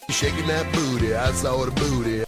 Shaking that booty, I saw the booty.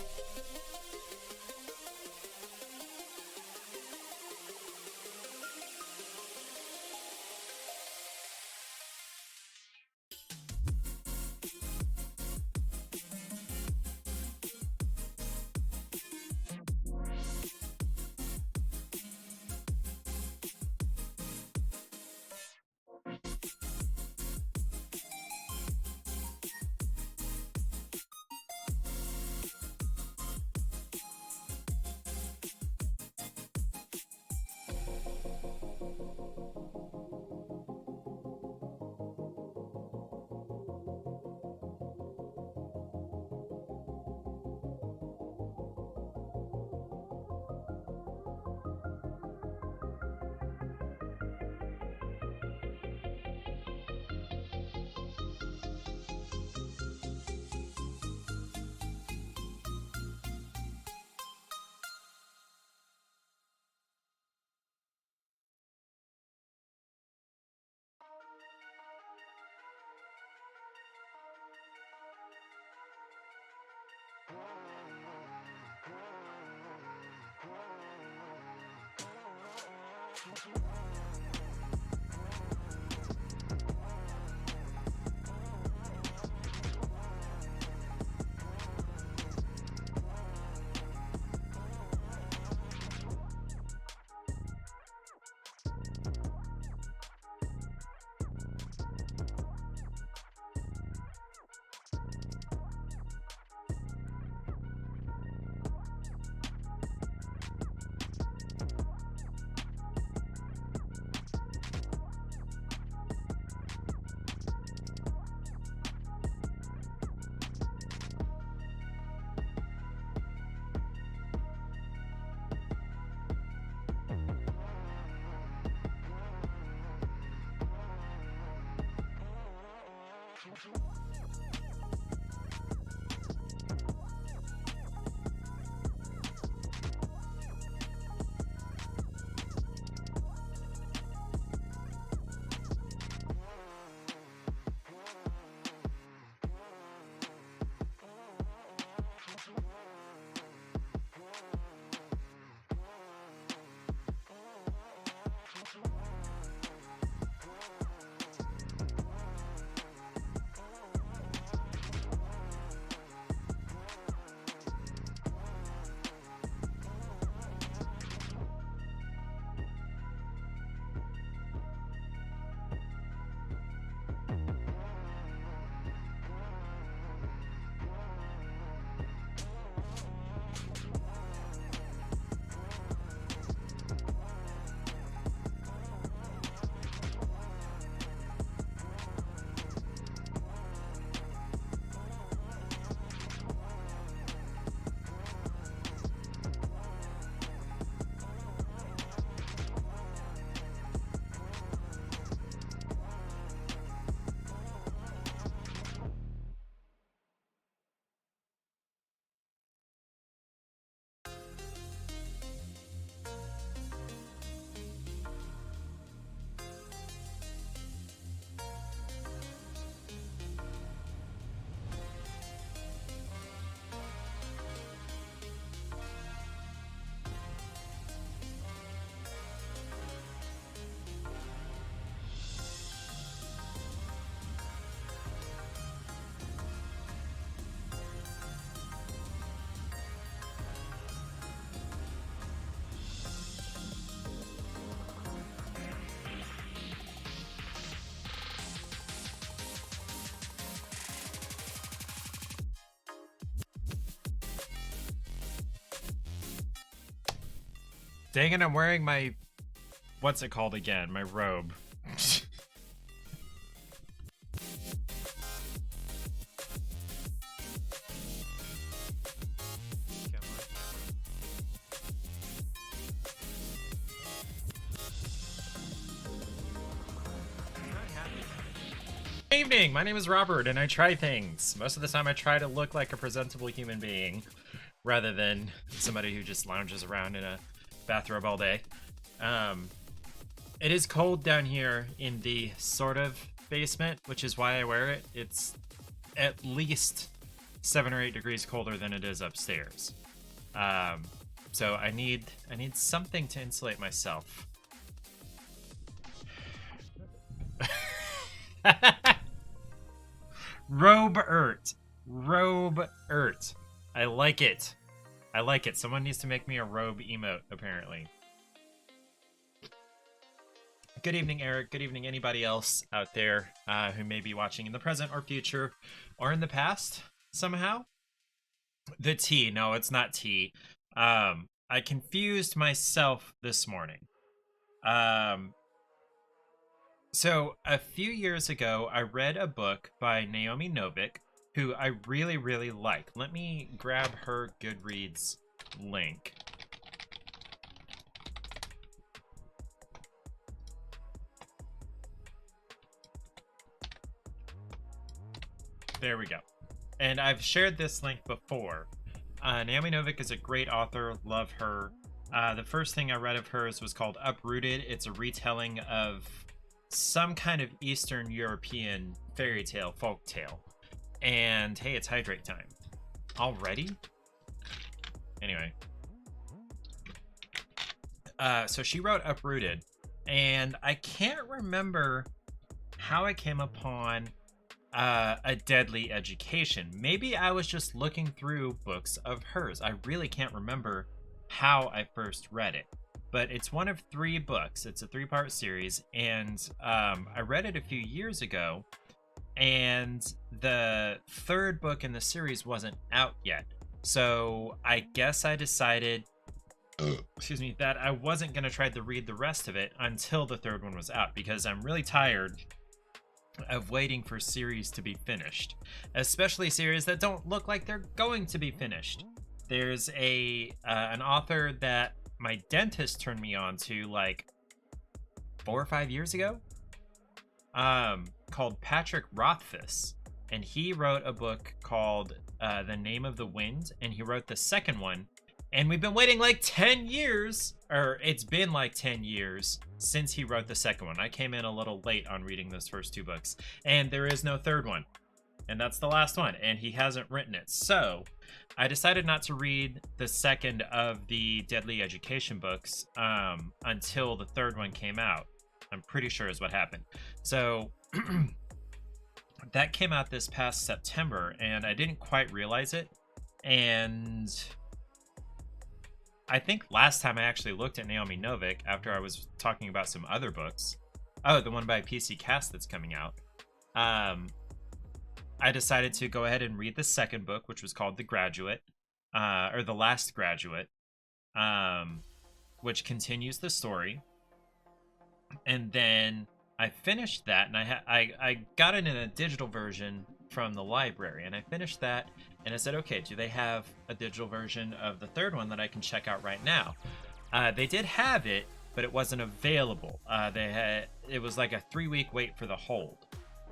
Dang it, I'm wearing my... What's it called again? My robe. Good evening, my name is Robert, and I try things. Most of the time I try to look like a presentable human being, rather than somebody who just lounges around in a bathrobe all day. It is cold down here in the sort of basement, which is why I wear it. It's at least 7 or 8 degrees colder than it is upstairs. So I need something to insulate myself. Robe-ert. Robe-ert. I like it. I like it. Someone needs to make me a robe emote, apparently. Good evening, Eric. Good evening, anybody else out there who may be watching in the present or future or in the past somehow. The tea. No, it's not tea. I confused myself this morning. So a few years ago, I read a book by Naomi Novik, who I really, really like. Let me grab her Goodreads link. There we go. And I've shared this link before. Naomi Novik is a great author. Love her. The first thing I read of hers was called Uprooted. It's a retelling of some kind of Eastern European fairy tale, folk tale. And hey, it's hydrate time. Already? Anyway. So she wrote Uprooted. And I can't remember how I came upon A Deadly Education. Maybe I was just looking through books of hers. I really can't remember how I first read it. But it's one of 3 books. It's a 3-part series. And I read it a few years ago. And the 3rd book in the series wasn't out yet. So I guess I decided, excuse me, that I wasn't going to try to read the rest of it until the 3rd one was out. Because I'm really tired of waiting for series to be finished, especially series that don't look like they're going to be finished. There's an author that my dentist turned me on to like 4 or 5 years ago, called Patrick Rothfuss, and he wrote a book called The Name of the Wind, and he wrote the 2nd one, and we've been waiting like 10 years, or it's been like 10 years since he wrote the 2nd one. I came in a little late on reading those first 2 books, and there is no 3rd one, and that's the last one, and he hasn't written it. So I decided not to read the 2nd of the Deadly Education books until the 3rd one came out. I'm pretty sure is what happened. So that came out this past September, and I didn't quite realize it. And I think last time I actually looked at Naomi Novik after I was talking about some other books. Oh, the one by PC Cast that's coming out. I decided to go ahead and read the 2nd book, which was called The Graduate, or The Last Graduate, which continues the story. And then I finished that, and I got it in a digital version from the library, and I finished that, and I said, okay, do they have a digital version of the 3rd one that I can check out right now? They did have it, but it wasn't available. It was like a 3-week wait for the hold.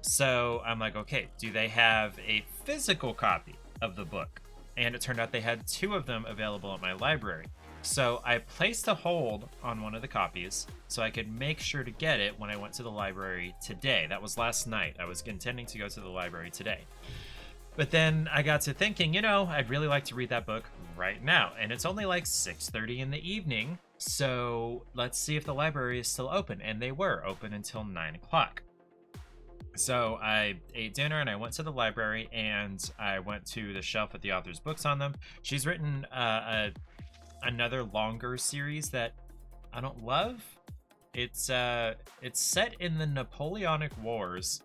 So I'm like, okay, do they have a physical copy of the book? And it turned out they had 2 of them available at my library. So I placed a hold on one of the copies so I could make sure to get it when I went to the library today. That was last night. I was intending to go to the library today. But then I got to thinking, I'd really like to read that book right now. And it's only like 6:30 in the evening. So let's see if the library is still open. And they were open until 9 o'clock. So I ate dinner and I went to the library and I went to the shelf with the author's books on them. She's written another longer series that I don't love. It's set in the Napoleonic Wars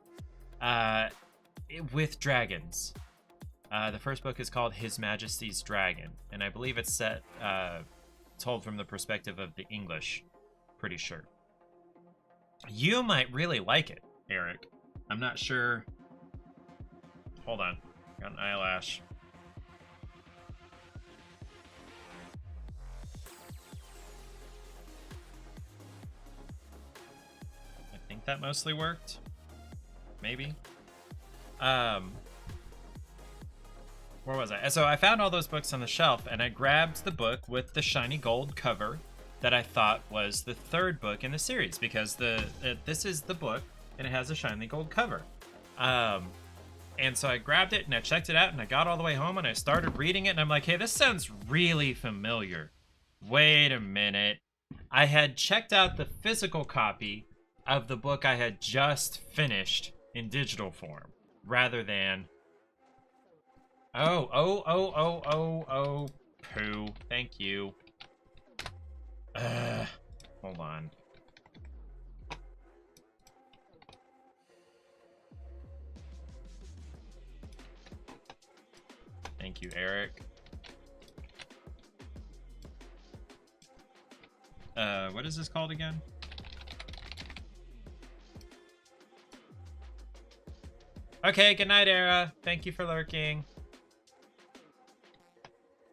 with dragons. The first book is called His Majesty's Dragon, and I believe it's told from the perspective of the English. Pretty sure. You might really like it, Eric. I'm not sure. Hold on. Got an eyelash. I think that mostly worked. Maybe. Where was I? So I found all those books on the shelf, and I grabbed the book with the shiny gold cover that I thought was the 3rd book in the series, because this is the book, and it has a shiny gold cover. And so I grabbed it and I checked it out and I got all the way home and I started reading it and I'm like, hey, this sounds really familiar. Wait a minute. I had checked out the physical copy of the book I had just finished in digital form rather than... Oh, poo. Thank you. Hold on. Thank you, Eric. What is this called again? Okay, good night, Era. Thank you for lurking.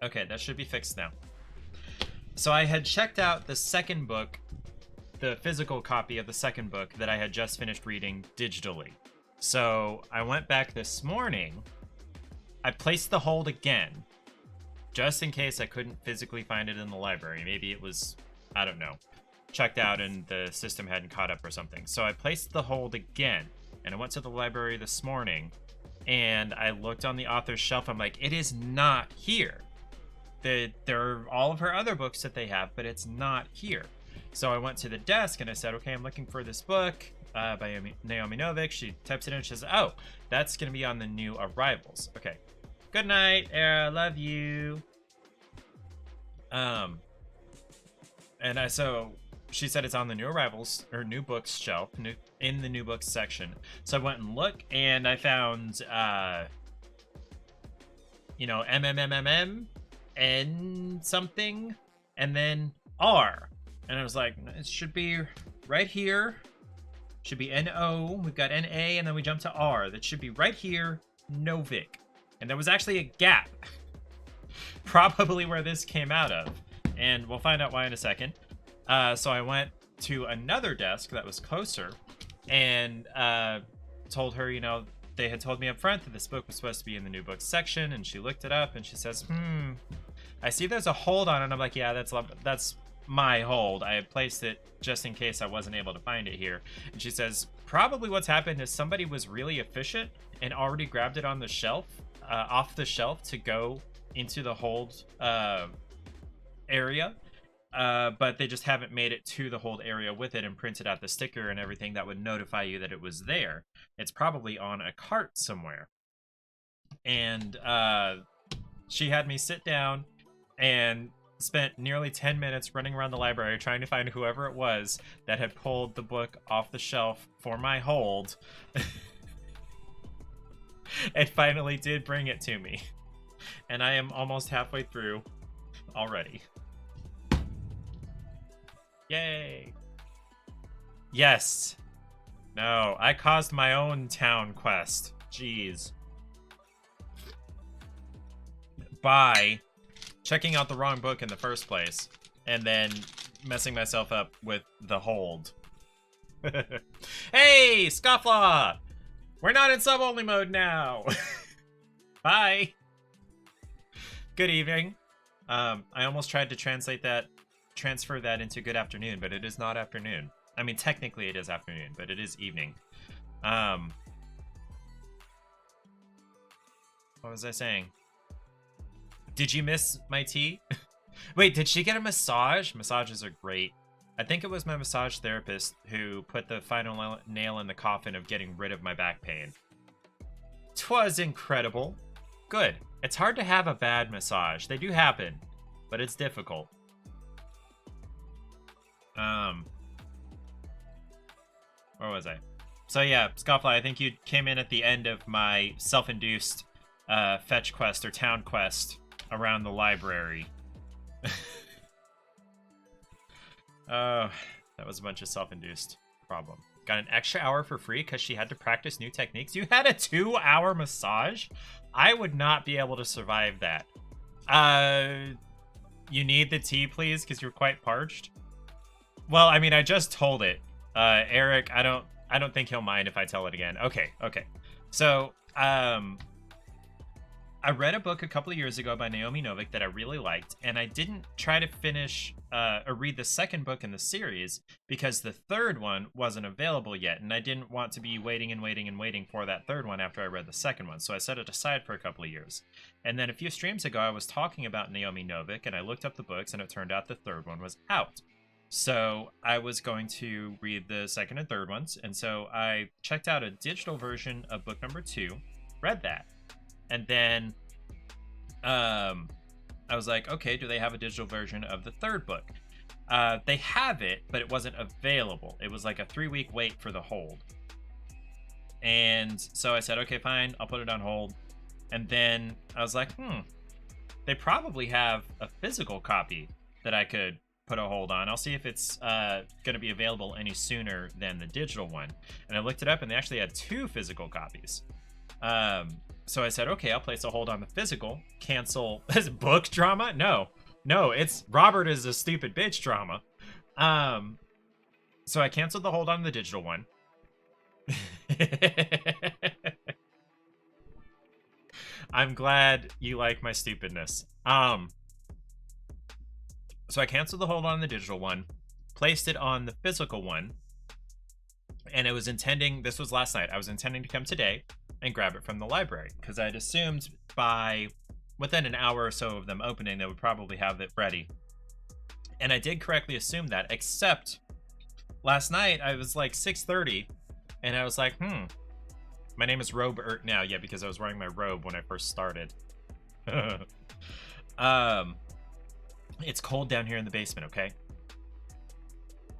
Okay, that should be fixed now. So I had checked out the second book, the physical copy of the second book that I had just finished reading digitally. So I went back this morning. I placed the hold again, just in case I couldn't physically find it in the library. Maybe it was, I don't know, checked out and the system hadn't caught up or something. So I placed the hold again, and I went to the library this morning, and I looked on the author's shelf. I'm like, it is not here. There are all of her other books that they have, but it's not here. So I went to the desk and I said, okay, I'm looking for this book by Naomi Novik. She types it in and she says, oh, that's going to be on the new arrivals. Okay. Good night, Era. Love you. So she said it's on the new arrivals or new books shelf, in the new books section. So I went and looked and I found, MMMMM. N something and then R, and I was like, it should be right here, should be NO, we've got NA, and then we jump to R. That should be right here, Novik. And there was actually a gap probably where this came out of, and we'll find out why in a second. So I went to another desk that was closer and told her, they had told me up front that this book was supposed to be in the new books section, and she looked it up and she says, I see there's a hold on it. And I'm like, yeah, that's my hold. I had placed it just in case I wasn't able to find it here. And she says, probably what's happened is somebody was really efficient and already grabbed it on the shelf, off the shelf to go into the hold area. But they just haven't made it to the hold area with it and printed out the sticker and everything that would notify you that it was there. It's probably on a cart somewhere. And she had me sit down and spent nearly 10 minutes running around the library trying to find whoever it was that had pulled the book off the shelf for my hold. And finally did bring it to me. And I am almost halfway through already. Yay. Yes. No, I caused my own town quest. Jeez. By checking out the wrong book in the first place and then messing myself up with the hold. Hey, Scofflaw! We're not in sub-only mode now. Bye. Good evening. I almost tried to transfer that into good afternoon, but it is not afternoon. I mean, technically it is afternoon, but it is evening. What was I saying? Did you miss my tea? Wait, did she get a massage? Massages are great. I think it was my massage therapist who put the final nail in the coffin of getting rid of my back pain. 'Twas incredible. Good. It's hard to have a bad massage. They do happen, but it's difficult. Where was I? So yeah, Scoffly, I think you came in at the end of my self-induced fetch quest or town quest around the library. Oh, that was a bunch of self-induced problem. Got an extra hour for free because she had to practice new techniques. You had a 2-hour massage? I would not be able to survive that. You need the tea, please, because you're quite parched. Well, I mean, I just told it. Eric, I don't think he'll mind if I tell it again. Okay. So, I read a book a couple of years ago by Naomi Novik that I really liked, and I didn't try to finish or read the second book in the series because the third one wasn't available yet, and I didn't want to be waiting and waiting and waiting for that third one after I read the second one, so I set it aside for a couple of years. And then a few streams ago, I was talking about Naomi Novik, and I looked up the books, and it turned out the third one was out. So I was going to read the second and third ones, and so I checked out a digital version of book number 2, read that. And then I was like, okay, do they have a digital version of the third book? They have it, but it wasn't available. It was like a 3-week wait for the hold. And so I said, okay, fine, I'll put it on hold. And then I was like, they probably have a physical copy that I could put a hold on. I'll see if it's going to be available any sooner than the digital one. And I looked it up, and they actually had 2 physical copies. So I said, okay, I'll place a hold on the physical. Cancel. This book drama? No, it's Robert is a stupid bitch drama. So I canceled the hold on the digital one. I'm glad you like my stupidness. So I canceled the hold on the digital one, placed it on the physical one, and I was intending, this was last night, I was intending to come today and grab it from the library, because I'd assumed within an hour or so of them opening, they would probably have it ready. And I did correctly assume that, except last night, I was like 6:30, and I was like, my name is Robert now, yeah, because I was wearing my robe when I first started. It's cold down here in the basement, okay?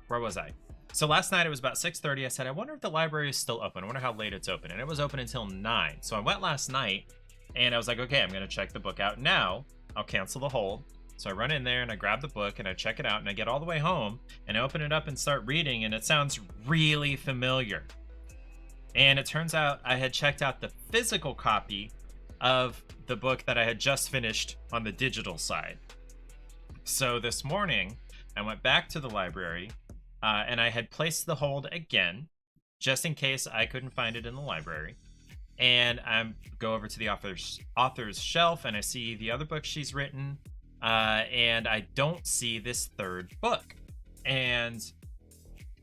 Where was I? So last night it was about 6:30. I said, I wonder if the library is still open. I wonder how late it's open. And it was open until 9. So I went last night and I was like, okay, I'm going to check the book out now. I'll cancel the hold. So I run in there and I grab the book and I check it out and I get all the way home and I open it up and start reading, and it sounds really familiar. And it turns out I had checked out the physical copy of the book that I had just finished on the digital side. So this morning I went back to the library and I had placed the hold again, just in case I couldn't find it in the library. And I go over to the author's shelf, and I see the other books she's written, and I don't see this third book. And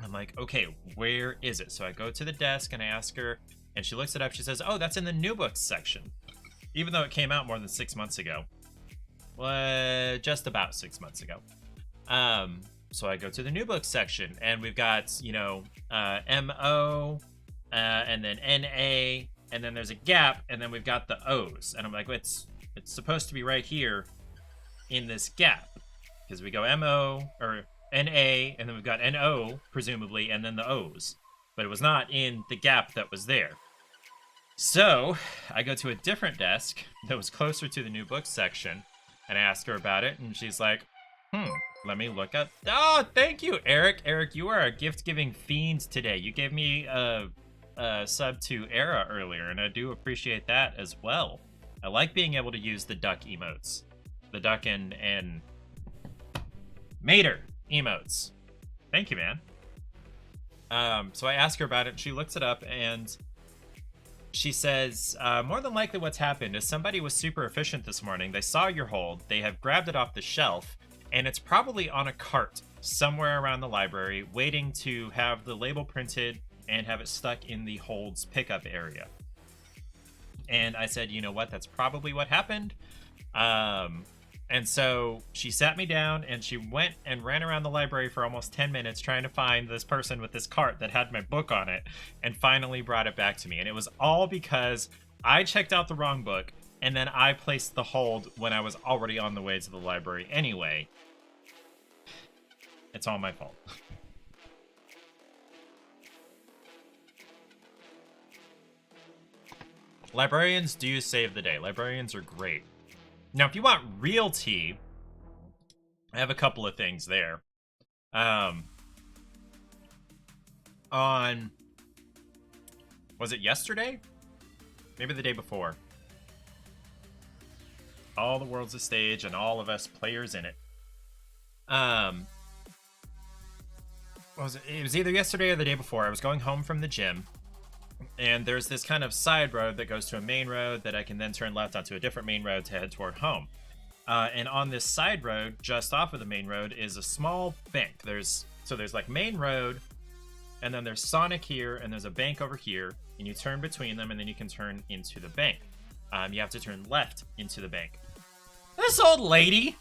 I'm like, okay, where is it? So I go to the desk, and I ask her, and she looks it up. She says, oh, that's in the new books section, even though it came out more than 6 months ago. Well, just about 6 months ago. So I go to the new books section, and we've got, MO, and then NA, and then there's a gap, and then we've got the O's. And I'm like, it's supposed to be right here in this gap, because we go MO, or NA, and then we've got NO, presumably, and then the O's. But it was not in the gap that was there. So I go to a different desk that was closer to the new books section, and I ask her about it, and she's like, let me look up. Oh, thank you, Eric. Eric, you are a gift-giving fiend today. You gave me a sub to Era earlier, and I do appreciate that as well. I like being able to use the duck emotes. The duck and Mater emotes. Thank you, man. So I ask her about it, and she looks it up, and she says, more than likely what's happened is somebody was super efficient this morning. They saw your hold, they have grabbed it off the shelf, and it's probably on a cart somewhere around the library, waiting to have the label printed and have it stuck in the hold's pickup area. And I said, you know what, that's probably what happened. And so she sat me down, and she went and ran around the library for almost 10 minutes trying to find this person with this cart that had my book on it, and finally brought it back to me. And it was all because I checked out the wrong book, and then I placed the hold when I was already on the way to the library anyway. It's all my fault. Librarians do save the day. Librarians are great. Now, if you want real tea, I have a couple of things there. On, was it yesterday? Maybe the day before. All the world's a stage, and all of us players in it. What was it? It was either yesterday or the day before. I was going home from the gym, And there's this kind of side road that goes to a main road that I can then turn left onto a different main road to head toward home. And on this side road, just off of the main road, is a small bank. There's like main road, and then there's Sonic here, and there's a bank over here, and you turn between them, and then you can turn into the bank. You have to turn left into the bank. This old lady,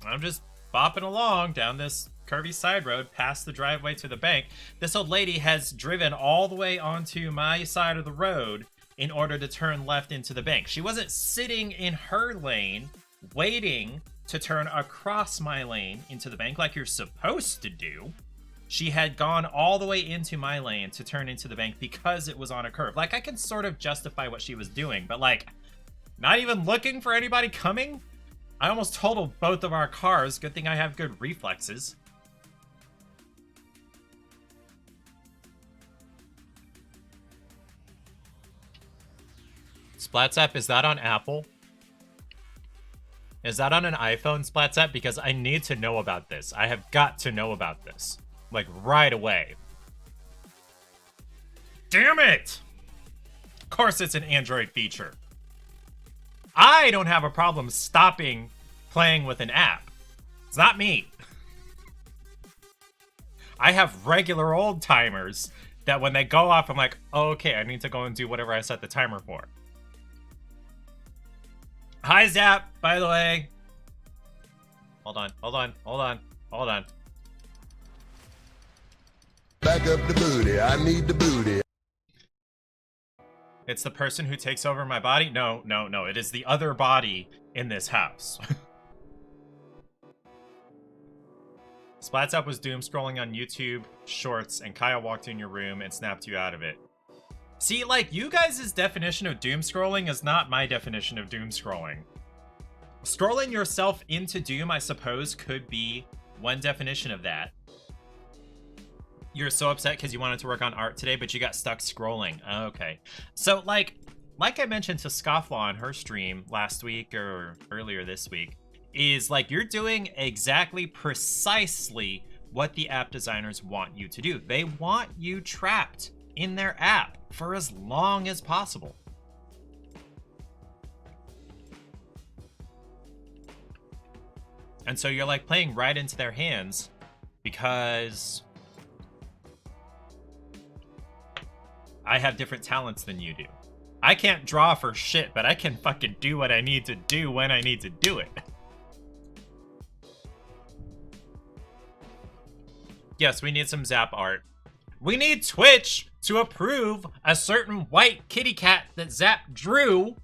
I'm just bopping along down this curvy side road past the driveway to the bank. This old lady has driven all the way onto my side of the road in order to turn left into the bank. She wasn't sitting in her lane waiting to turn across my lane into the bank like you're supposed to do. She had gone all the way into my lane to turn into the bank because it was on a curve. Like, I can sort of justify what she was doing, but like, not even looking for anybody coming? I almost totaled both of our cars. Good thing I have good reflexes. SplatsApp, is that on Apple? Is that on an iPhone, SplatsApp? Because I need to know about this. I have got to know about this. Like, right away. Damn it! Of course it's an Android feature. I don't have a problem stopping playing with an app. It's not me. I have regular old timers that when they go off, I'm like, oh, okay, I need to go and do whatever I set the timer for. Hi, Zap, by the way. Hold on. Back up the booty, I need the booty. It's the person who takes over my body? No. It is the other body in this house. SplatsUp was doom scrolling on YouTube Shorts, and Kyle walked in your room and snapped you out of it. See, like, you guys' definition of doom scrolling is not my definition of doom scrolling. Scrolling yourself into doom, I suppose, could be one definition of that. You're so upset because you wanted to work on art today, but you got stuck scrolling. Okay. So, like I mentioned to Scofflaw on her stream last week or earlier this week, is like you're doing exactly precisely what the app designers want you to do. They want you trapped in their app for as long as possible. And so you're like playing right into their hands because I have different talents than you do. I can't draw for shit, but I can fucking do what I need to do when I need to do it. Yes, we need some Zap art. We need Twitch to approve a certain white kitty cat that Zap drew.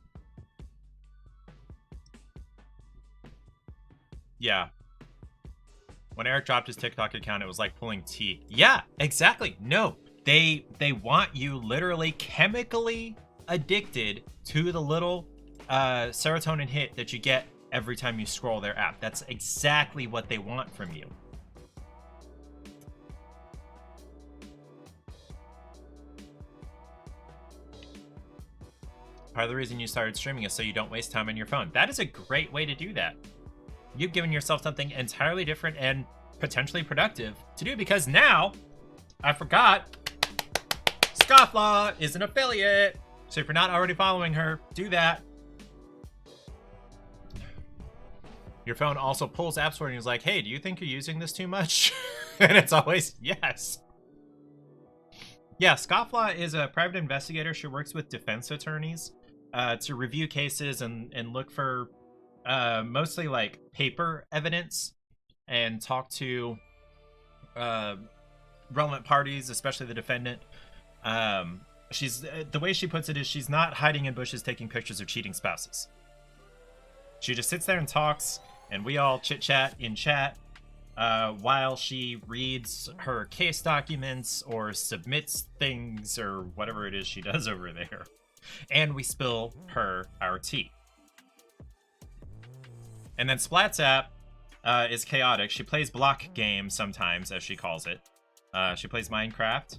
Yeah. When Eric dropped his TikTok account, it was like pulling teeth. Yeah, exactly. No, they want you literally chemically addicted to the little serotonin hit that you get every time you scroll their app. That's exactly what they want from you. Part of the reason you started streaming is so you don't waste time on your phone. That is a great way to do that. You've given yourself something entirely different and potentially productive to do, because now, I forgot, Scofflaw is an affiliate. So if you're not already following her, do that. Your phone also pulls apps for you and is like, hey, do you think you're using this too much? And it's always, yes. Yeah, Scofflaw is a private investigator. She works with defense attorneys to review cases and look for mostly like paper evidence and talk to relevant parties, especially the defendant. She's the way she puts it is she's not hiding in bushes taking pictures of cheating spouses. She just sits there and talks, and we all chit-chat in chat while she reads her case documents or submits things or whatever it is she does over there. And we spill her our tea. And then SplatsApp is chaotic. She plays block games sometimes, as she calls it. She plays Minecraft,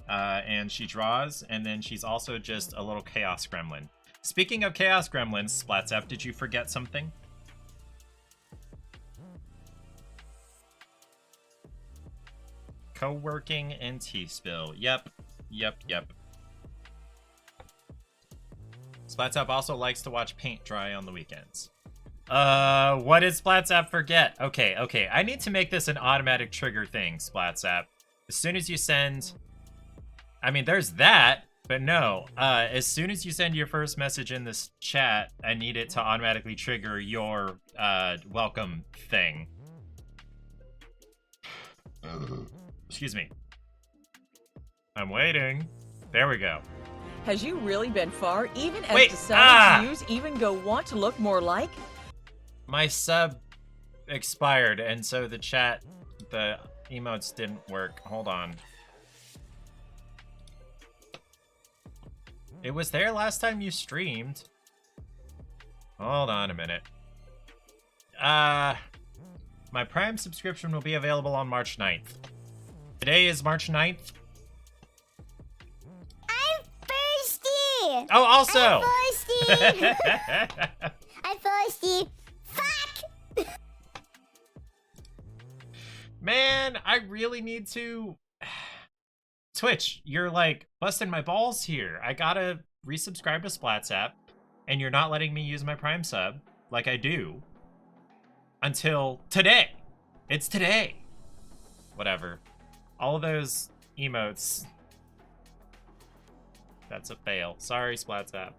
and she draws, and then she's also just a little chaos gremlin. Speaking of chaos gremlins, SplatsApp, did you forget something? Co-working and tea spill. Yep. Yep. Splatsap also likes to watch paint dry on the weekends. What did Splatsap forget? Okay. I need to make this an automatic trigger thing, Splatsap. As soon as you send... I mean, there's that, but no. As soon as you send your first message in this chat, I need it to automatically trigger your, welcome thing. Excuse me. I'm waiting. There we go. Has you really been far, even as Wait, decided to use even go want to look more like? My sub expired, and so the chat, the emotes didn't work. Hold on. It was there last time you streamed. Hold on a minute. My Prime subscription will be available on March 9th. Today is March 9th. I'm thirsty! Oh, also! I'm thirsty! I'm thirsty. Fuck! Man, I really need to... Twitch, you're like busting my balls here. I gotta resubscribe to Splatsap, and you're not letting me use my Prime sub like I do until today. It's today. Whatever. All of those emotes. That's a fail. Sorry, Splatsap.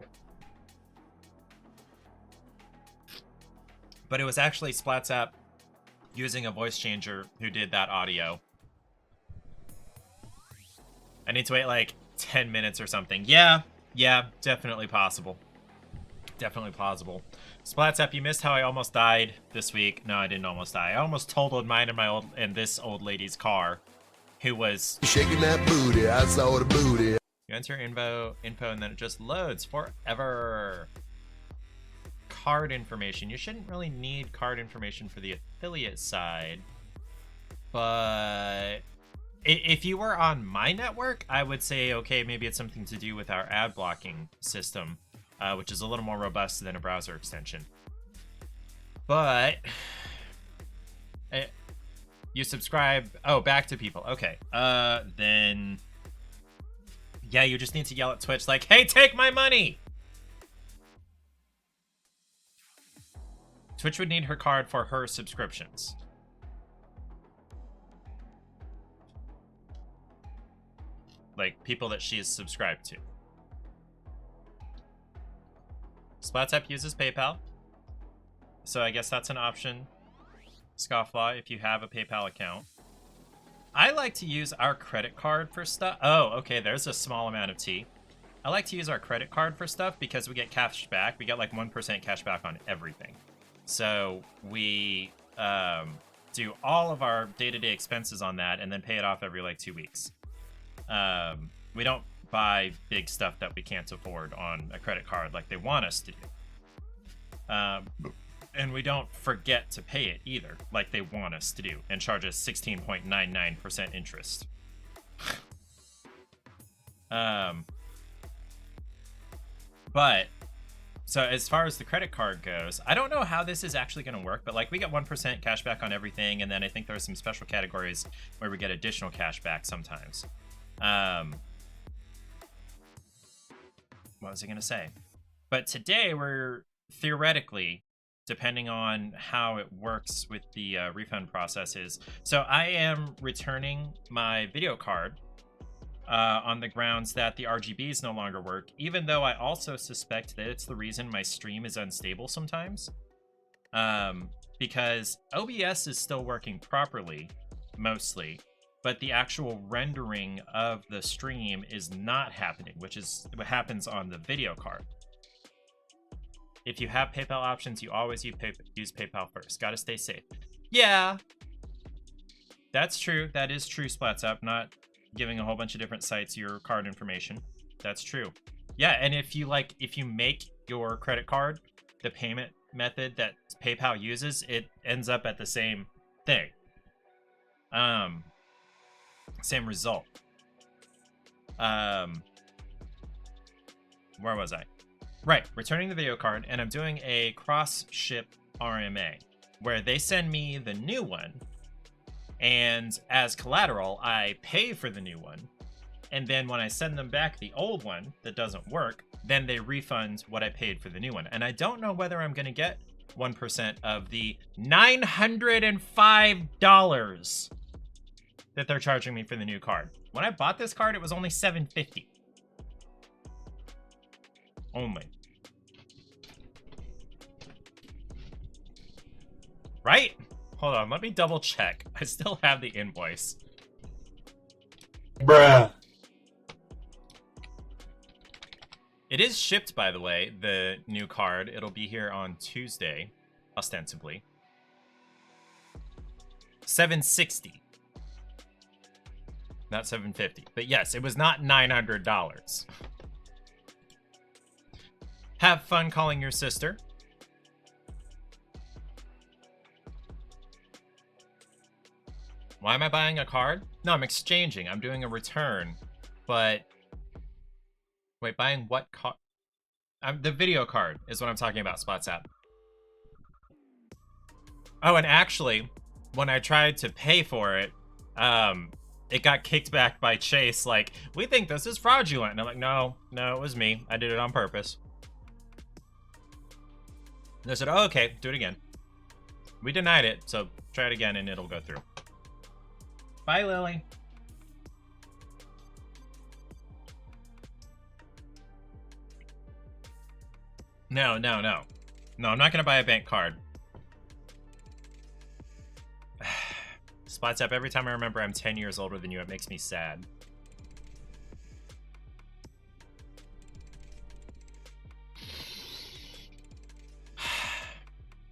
But it was actually Splatsap using a voice changer who did that audio. I need to wait like 10 minutes or something. Yeah, definitely possible. Definitely plausible. Splatsap, you missed how I almost died this week. No, I didn't almost die. I almost totaled mine and this old lady's car, who was Shaking that booty, I saw the booty. You enter info, and then it just loads forever. Card information. You shouldn't really need card information for the affiliate side, but if you were on my network, I would say, okay, maybe it's something to do with our ad blocking system, which is a little more robust than a browser extension. But you subscribe. Oh, back to people. Okay. Then yeah, you just need to yell at Twitch like, "Hey, take my money!" Twitch would need her card for her subscriptions. Like, people that she is subscribed to. Splatsap uses PayPal. So I guess that's an option. Scofflaw, if you have a PayPal account. I like to use our credit card for stuff. Oh, okay, there's a small amount of tea. I like to use our credit card for stuff because we get cash back. We get like 1% cash back on everything. So we do all of our day-to-day expenses on that and then pay it off every like 2 weeks. We don't buy big stuff that we can't afford on a credit card like they want us to do. And we don't forget to pay it either, like they want us to do, and charge us 16.99% interest. But, so as far as the credit card goes, I don't know how this is actually going to work, but like we get 1% cash back on everything, and then I think there are some special categories where we get additional cash back sometimes. What was I going to say? But today we're theoretically, depending on how it works with the refund processes. So I am returning my video card on the grounds that the RGBs no longer work, even though I also suspect that it's the reason my stream is unstable sometimes. Because OBS is still working properly, mostly, but the actual rendering of the stream is not happening, which is what happens on the video card. If you have PayPal options, you always use PayPal first. Gotta stay safe. Yeah, that's true. That is true, Splatsap. Not giving a whole bunch of different sites your card information. That's true. Yeah, and if you make your credit card the payment method that PayPal uses, it ends up at the same thing. Same result. Where was I? Right, returning the video card, and I'm doing a cross-ship RMA, where they send me the new one, and as collateral, I pay for the new one, and then when I send them back the old one that doesn't work, then they refund what I paid for the new one. And I don't know whether I'm going to get 1% of the $905 that they're charging me for the new card. When I bought this card, it was only $750. Only. Right? Hold on, let me double check. I still have the invoice. Bruh. It is shipped, by the way, the new card. It'll be here on Tuesday, ostensibly. $760. Not $750. But yes, it was not $900. Have fun calling your sister. Why am I buying a card? No, I'm exchanging. I'm doing a return. But wait, buying what card? The video card is what I'm talking about, SpotsApp. Oh, and actually, when I tried to pay for it, it got kicked back by Chase. Like, we think this is fraudulent. And I'm like, no, it was me. I did it on purpose. And they said, oh, okay, do it again. We denied it, so try it again and it'll go through. Bye, Lily. No. No, I'm not going to buy a bank card. SpotsApp, every time I remember I'm 10 years older than you, it makes me sad.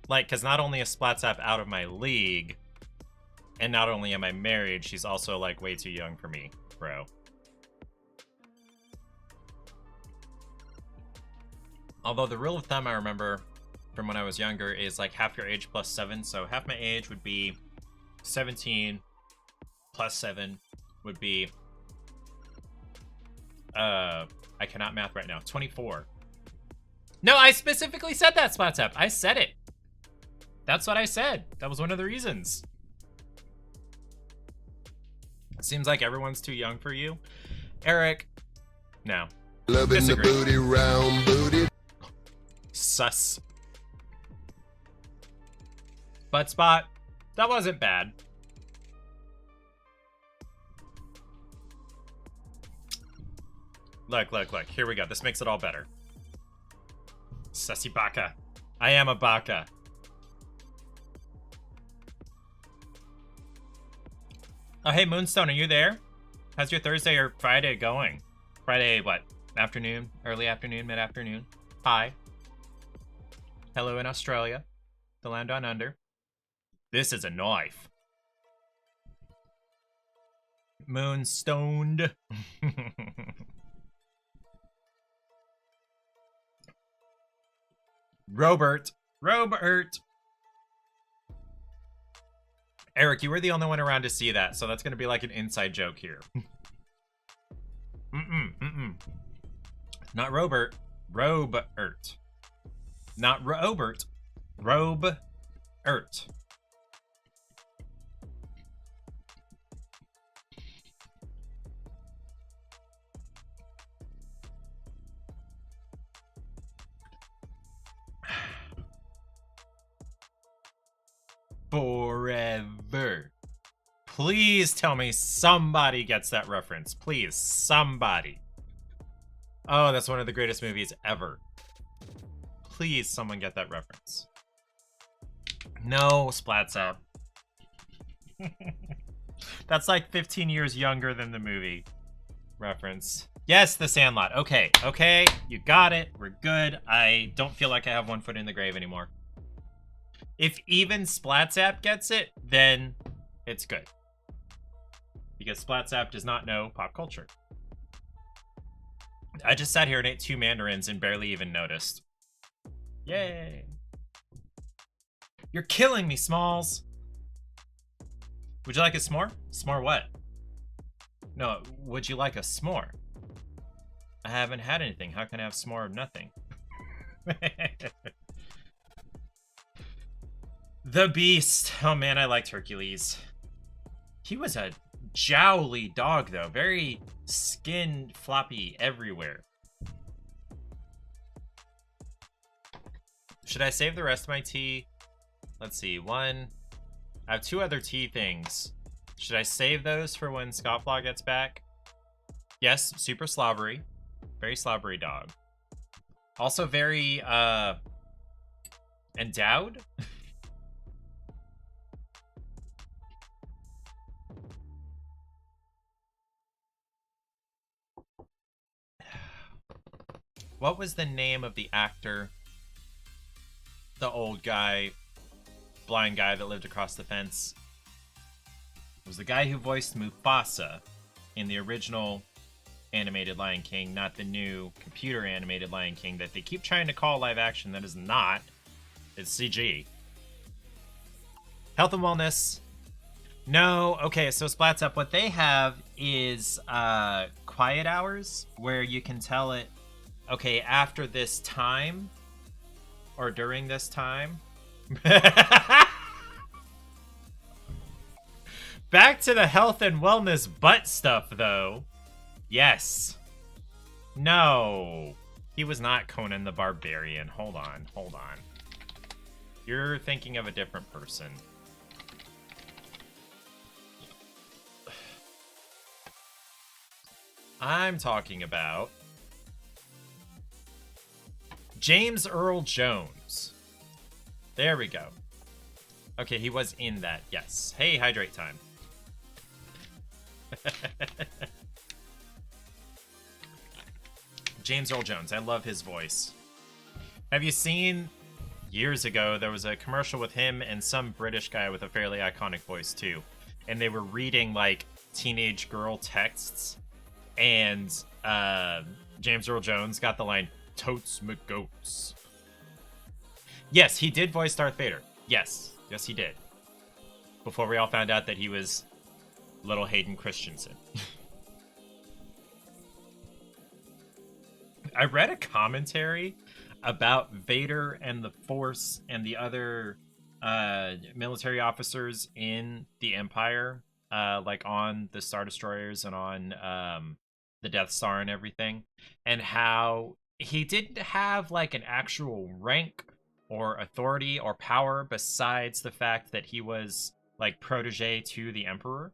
Like, because not only is SpotsApp out of my league, and not only am I married, she's also, like, way too young for me, bro. Although the rule of thumb I remember from when I was younger is, like, half your age plus 7. So half my age would be 17 plus 7 would be... I cannot math right now. 24. No, I specifically said that, SpotsApp. I said it. That's what I said. That was one of the reasons. Seems like everyone's too young for you. Eric, no. Loving Disagree. the booty, round booty. Sus. But Spot, that wasn't bad. Look. Here we go. This makes it all better. Sussy baka. I am a baka. Oh, hey, Moonstone, are you there? How's your Thursday or Friday going? Friday, what? Afternoon? Early afternoon? Mid-afternoon? Hi. Hello in Australia. The land down under. This is a knife. Moonstoned. Robert. Eric, you were the only one around to see that, so that's going to be like an inside joke here. Not Robert. Robert. Not Robert. Robert. Forever. Please tell me somebody gets that reference. Please, somebody. Oh, that's one of the greatest movies ever. Please, someone get that reference. No, SpotsApp. That's like 15 years younger than the movie reference. Yes, The Sandlot. Okay, you got it. We're good. I don't feel like I have one foot in the grave anymore. If even SpotsApp gets it, then it's good. Because SpotsApp does not know pop culture. I just sat here and ate 2 mandarins and barely even noticed. Yay. You're killing me, Smalls. Would you like a s'more? S'more what? No, would you like a s'more? I haven't had anything. How can I have s'more of nothing? The Beast. Oh man, I liked Hercules. He was a jowly dog though. Very skin floppy everywhere. Should I save the rest of my tea? Let's see. One. I have 2 other tea things. Should I save those for when Scofflaw gets back? Yes, super slobbery. Very slobbery dog. Also very, endowed? What was the name of the actor? The old guy, blind guy that lived across the fence. It was the guy who voiced Mufasa in the original animated Lion King, not the new computer animated Lion King that they keep trying to call live action. That is not. It's CG. Health and wellness. No. Okay, so Splats Up. What they have is quiet hours where you can tell it, okay, after this time or during this time. Back to the health and wellness butt stuff, though. Yes. No. He was not Conan the Barbarian. Hold on. Hold on. You're thinking of a different person. I'm talking about James Earl Jones. There we go. Okay, he was in that. Yes. Hey, hydrate time. James Earl Jones. I love his voice. Have you seen, years ago, there was a commercial with him and some British guy with a fairly iconic voice, too. And they were reading, like, teenage girl texts. And James Earl Jones got the line, "Totes McGoats." Yes, he did voice Darth Vader. Yes. Yes, he did. Before we all found out that he was little Hayden Christensen. I read a commentary about Vader and the Force and the other military officers in the Empire, like on the Star Destroyers and on the Death Star and everything, and how he didn't have like an actual rank or authority or power besides the fact that he was like protege to the Emperor.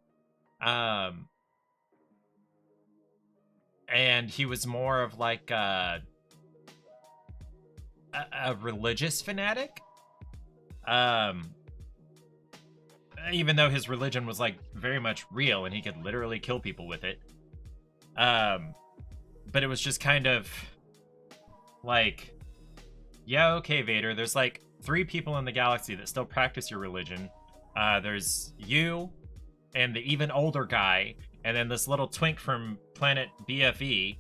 And he was more of like a religious fanatic. Even though his religion was like very much real and he could literally kill people with it. But it was just kind of like, yeah, okay, Vader, there's like 3 people in the galaxy that still practice your religion. There's you and the even older guy, and then this little twink from planet BFE.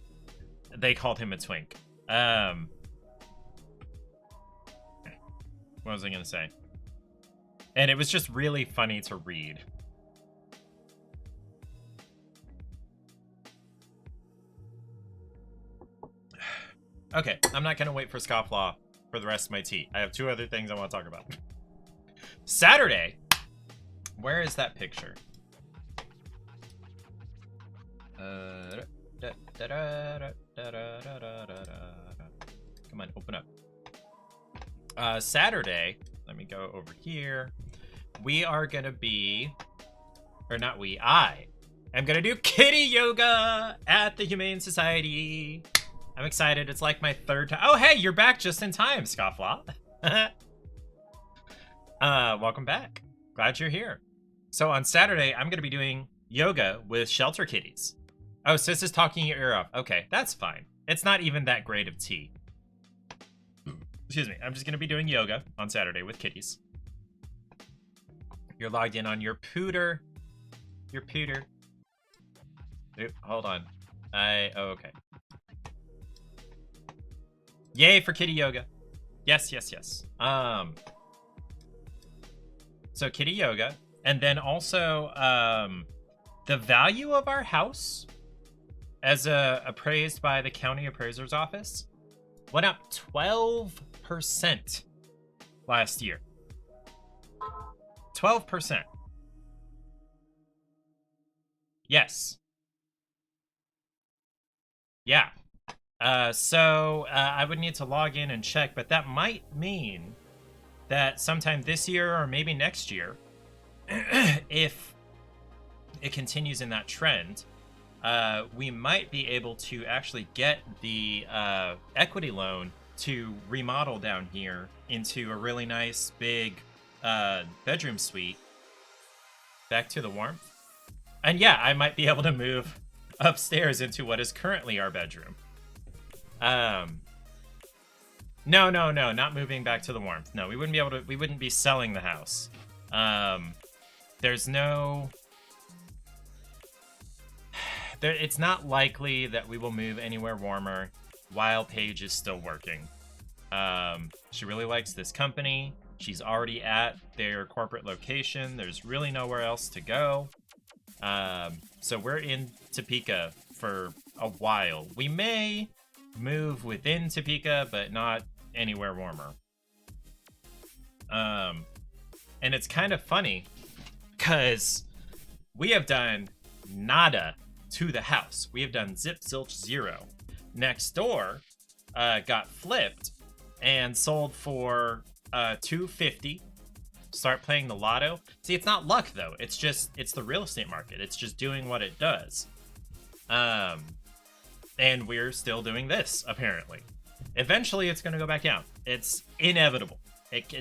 They called him a twink. What was I gonna say? And it was just really funny to read. Okay, I'm not gonna wait for Scofflaw for the rest of my tea. I have 2 other things I want to talk about. Saturday. Where is that picture? Come on, open up. Saturday. Let me go over here. We are gonna be, or not we, I am gonna do kitty yoga at the Humane Society. I'm excited. It's like my 3rd time. Oh, hey, you're back just in time, Scofflaw. Welcome back. Glad you're here. So on Saturday, I'm going to be doing yoga with shelter kitties. Oh, Sis is talking your ear off. Okay, that's fine. It's not even that great of tea. Excuse me. I'm just going to be doing yoga on Saturday with kitties. You're logged in on your pooter. Your pooter. Oop, hold on. Oh, okay. Yay for kitty yoga. Yes, yes, yes. So kitty yoga. And then also, the value of our house, as appraised by the county appraiser's office, went up 12% last year. 12%. Yes. Yeah. So I would need to log in and check, but that might mean that sometime this year or maybe next year, if it continues in that trend, we might be able to actually get the equity loan to remodel down here into a really nice big bedroom suite. Back to the warmth. And yeah, I might be able to move upstairs into what is currently our bedroom. No, not moving back to the warmth. No, we wouldn't be selling the house. It's not likely that we will move anywhere warmer while Paige is still working. She really likes this company. She's already at their corporate location. There's really nowhere else to go. So we're in Topeka for a while. We may move within Topeka, but not anywhere warmer. And it's kind of funny because we have done nada to the house. We have done zip zilch zero. Next door got flipped and sold for $250. Start playing the lotto. See, it's not luck though. It's the real estate market. It's just doing what it does. And we're still doing this apparently. Eventually, it's going to go back down. It's inevitable.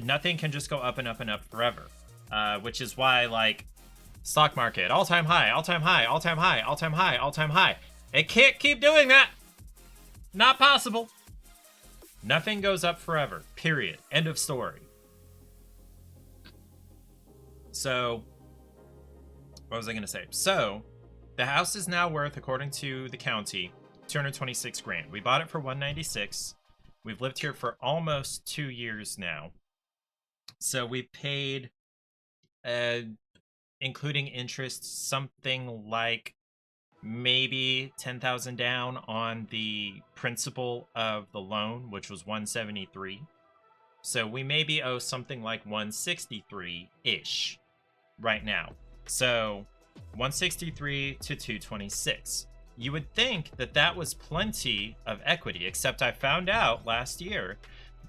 Nothing can just go up and up and up forever. Which is why, like, stock market, all-time high, all-time high, all-time high, all-time high, all-time high. It can't keep doing that. Not possible. Nothing goes up forever. Period. End of story. So, what was I going to say? So, the house is now worth, according to the county, $226,000. We bought it for $196,000. We've lived here for almost 2 years now. So we paid, including interest, something like maybe $10,000 down on the principal of the loan, which was $173,000. So we maybe owe something like $163,000-ish right now. So $163,000 to $226,000. You would think that that was plenty of equity, except I found out last year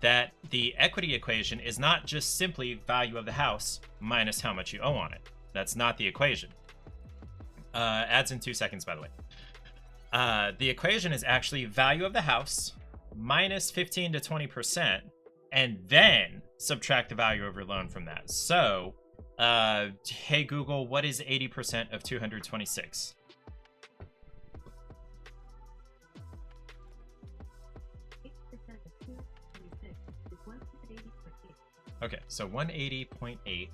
that the equity equation is not just simply value of the house minus how much you owe on it. That's not the equation. Adds in 2 seconds, by the way. The equation is actually value of the house minus 15 to 20%, and then subtract the value of your loan from that. So, hey Google, what is 80% of 226? Okay, so 180.8.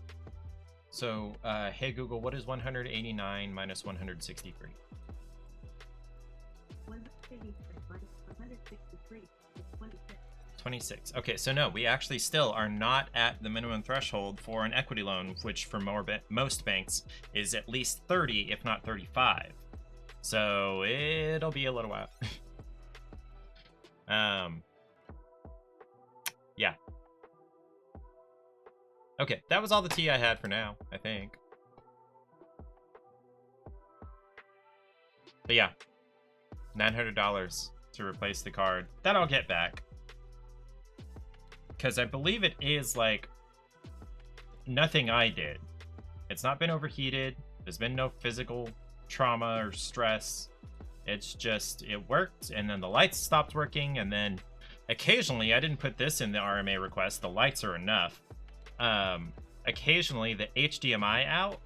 So, hey Google, what is 189 minus 163? 26. Okay, so no, we actually still are not at the minimum threshold for an equity loan, which for most banks is at least 30, if not 35. So it'll be a little while. Yeah. Okay, that was all the tea I had for now, I think. But yeah, $900 to replace the card. That I'll get back. Because I believe it is, like, nothing I did. It's not been overheated. There's been no physical trauma or stress. It's just, it worked, and then the lights stopped working, and then occasionally, I didn't put this in the RMA request, the lights are enough. Occasionally the HDMI out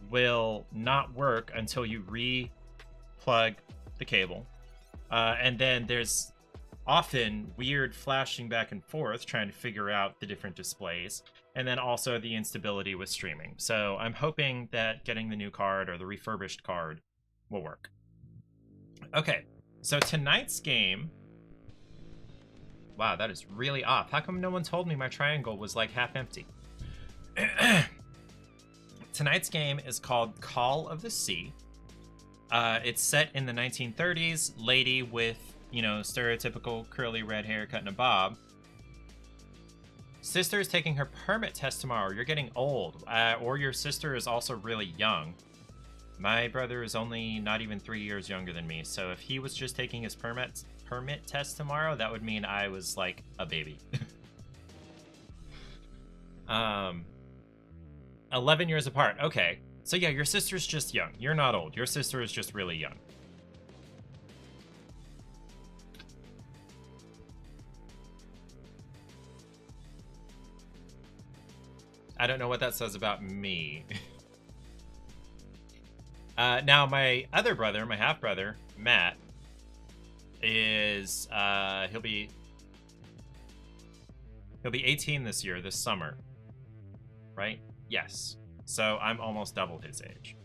will not work until you re-plug the cable, and then there's often weird flashing back and forth trying to figure out the different displays, and then also the instability with streaming. So I'm hoping that getting the new card or the refurbished card will work. Okay, so tonight's game. Wow, that is really off. How come no one told me my triangle was like half empty? Tonight's game is called Call of the Sea. It's set in the 1930s. Lady with, you know, stereotypical curly red hair cut in a bob. Sister is taking her permit test tomorrow. You're getting old. Or your sister is also really young. My brother is only not even 3 years younger than me, so if he was just taking his permit test tomorrow, that would mean I was like a baby. 11 years apart. Okay. So yeah, your sister's just young. You're not old. Your sister is just really young. I don't know what that says about me. Now, my other brother, my half-brother, Matt, is, he'll be 18 this year, this summer. Right? Yes. So I'm almost double his age.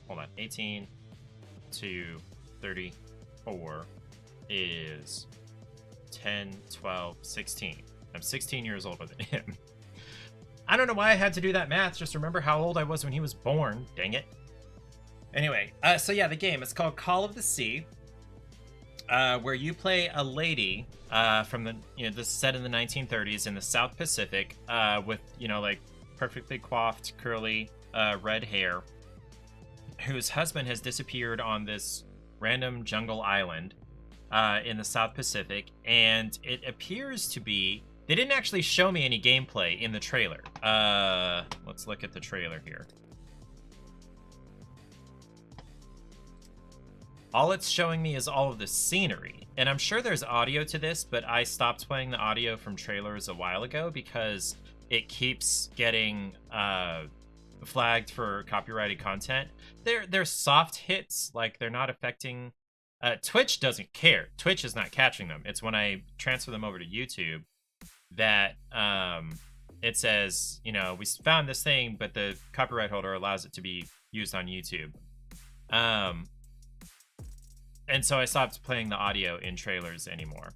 Hold on. 18 to 34 is 10, 12, 16. I'm 16 years older than him. I don't know why I had to do that math. Just remember how old I was when he was born. Dang it. Anyway, so yeah, the game, it's called Call of the Sea, where you play a lady from the, this is set in the 1930s in the South Pacific, with, like perfectly coiffed, curly, red hair, whose husband has disappeared on this random jungle island in the South Pacific, and it appears to be, they didn't actually show me any gameplay in the trailer. Let's look at the trailer here. All it's showing me is all of the scenery. And I'm sure there's audio to this, but I stopped playing the audio from trailers a while ago because it keeps getting flagged for copyrighted content. They're soft hits, like they're not affecting... Twitch doesn't care. Twitch is not catching them. It's when I transfer them over to YouTube that it says, we found this thing, but the copyright holder allows it to be used on YouTube. And so I stopped playing the audio in trailers anymore.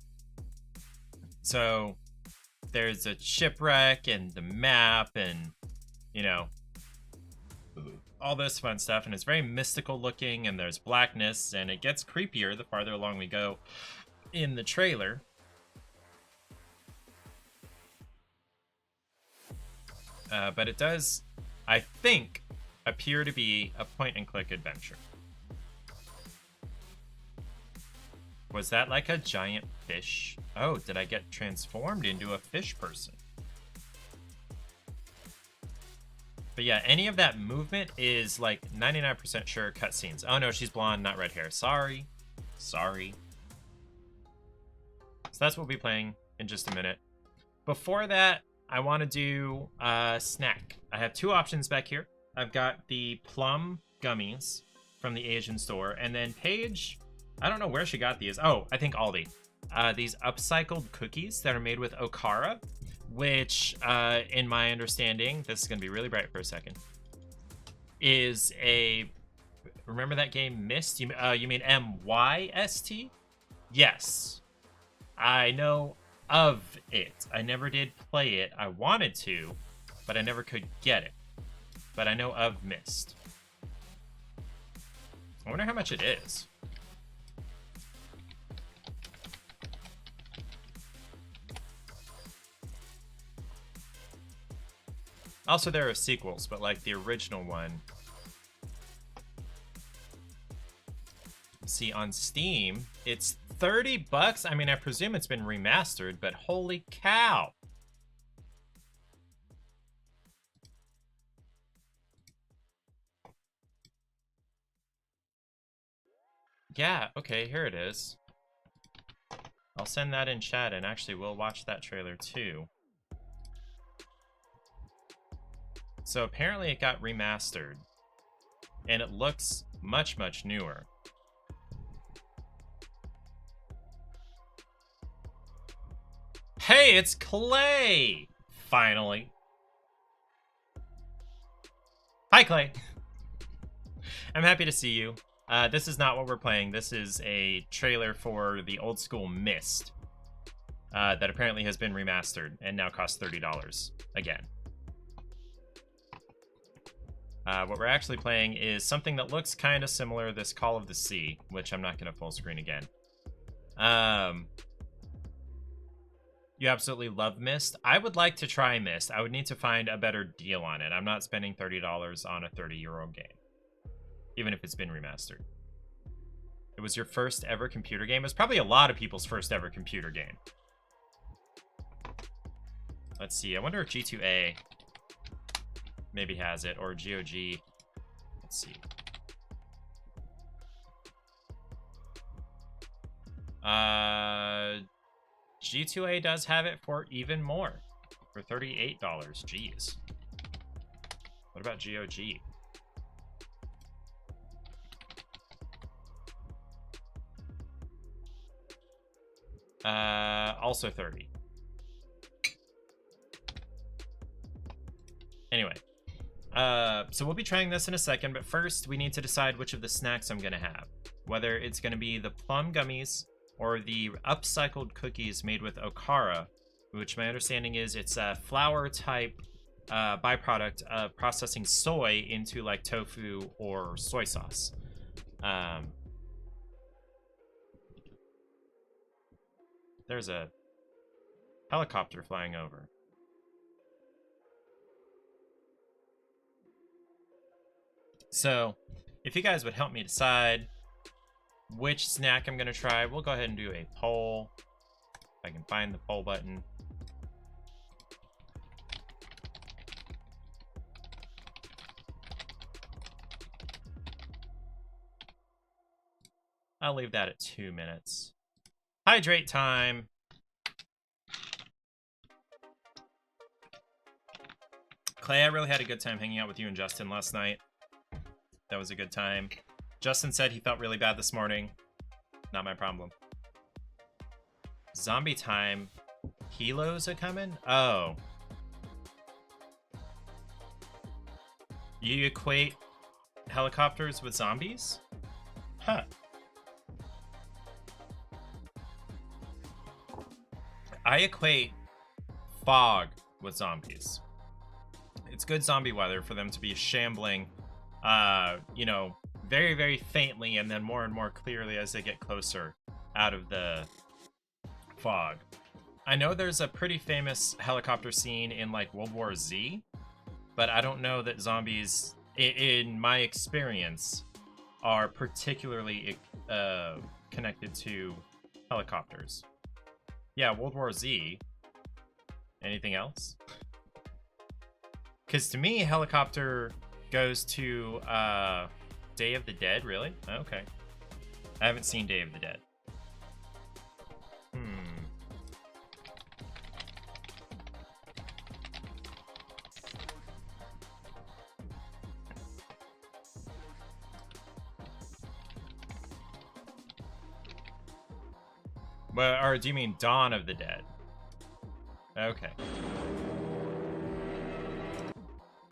So there's a shipwreck and the map and, all this fun stuff. And it's very mystical looking and there's blackness and it gets creepier the farther along we go in the trailer. But it does, I think, appear to be a point-and-click adventure. Was that like a giant fish? Oh, did I get transformed into a fish person? But yeah, any of that movement is like 99% sure cutscenes. Oh no, she's blonde, not red hair. Sorry. Sorry. So that's what we'll be playing in just a minute. Before that, I want to do a snack. I have two options back here. I've got the plum gummies from the Asian store, and then Paige, I don't know where she got these. Oh, I think Aldi. These upcycled cookies that are made with okara, which, in my understanding, this is going to be really bright for a second, is a... Remember that game Myst? You mean M-Y-S-T? Yes. I know of it. I never did play it. I wanted to, but I never could get it. But I know of Myst. I wonder how much it is. Also, there are sequels, but like the original one. See, on Steam, it's $30. I mean, I presume it's been remastered, but holy cow. Yeah, okay, here it is. I'll send that in chat, and actually we'll watch that trailer too. So apparently it got remastered, and it looks much, much newer. Hey, it's Clay! Finally. Hi, Clay. I'm happy to see you. This is not what we're playing. This is a trailer for the old school Myst that apparently has been remastered and now costs $30 again. What we're actually playing is something that looks kind of similar, this Call of the Sea, which I'm not going to full screen again. You absolutely love Myst. I would like to try Myst. I would need to find a better deal on it. I'm not spending $30 on a 30-euro game. even if it's been remastered. It was your first ever computer game. It was probably a lot of people's first ever computer game. Let's see. I wonder if G2A maybe has it, or GOG. Let's see. G2A does have it for even more, for $38. Jeez. What about GOG? Also 30. Anyway, so we'll be trying this in a second, but first we need to decide which of the snacks I'm gonna have. Whether it's gonna be the plum gummies or the upcycled cookies made with okara, which my understanding is it's a flour type byproduct of processing soy into like tofu or soy sauce. There's a helicopter flying over. So, if you guys would help me decide which snack I'm going to try, we'll go ahead and do a poll. If I can find the poll button. I'll leave that at 2 minutes. Hydrate time. Clay, I really had a good time hanging out with you and Justin last night. That was a good time. Justin said he felt really bad this morning. Not my problem. Zombie time. Kilos are coming? Oh. You equate helicopters with zombies? Huh. I equate fog with zombies. It's good zombie weather for them to be shambling, you know, very, very faintly and then more and more clearly as they get closer out of the fog. I know there's a pretty famous helicopter scene in like World War Z, but I don't know that zombies, in my experience, are particularly connected to helicopters. Yeah, World War Z. Anything else? Because to me, helicopter goes to Day of the Dead, really? Okay. I haven't seen Day of the Dead. Well, or do you mean Dawn of the Dead? Okay.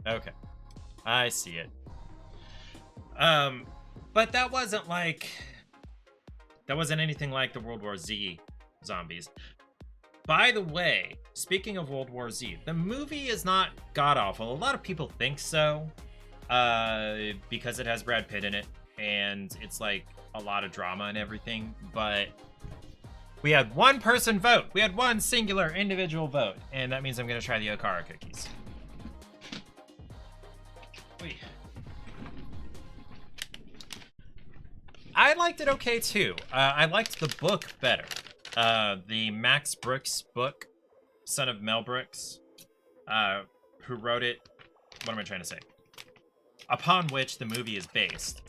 Okay. I see it. But that wasn't like... That wasn't anything like the World War Z zombies. By the way, speaking of World War Z, the movie is not god-awful. A lot of people think so. Because it has Brad Pitt in it. And it's like a lot of drama and everything. But... we had one person vote. We had one singular individual vote. And that means I'm going to try the Okara cookies. Wait. I liked it okay, too. I liked the book better. The Max Brooks book, son of Mel Brooks, who wrote it. What am I trying to say? Upon which the movie is based,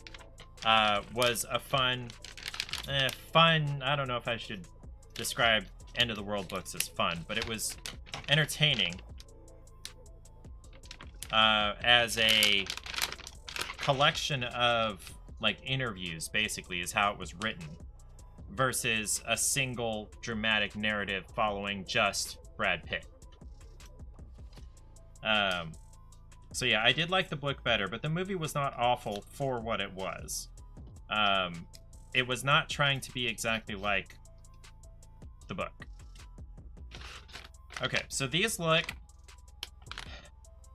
was a fun, I don't know if I should describe End of the World books as fun, but it was entertaining as a collection of like interviews, basically, is how it was written, versus a single dramatic narrative following just Brad Pitt. So yeah, I did like the book better, but the movie was not awful for what it was. It was not trying to be exactly like the book. Okay, so these look...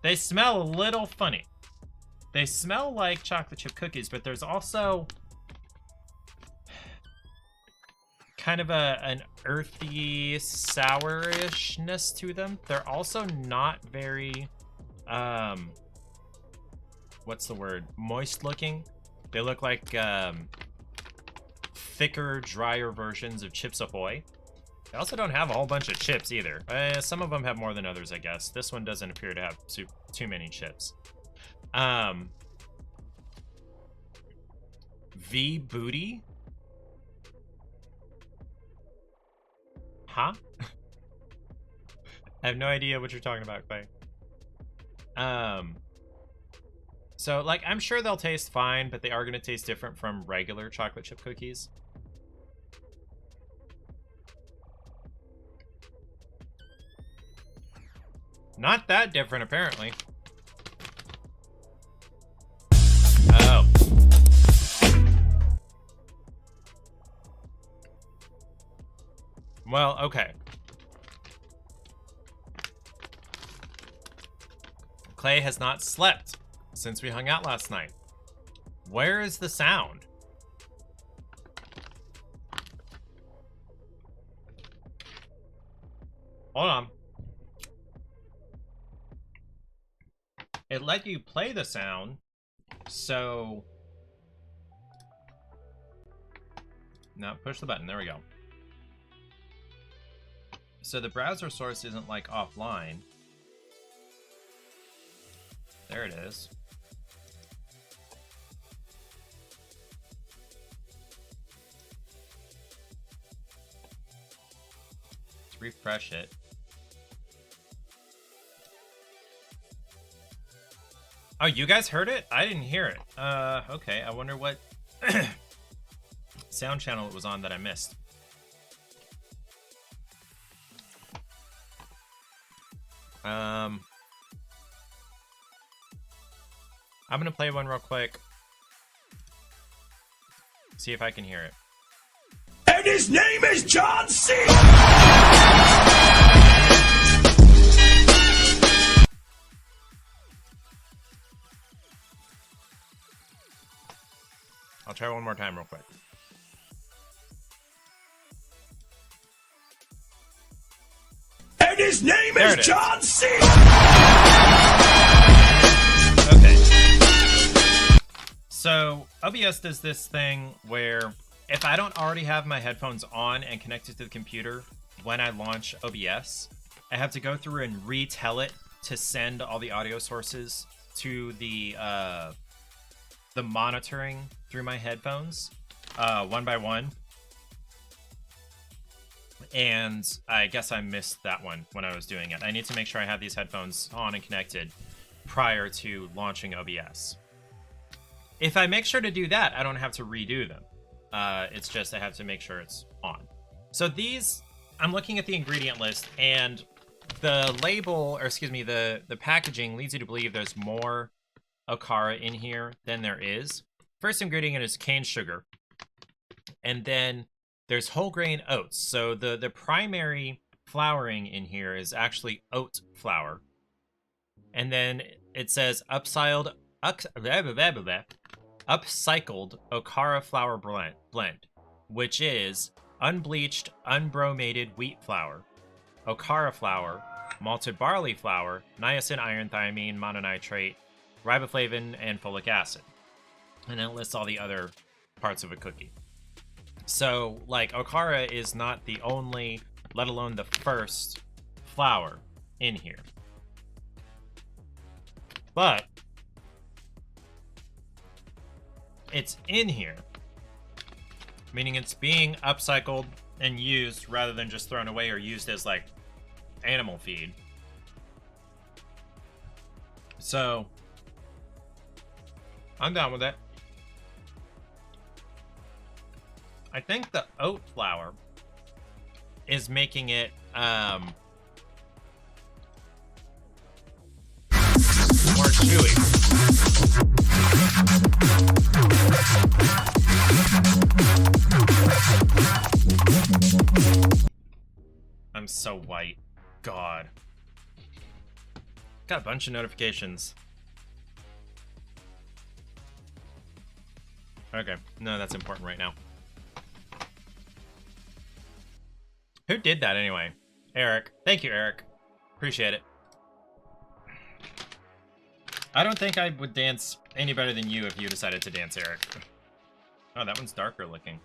they smell a little funny. They smell like chocolate chip cookies, but there's also kind of an earthy sourishness to them. They're also not very, what's the word? Moist looking. They look like thicker, drier versions of Chips Ahoy. They also don't have a whole bunch of chips either. Some of them have more than others, I guess. This one doesn't appear to have too many chips. V booty? Huh? I have no idea what you're talking about, Clay. So, like, I'm sure they'll taste fine, but they are going to taste different from regular chocolate chip cookies. Not that different, apparently. Oh. Well, okay. Clay has not slept since we hung out last night. Where is the sound? Hold on. It let you play the sound, so... No, push the button. There we go. So the browser source isn't, like, offline. There it is. Let's refresh it. Oh, you guys heard it? I didn't hear it. Okay. I wonder what sound channel it was on that I missed. I'm gonna play one real quick. See if I can hear it. And his name is John C. I'll try one more time real quick. And his name There is John C. Okay. So OBS does this thing where if I don't already have my headphones on and connected to the computer when I launch OBS, I have to go through and retell it to send all the audio sources to the monitoring through my headphones, one by one. And I guess I missed that one when I was doing it. I need to make sure I have these headphones on and connected prior to launching OBS. If I make sure to do that, I don't have to redo them. It's just I have to make sure it's on. So these, I'm looking at the ingredient list, and the label, or excuse me, the packaging leads you to believe there's more Okara in here than there is. First ingredient is cane sugar, and then there's whole grain oats. So the primary flouring in here is actually oat flour, and then it says upcycled Okara flour blend, which is unbleached, unbromated wheat flour, Okara flour, malted barley flour, niacin, iron, thiamine, mononitrate, riboflavin, and folic acid. And then it lists all the other parts of a cookie. So, like, Okara is not the only, let alone the first, flour in here. But it's in here, meaning it's being upcycled and used rather than just thrown away or used as, like, animal feed. So I'm down with it. I think the oat flour is making it more chewy. I'm so white. God. Got a bunch of notifications. Okay, no, that's important right now. Who did that anyway? Eric. Thank you, Eric. Appreciate it. I don't think I would dance any better than you if you decided to dance, Eric. Oh, that one's darker looking.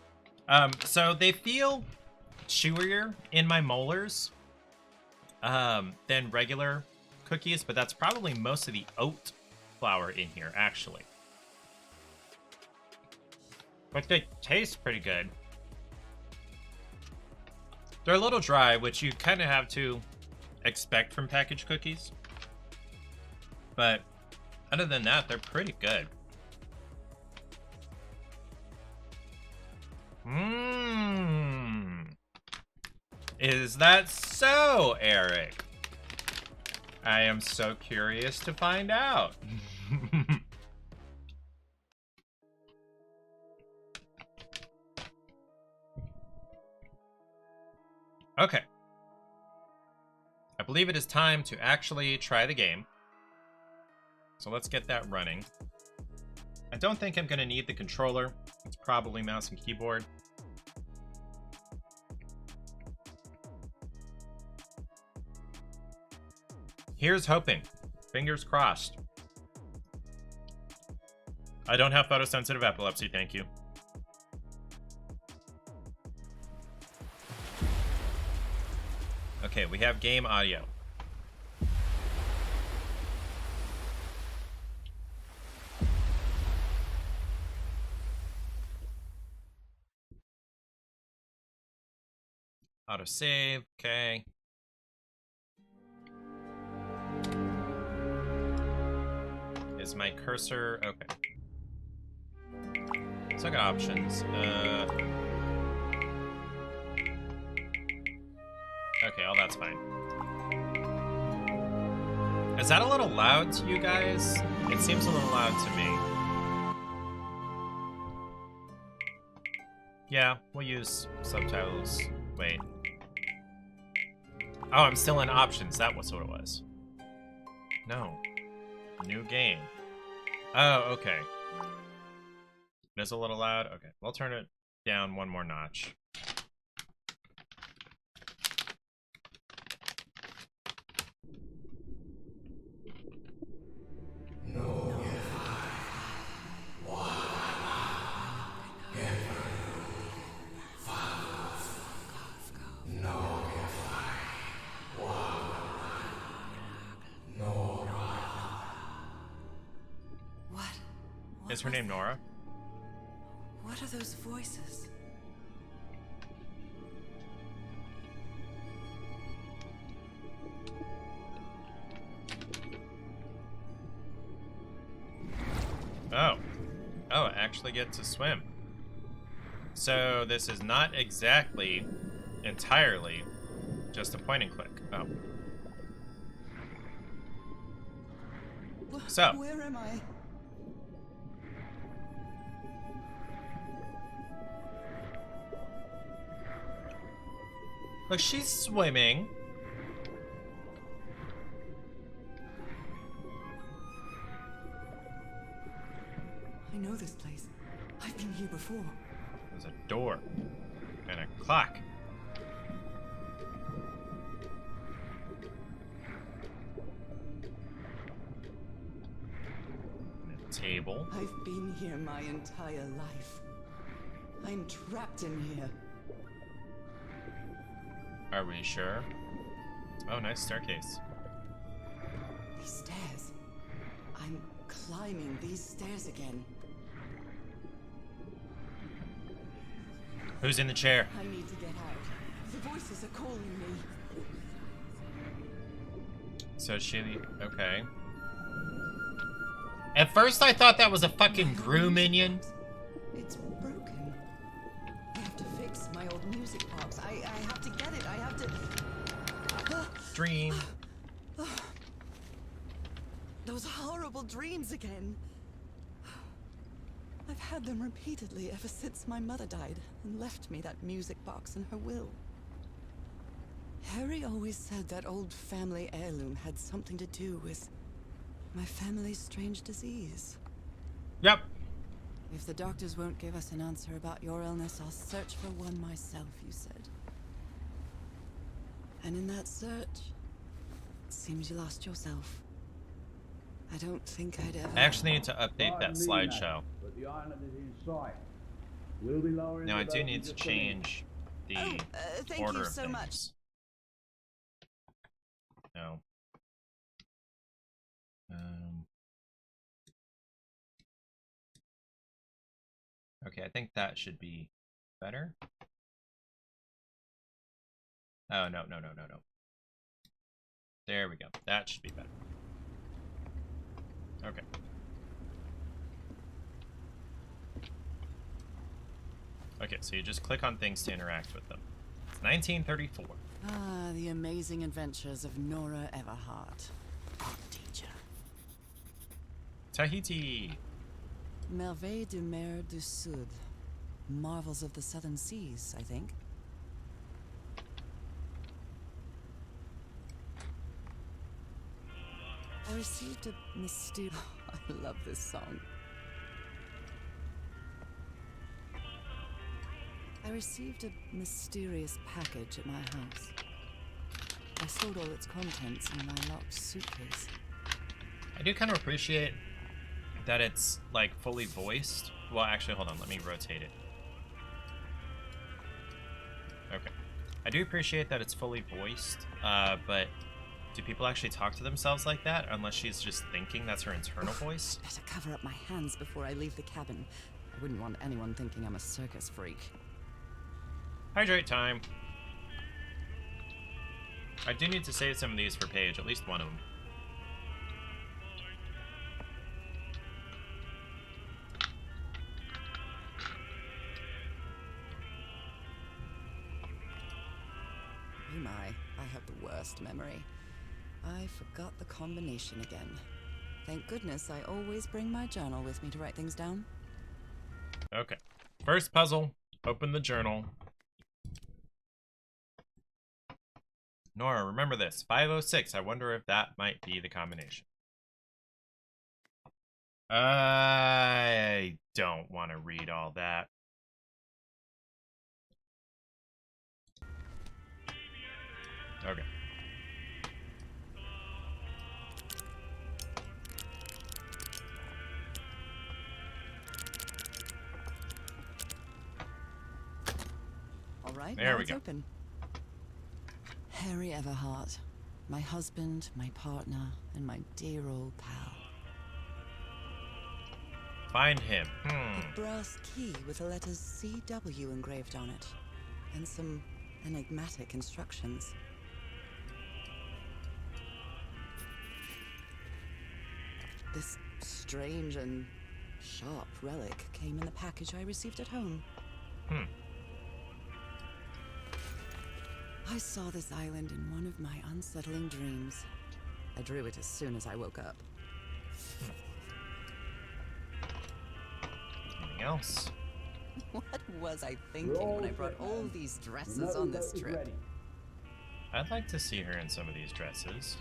So they feel chewier in my molars than regular cookies, but that's probably most of the oat flour in here, actually. But they taste pretty good. They're a little dry, which you kind of have to expect from packaged cookies. But other than that, they're pretty good. Mmm. Is that so, Eric? I am so curious to find out. Okay. I believe it is time to actually try the game. So let's get that running. I don't think I'm going to need the controller. It's probably mouse and keyboard. Here's hoping. Fingers crossed. I don't have photosensitive epilepsy, thank you. Okay, we have game audio. Autosave, okay. Is my cursor, okay. So I got options. Okay, all that's fine. Is that a little loud to you guys? It seems a little loud to me. Yeah, we'll use subtitles. Wait. Oh, I'm still in options. That was what it was. No. New game. Oh, okay. It is a little loud? Okay, we'll turn it down one more notch. Is her name Nora? What are those voices? Oh. Oh, I actually get to swim. So this is not exactly entirely just a point and click. Oh. So. Where am I? Look, she's swimming. I know this place. I've been here before. There's a door and a clock. And a table. I've been here my entire life. I'm trapped in here. Are we sure? Oh, nice staircase. These stairs. I'm climbing these stairs again. Who's in the chair? I need to get out. The voices are calling me. So she... Okay. At first I thought that was a fucking Gru minion. It's broken. I have to fix my old music box. I have to get it. I have to... Dream. Those horrible dreams again. I've had them repeatedly ever since my mother died and left me that music box in her will. Harry always said that old family heirloom had something to do with my family's strange disease. Yep. If the doctors won't give us an answer about your illness, I'll search for one myself, you said. And in that search, it seems you lost yourself. I don't think I'd ever... I actually need to update that slideshow. But the island is in sight. We'll be lowering Now I the do boat need in to just a minute. change the thank order you of so things. much. No. Okay, I think that should be better. Oh, no. There we go. That should be better. Okay. Okay, so you just click on things to interact with them. It's 1934. Ah, the amazing adventures of Nora Everhart, art teacher. Tahiti. Merveilles de Mer du Sud. Marvels of the Southern Seas, I think. I received a mysterious... I love this song. I received a mysterious package at my house. I stored all its contents in my locked suitcase. I do kind of appreciate that it's, like, fully voiced. Well, actually, hold on. Let me rotate it. Okay. I do appreciate that it's fully voiced, but do people actually talk to themselves like that? Unless she's just thinking that's her internal voice? Better cover up my hands before I leave the cabin. I wouldn't want anyone thinking I'm a circus freak. Hydrate time. I do need to save some of these for Paige, at least one of them. Oh my, I have the worst memory. I forgot the combination again. Thank goodness I always bring my journal with me to write things down. Okay. First puzzle. Open the journal. Nora, remember this. 506. I wonder if that might be the combination. I don't want to read all that. Okay. All right, There now we it's go. open. Harry Everhart, my husband, my partner, and my dear old pal. Find him. A brass key with the letters CW engraved on it, and some enigmatic instructions. This strange and sharp relic came in the package I received at home. I saw this island in one of my unsettling dreams. I drew it as soon as I woke up. Anything else? What was I thinking when I brought all these dresses on this trip? I'd like to see her in some of these dresses.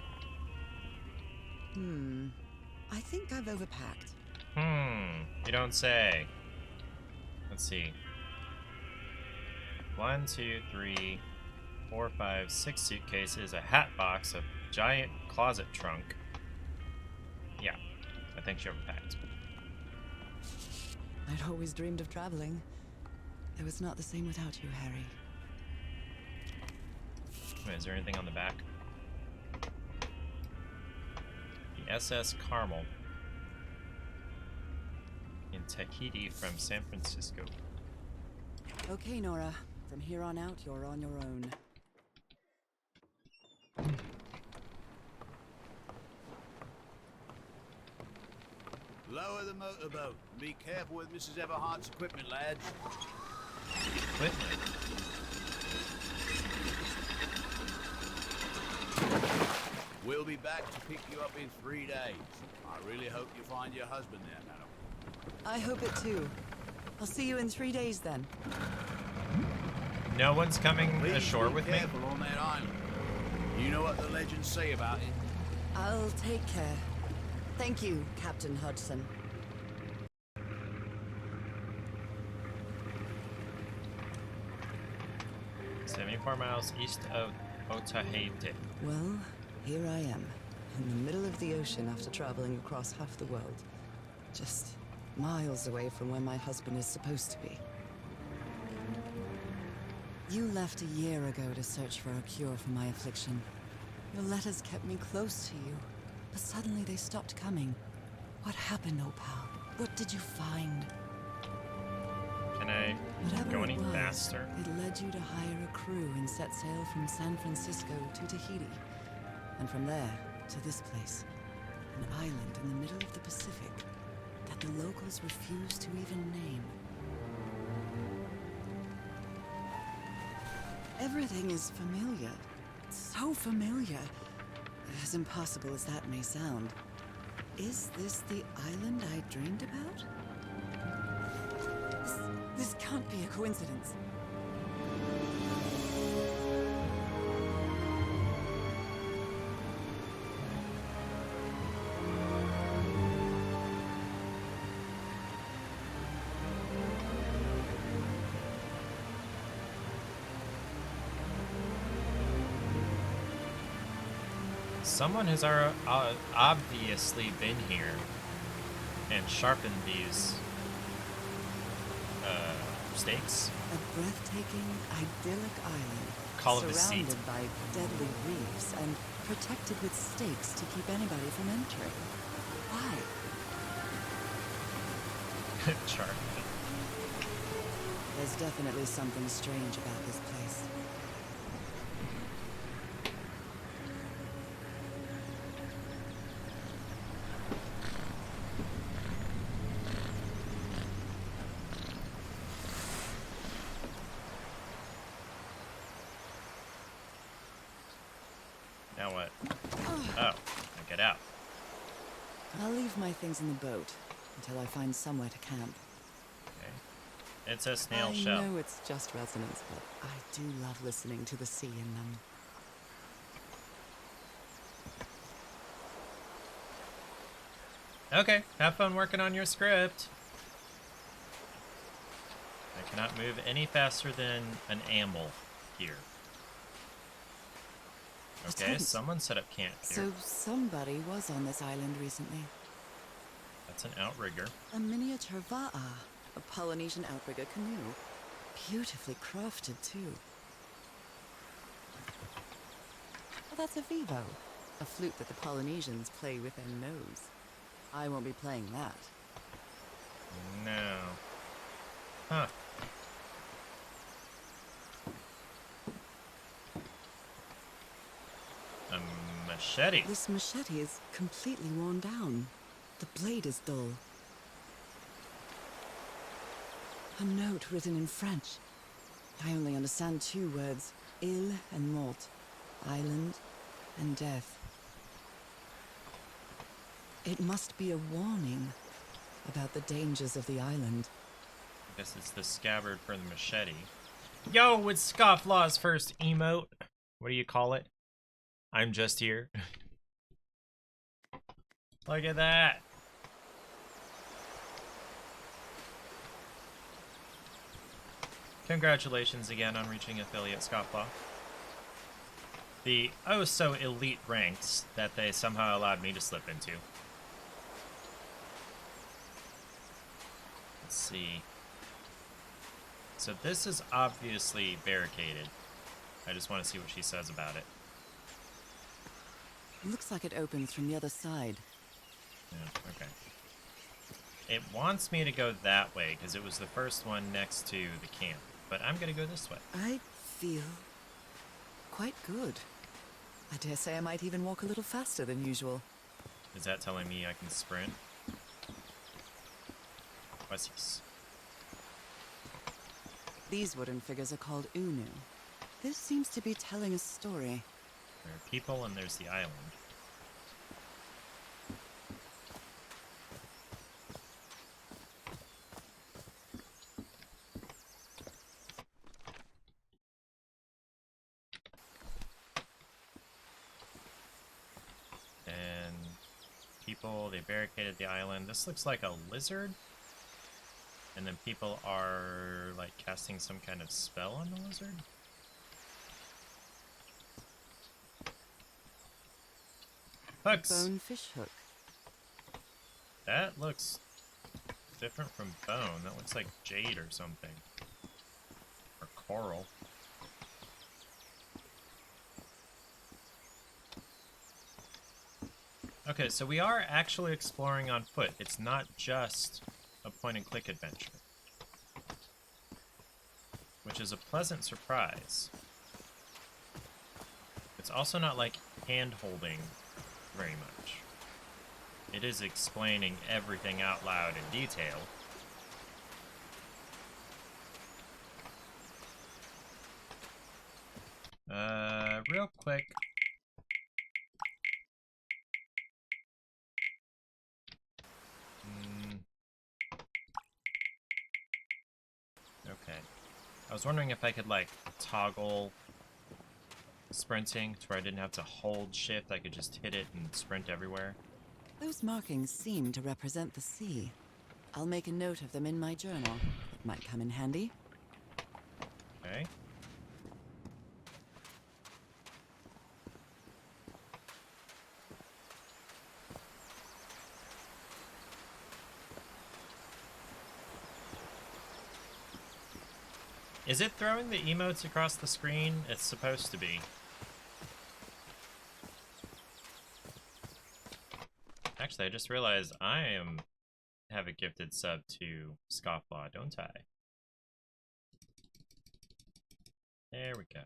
I think I've overpacked. You don't say. Let's see. 1, 2, 3, 4, 5, 6 suitcases, a hat box, a giant closet trunk. Yeah, I think she overpacked. I'd always dreamed of traveling. It was not the same without you, Harry. Wait, is there anything on the back? The SS Carmel in Tahiti from San Francisco. Okay, Nora. From here on out, you're on your own. Lower the motorboat. Be careful with Mrs. Everhart's equipment, lads. Equipment. We'll be back to pick you up in 3 days. I really hope you find your husband there, madam. I hope it too. I'll see you in 3 days then. No one's coming Please ashore be with me? careful on that island. You know what the legends say about it. I'll take care. Thank you, Captain Hudson. "74 miles east of Otaheite." Well, here I am, in the middle of the ocean after traveling across half the world. Just miles away from where my husband is supposed to be. You left a year ago to search for a cure for my affliction. Your letters kept me close to you, but suddenly they stopped coming. What happened, Opal? What did you find? Can I Whatever go it any was, faster? It led you to hire a crew and set sail from San Francisco to Tahiti. And from there to this place. An island in the middle of the Pacific that the locals refuse to even name. Everything is familiar. So familiar. As impossible as that may sound. Is this the island I dreamed about? This can't be a coincidence. Someone has obviously been here and sharpened these stakes. A breathtaking, idyllic island. Call of the sea. Surrounded by deadly reefs and protected with stakes to keep anybody from entering. Why? Sharpened. There's definitely something strange about this place. Now what? Oh, I get out. I'll leave my things in the boat until I find somewhere to camp. Okay. It's a snail shell. I know it's just resonance, but I do love listening to the sea in them. Okay, have fun working on your script. I cannot move any faster than an amble here. Okay, Attempts. someone set up camp here. So somebody was on this island recently. That's an outrigger. A miniature va'a, a Polynesian outrigger canoe. Beautifully crafted, too. Well, that's a vivo, a flute that the Polynesians play with their nose. I won't be playing that. No. Huh. A machete. This machete is completely worn down. The blade is dull. A note written in French. I only understand two words, île and mort, island and death. It must be a warning about the dangers of the island. I guess it's the scabbard for the machete. Yo, it's Scofflaw's first emote. What do you call it? I'm just here. Look at that. Congratulations again on reaching affiliate Scofflaw. The oh so elite ranks that they somehow allowed me to slip into. Let's see. So this is obviously barricaded. I just want to see what she says about it. Looks like it opens from the other side. Yeah, okay. It wants me to go that way because it was the first one next to the camp, but I'm gonna go this way. I feel quite good. I dare say I might even walk a little faster than usual. Is that telling me I can sprint? What's this? These wooden figures are called Unu. This seems to be telling a story. There are people and there's the island. And people, they barricaded the island. This looks like a lizard. And then people are like casting some kind of spell on the lizard. Hooks. Bonefish hook. That looks different from bone. That looks like jade or something. Or coral. Okay, so we are actually exploring on foot. It's not just a point-and-click adventure. Which is a pleasant surprise. It's also not like hand-holding very much. It is explaining everything out loud in detail. Real quick. Okay. I was wondering if I could, like, toggle sprinting to where I didn't have to hold shift. I could just hit it and sprint everywhere. Those markings seem to represent the sea. I'll make a note of them in my journal. It might come in handy. Okay. Is it throwing the emotes across the screen? It's supposed to be. Actually, I just realized I have a gifted sub to Scofflaw, don't I? There we go.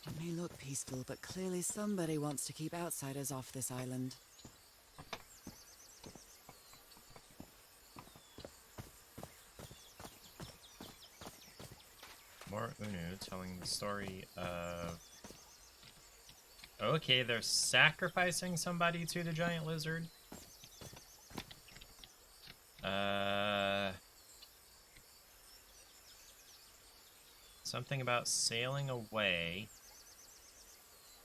It may look peaceful, but clearly somebody wants to keep outsiders off this island. More Unu telling the story of... Okay, they're sacrificing somebody to the giant lizard. Something about sailing away.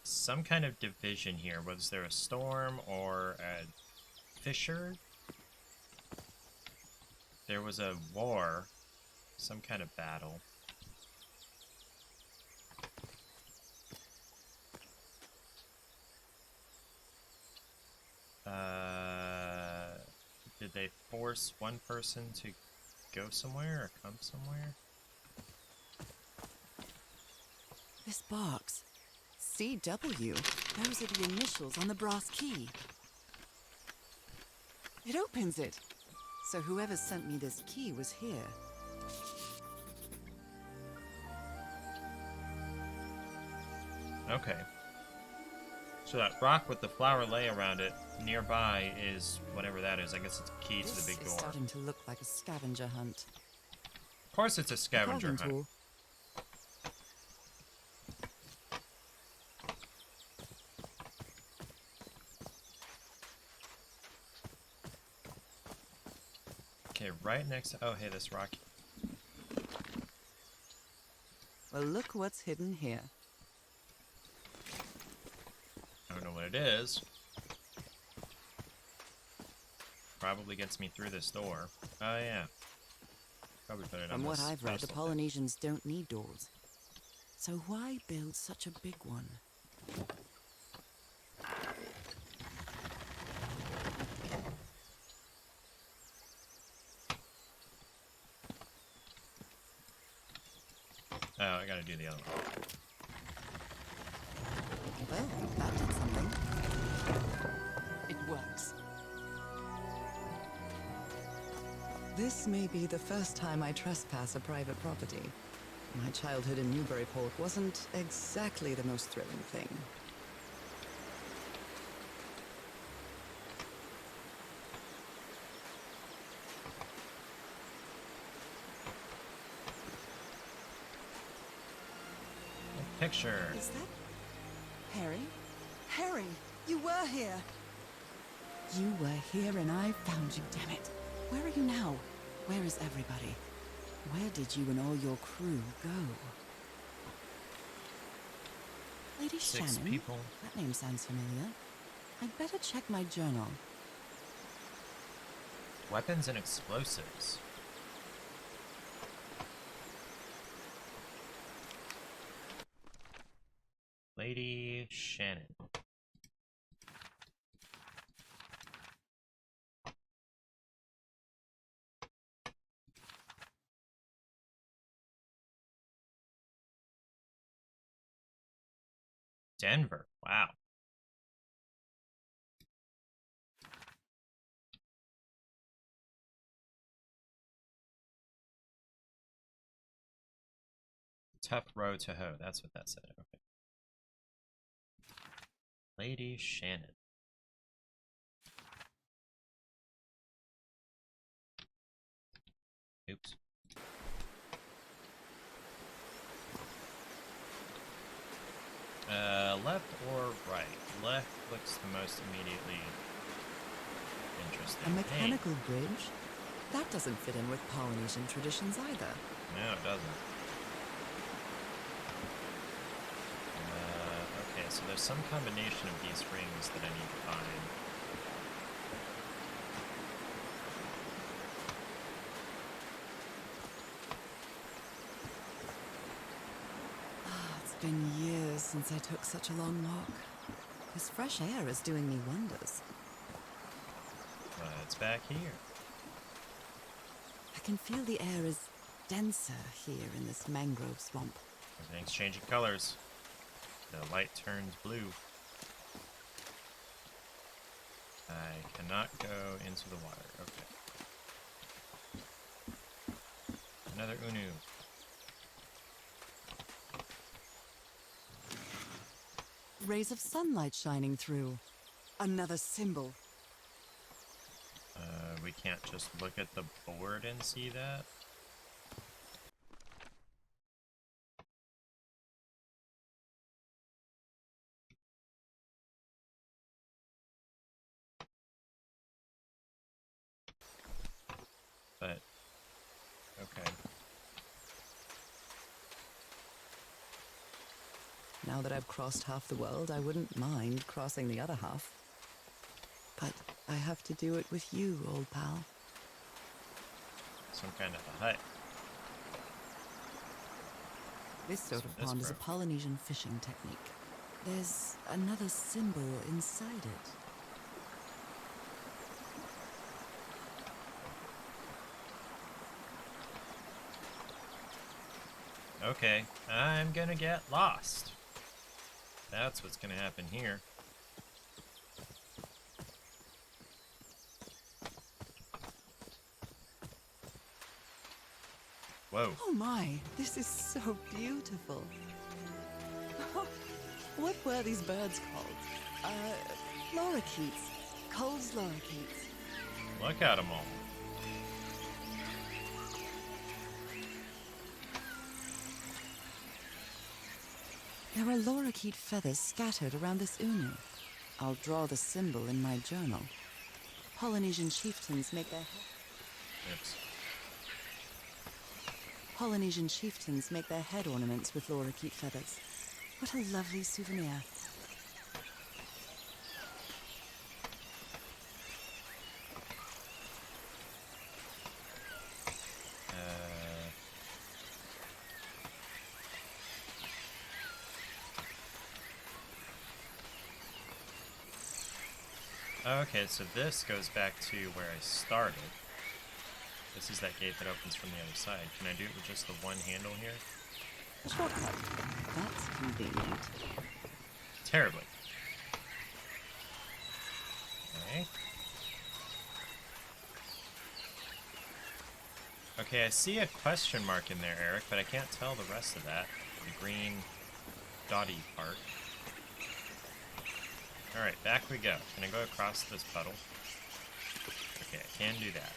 Some kind of division here. Was there a storm or a fissure? There was a war. Some kind of battle. Did they force one person to go somewhere or come somewhere? This box. CW. Those are the initials on the brass key. It opens it. So whoever sent me this key was here. Okay. So that rock with the flower lay around it nearby is whatever that is. I guess it's a key to the big This is door. starting to look like a scavenger hunt. Of course it's a scavenger Carving hunt. tool. Okay, right next to... Oh, hey, this rock. Well, look what's hidden here. I don't know what it is. Probably gets me through this door. Oh, yeah. Probably put it on From what this I've read, the pedestal thing. Polynesians don't need doors. So why build such a big one? Oh, I gotta do the other one. Well, that did something. It works. This may be the first time I trespass a private property. My childhood in Newburyport wasn't exactly the most thrilling thing. Picture. Is that Harry? Harry, you were here. You were here and I found you, damn it. Where are you now? Where is everybody? Where did you and all your crew go? Lady Six Shannon? people. That name sounds familiar. I'd better check my journal. Weapons and explosives. Lady Shannon. Denver. Wow. Tough road to hoe. That's what that said. Okay. Lady Shannon. Oops. Left or right? Left looks the most immediately interesting. A mechanical bridge? That doesn't fit in with Polynesian traditions either. No, it doesn't. Okay, so there's some combination of these rings that I need to find. It's been years since I took such a long walk. This fresh air is doing me wonders. It's back here. I can feel the air is denser here in this mangrove swamp. Everything's changing colors. The light turns blue. I cannot go into the water. Okay. Another Unu. Rays of sunlight shining through. Another symbol. We can't just look at the board and see that. But, okay. Now that I've crossed half the world, I wouldn't mind crossing the other half. But I have to do it with you, old pal. Some kind of a hut. This sort of That's pond is a broke. Polynesian fishing technique. There's another symbol inside it. Okay, I'm gonna get lost. That's what's gonna happen here. Whoa. Oh my, this is so beautiful. What were these birds called? Lorikeets. Cole's lorikeets. Look at them all. There are lorikeet feathers scattered around this unu. I'll draw the symbol in my journal. Polynesian chieftains make their Oops. Polynesian chieftains make their head ornaments with lorikeet feathers. What a lovely souvenir. Okay, so this goes back to where I started. This is that gate that opens from the other side. Can I do it with just the one handle here? A shortcut. That's convenient. Terribly. Okay. Okay, I see a question mark in there, Eric, but I can't tell the rest of that. The green dotty part. Alright, back we go. Can I go across this puddle? Okay, I can do that.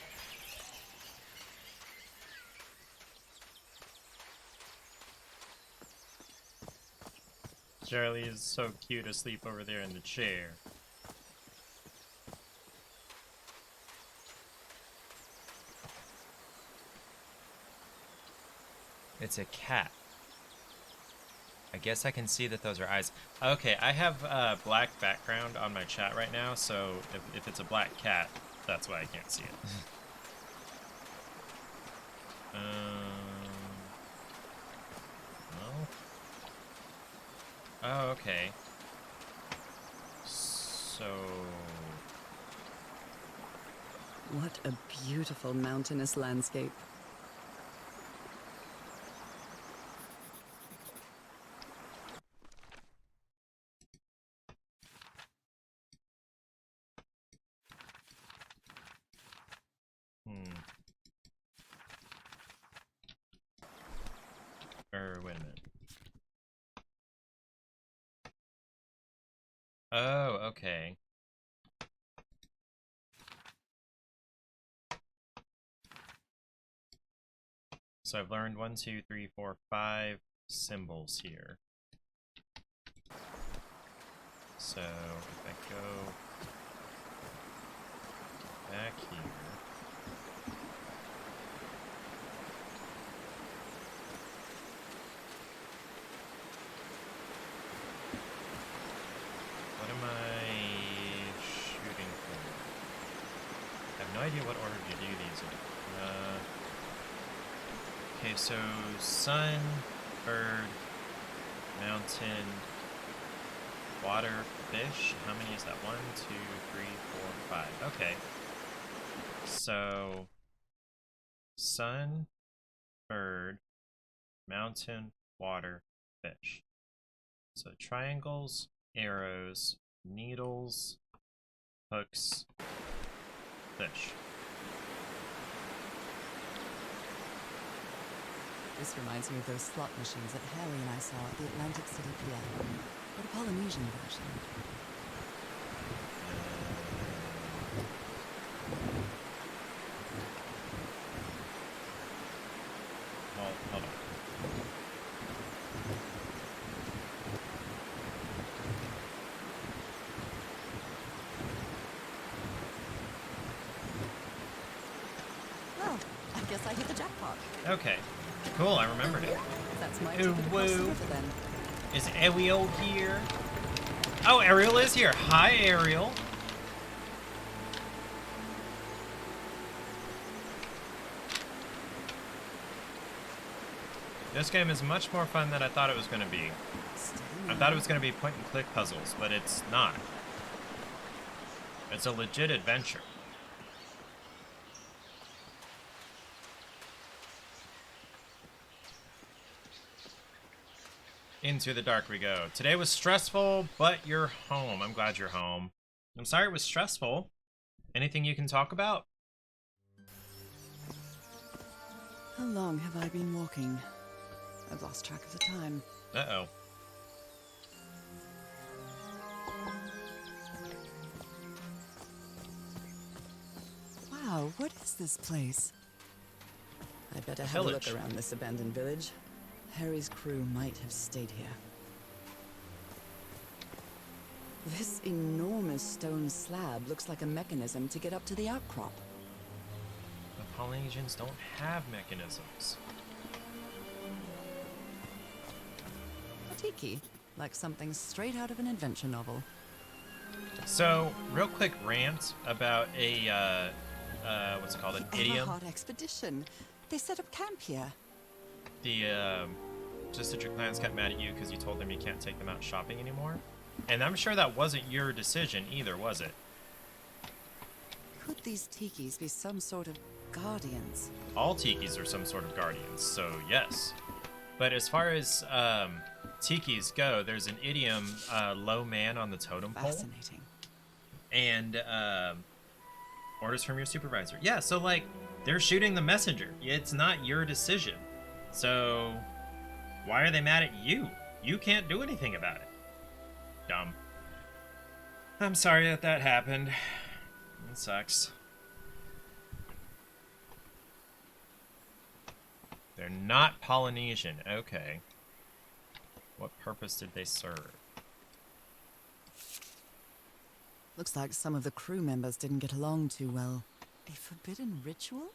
Charlie is so cute asleep over there in the chair. It's a cat. I guess I can see that those are eyes. Okay, I have black background on my chat right now, so if it's a black cat, that's why I can't see it. Well. Oh, okay. So... What a beautiful mountainous landscape. Wait a minute. Oh, okay. So I've learned 1, 2, 3, 4, 5 symbols here. So if I go back here, what am I shooting for? I have no idea what order to do these in. Okay, so sun, bird, mountain, water, fish. How many is that? 1, 2, 3, 4, 5. Okay. So sun, bird, mountain, water, fish. So triangles, arrows, needles, hooks, fish. This reminds me of those slot machines that Harry and I saw at the Atlantic City Pier. But a Polynesian version. Hold on. Well, I guess I hit the jackpot. Okay. Cool, I remembered it. That's my Ooh, ticket across the woo. river then. Is Ariel here? Oh, Ariel is here. Hi, Ariel. This game is much more fun than I thought it was going to be. I thought it was going to be point-and-click puzzles, but it's not. It's a legit adventure. Into the dark we go. Today was stressful, but you're home. I'm glad you're home. I'm sorry it was stressful. Anything you can talk about? How long have I been walking? I've lost track of the time. Uh-oh. Wow, what is this place? I better have a look Village. around this abandoned village. Harry's crew might have stayed here. This enormous stone slab looks like a mechanism to get up to the outcrop. The Polynesians don't have mechanisms. A tiki, like something straight out of an adventure novel. So, real quick rant about a, what's it called, an idiom. Everhard expedition. They set up camp here. The, just that your clans got mad at you because you told them you can't take them out shopping anymore. And I'm sure that wasn't your decision either, was it? Could these tikis be some sort of guardians? All tikis are some sort of guardians, so yes. But as far as tikis go, there's an idiom, low man on the totem pole. Fascinating. And orders from your supervisor. Yeah, so like, they're shooting the messenger. It's not your decision. So why are they mad at you? You can't do anything about it. Dumb. I'm sorry that that happened. It sucks. They're not Polynesian. Okay. What purpose did they serve? Looks like some of the crew members didn't get along too well. A forbidden ritual?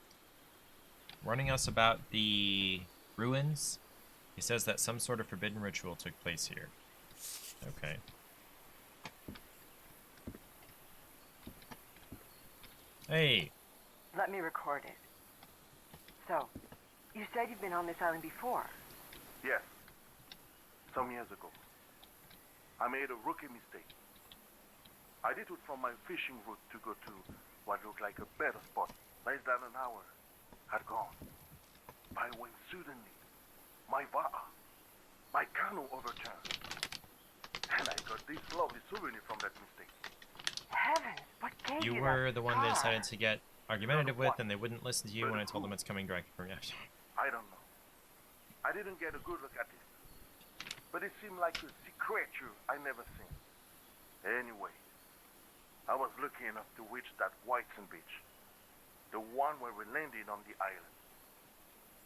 Warning us about the ruins. He says that some sort of forbidden ritual took place here. Okay. Hey. Let me record it. So, you said you've been on this island before. Yes. Some years ago. I made a rookie mistake. I detoured from my fishing route to go to what looked like a better spot. Less than an hour had gone by when suddenly my canoe overturned. And I got this lovely souvenir from that mistake. Heavens, what gave you You were that the one they scar? decided to get argumentative with, and they wouldn't listen to you when I told them it's coming directly from you. I don't know. I didn't get a good look at it. But it seemed like a sea creature I never seen. Anyway, I was lucky enough to reach that white sand beach. The one where we landed on the island.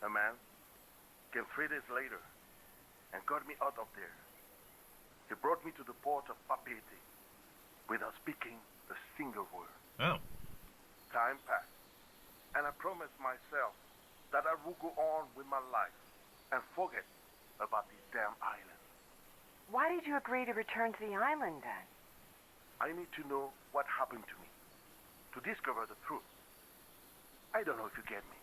A man came 3 days later and got me out of there. He brought me to the port of Papeete without speaking a single word. Oh. Time passed, and I promised myself that I would go on with my life and forget about this damn island. Why did you agree to return to the island then? I need to know what happened to me, to discover the truth. I don't know if you get me.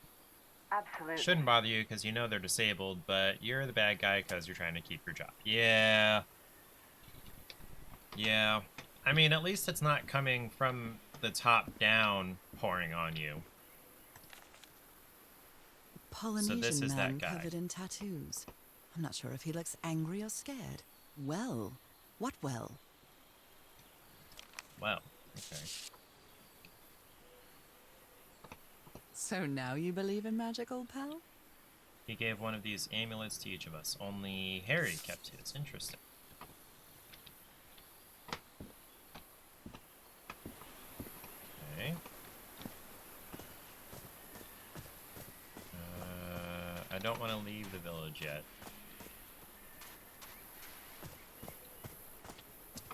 Absolutely. Shouldn't bother you because you know they're disabled, but you're the bad guy because you're trying to keep your job. Yeah. Yeah. I mean, at least it's not coming from the top down pouring on you. Polynesian this is that man guy. covered in tattoos. I'm not sure if he looks angry or scared. Well, what well? Well, okay. So now you believe in magic, old pal? He gave one of these amulets to each of us. Only Harry kept his. Interesting. Okay. I don't want to leave the village yet.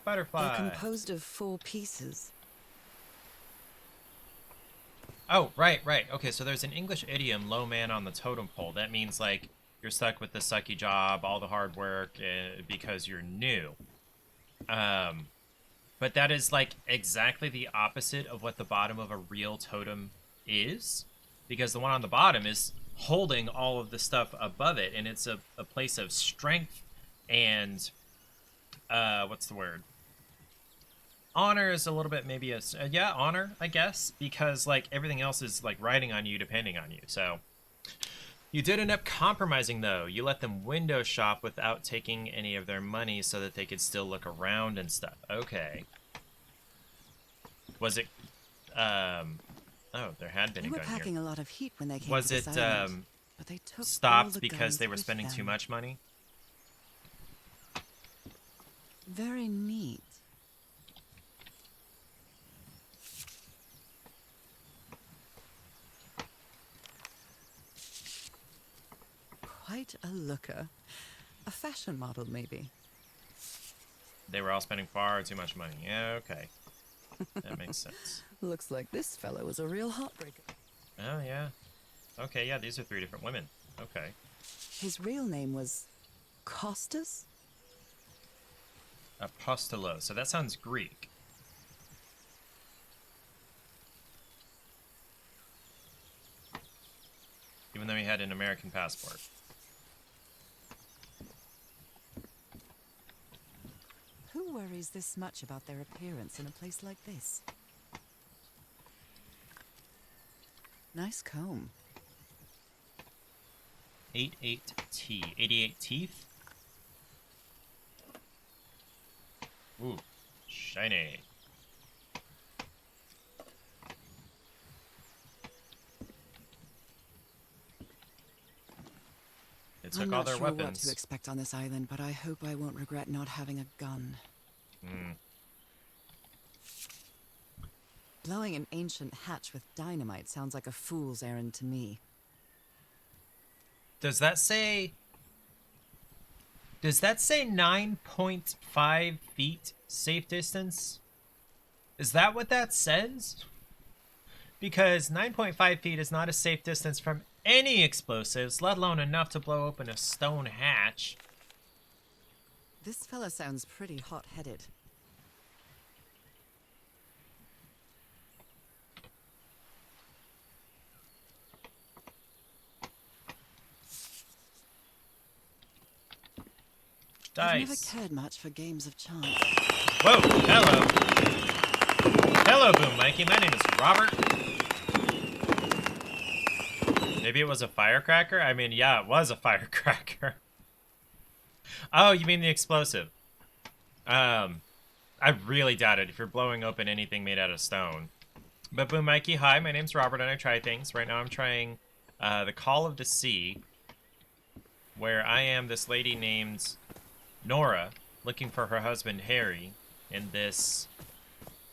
Butterfly. They're composed of 4 pieces. Oh, right. Okay, so there's an English idiom, low man on the totem pole. That means, like, you're stuck with the sucky job, all the hard work, because you're new. But that is, like, exactly the opposite of what the bottom of a real totem is. Because the one on the bottom is holding all of the stuff above it, and it's a place of strength and, what's the word? Honor is a little bit maybe yeah, honor, I guess, because like everything else is like riding on you, depending on you. So you did end up compromising though. You let them window shop without taking any of their money so that they could still look around and stuff. Okay. Was it oh, there had been They a were gun packing here. a lot of heat when they came Was to it this island, but they took all stopped the because guns they were with spending them. too much money? Very neat. Quite a looker. A fashion model, maybe. They were all spending far too much money. Yeah, okay. That makes sense. Looks like this fellow was a real heartbreaker. Oh, yeah. Okay, yeah, these are 3 different women. Okay. His real name was Costas? Apostolo. So that sounds Greek. Even though he had an American passport. Who worries this much about their appearance in a place like this? Nice comb. 88T. 88 teeth? Ooh, shiny. They took I'm all not their sure what weapons. to expect on this island, but I hope I won't regret not having a gun. Hmm. Blowing an ancient hatch with dynamite sounds like a fool's errand to me. Does that say 9.5 feet safe distance? Is that what that says? Because 9.5 feet is not a safe distance from any explosives, let alone enough to blow open a stone hatch. This fella sounds pretty hot-headed. I've never Dice. cared much for games of chance. Whoa, hello. Hello, Boom Mikey. My name is Robert. Maybe it was a firecracker? I mean, yeah, it was a firecracker. Oh, you mean the explosive. I really doubt it if you're blowing open anything made out of stone. But Boom Mikey, hi, my name's Robert and I try things. Right now I'm trying the Call of the Sea, where I am this lady named Nora, looking for her husband Harry in this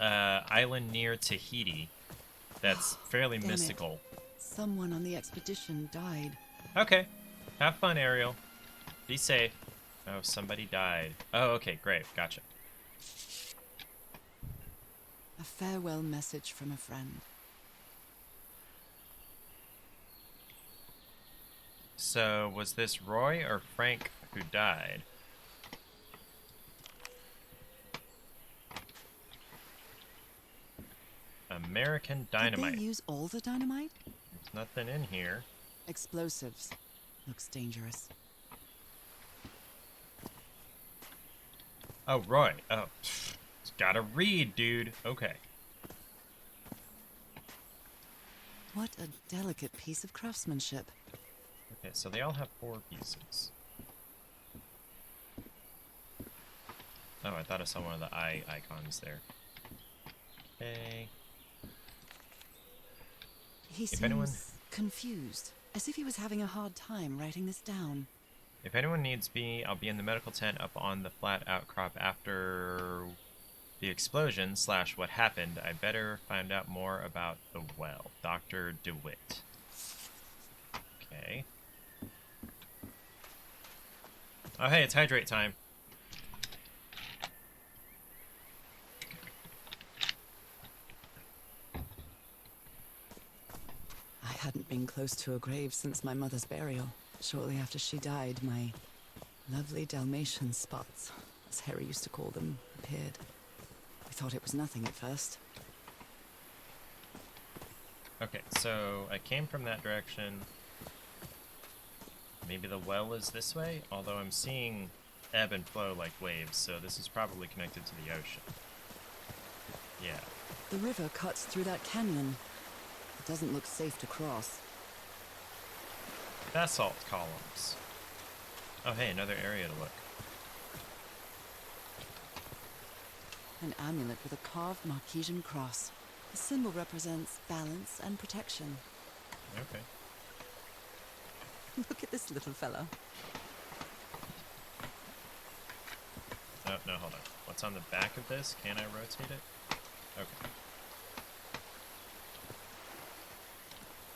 island near Tahiti that's fairly Damn it. mystical. Someone on the expedition died. Okay. Have fun, Ariel. Be safe. Oh, somebody died. Oh, okay, great. Gotcha. A farewell message from a friend. So, was this Roy or Frank who died? American Dynamite. Did they use all the dynamite? There's nothing in here. Explosives. Looks dangerous. Oh, Roy. Oh, gotta read, dude. Okay. What a delicate piece of craftsmanship. Okay, so they all have 4 pieces. Oh, I thought I saw one of the eye icons there. Okay. He If seems anyone- confused, as if he was having a hard time writing this down. If anyone needs me, I'll be in the medical tent up on the flat outcrop after the explosion / what happened. I better find out more about the well. Dr. DeWitt. Okay. Oh, hey, it's hydrate time. I hadn't been close to a grave since my mother's burial. Shortly after she died, my lovely Dalmatian spots, as Harry used to call them, appeared. We thought it was nothing at first. Okay, so I came from that direction. Maybe the well is this way? Although I'm seeing ebb and flow like waves, so this is probably connected to the ocean. Yeah. The river cuts through that canyon. It doesn't look safe to cross. Basalt columns. Oh, hey, another area to look. An amulet with a carved Marquesian cross. The symbol represents balance and protection. Okay. Look at this little fellow. Oh, no, hold on. What's on the back of this? Can I rotate it? Okay.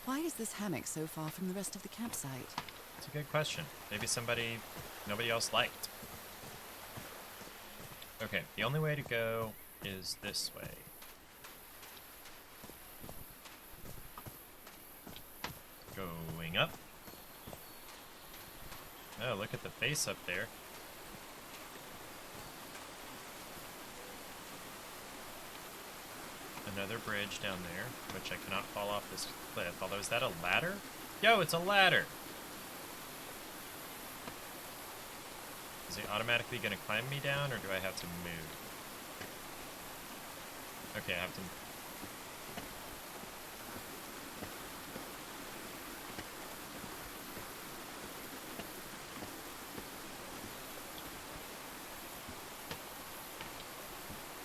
Why is this hammock so far from the rest of the campsite? It's a good question. Maybe nobody else liked. Okay, the only way to go is this way. Going up. Oh, look at the face up there. Another bridge down there, which I cannot fall off this cliff. Although, is that a ladder? Yo, it's a ladder! Is he automatically going to climb me down, or do I have to move? Okay, I have to...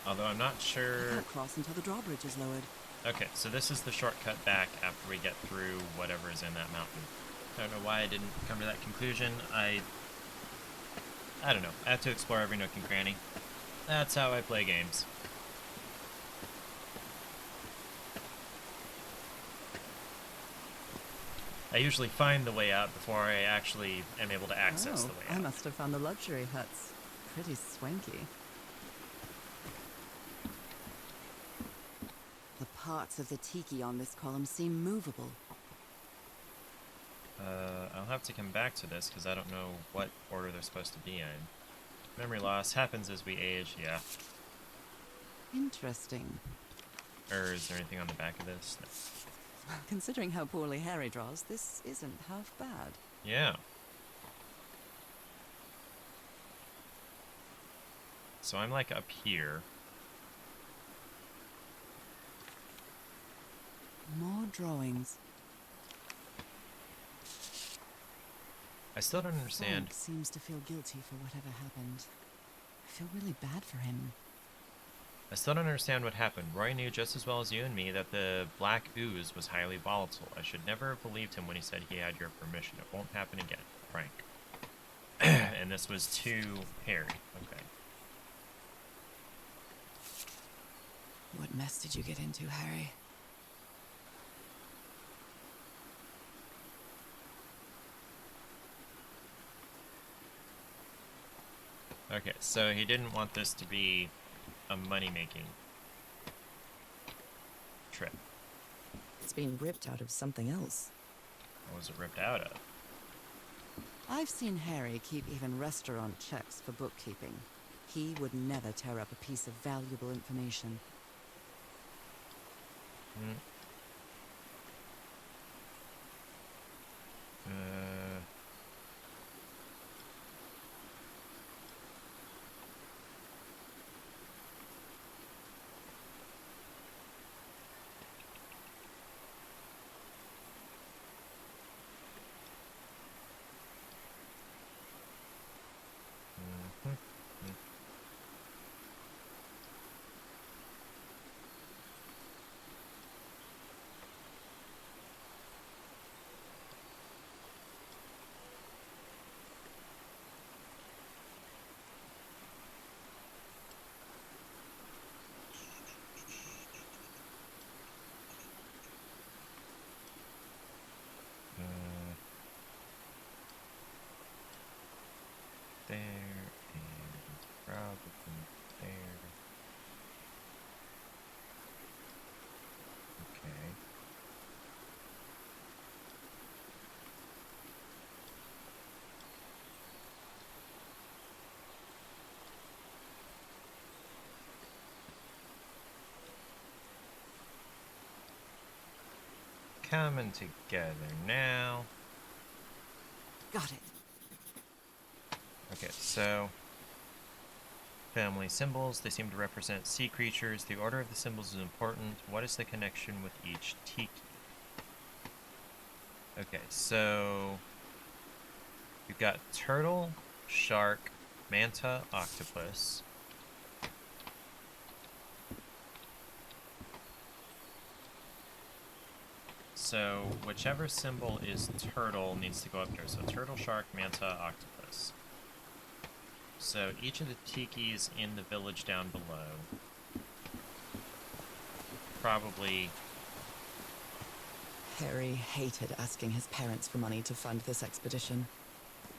Although I'm not I sure... can't cross until the drawbridge is lowered. Okay, so this is the shortcut back after we get through whatever is in that mountain. I don't know why I didn't come to that conclusion. I don't know. I have to explore every nook and cranny. That's how I play games. I usually find the way out before I actually am able to access the way out. I must have found the luxury huts. Pretty swanky. The parts of the tiki on this column seem movable. I'll have to come back to this because I don't know what order they're supposed to be in. Memory loss happens as we age, yeah. Interesting. Or is there anything on the back of this? No. Considering how poorly Harry draws, this isn't half bad. Yeah. so I'm like up here. More drawings. I still don't understand. Frank seems to feel guilty for whatever happened. I feel really bad for him. I still don't understand what happened. Roy knew just as well as you and me that the black ooze was highly volatile. I should never have believed him when he said he had your permission. It won't happen again, Frank. And this was to Harry. Okay. What mess did you get into, Harry? Okay, so he didn't want this to be a money-making trip. It's been ripped out of something else. What was it ripped out of? I've seen Harry keep even restaurant checks for bookkeeping. He would never tear up a piece of valuable information. Hmm. There and probably there. Okay. Coming together now. Got it. Okay, so family symbols, they seem to represent sea creatures. The order of the symbols is important. What is the connection with each tiki? Okay, so you've got turtle, shark, manta, octopus. So whichever symbol is turtle needs to go up here. So turtle, shark, manta, octopus. So each of the tikis in the village down below probably... Harry hated asking his parents for money to fund this expedition.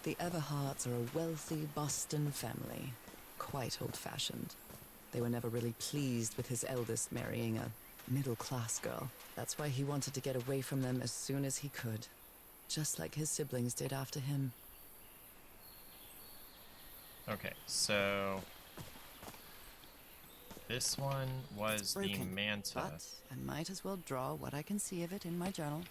The Everharts are a wealthy Boston family, quite old-fashioned. They were never really pleased with his eldest marrying a middle-class girl. That's why he wanted to get away from them as soon as he could, just like his siblings did after him. Okay, so this one was the Broken, manta. But I might as well draw what I can see of it in my journal.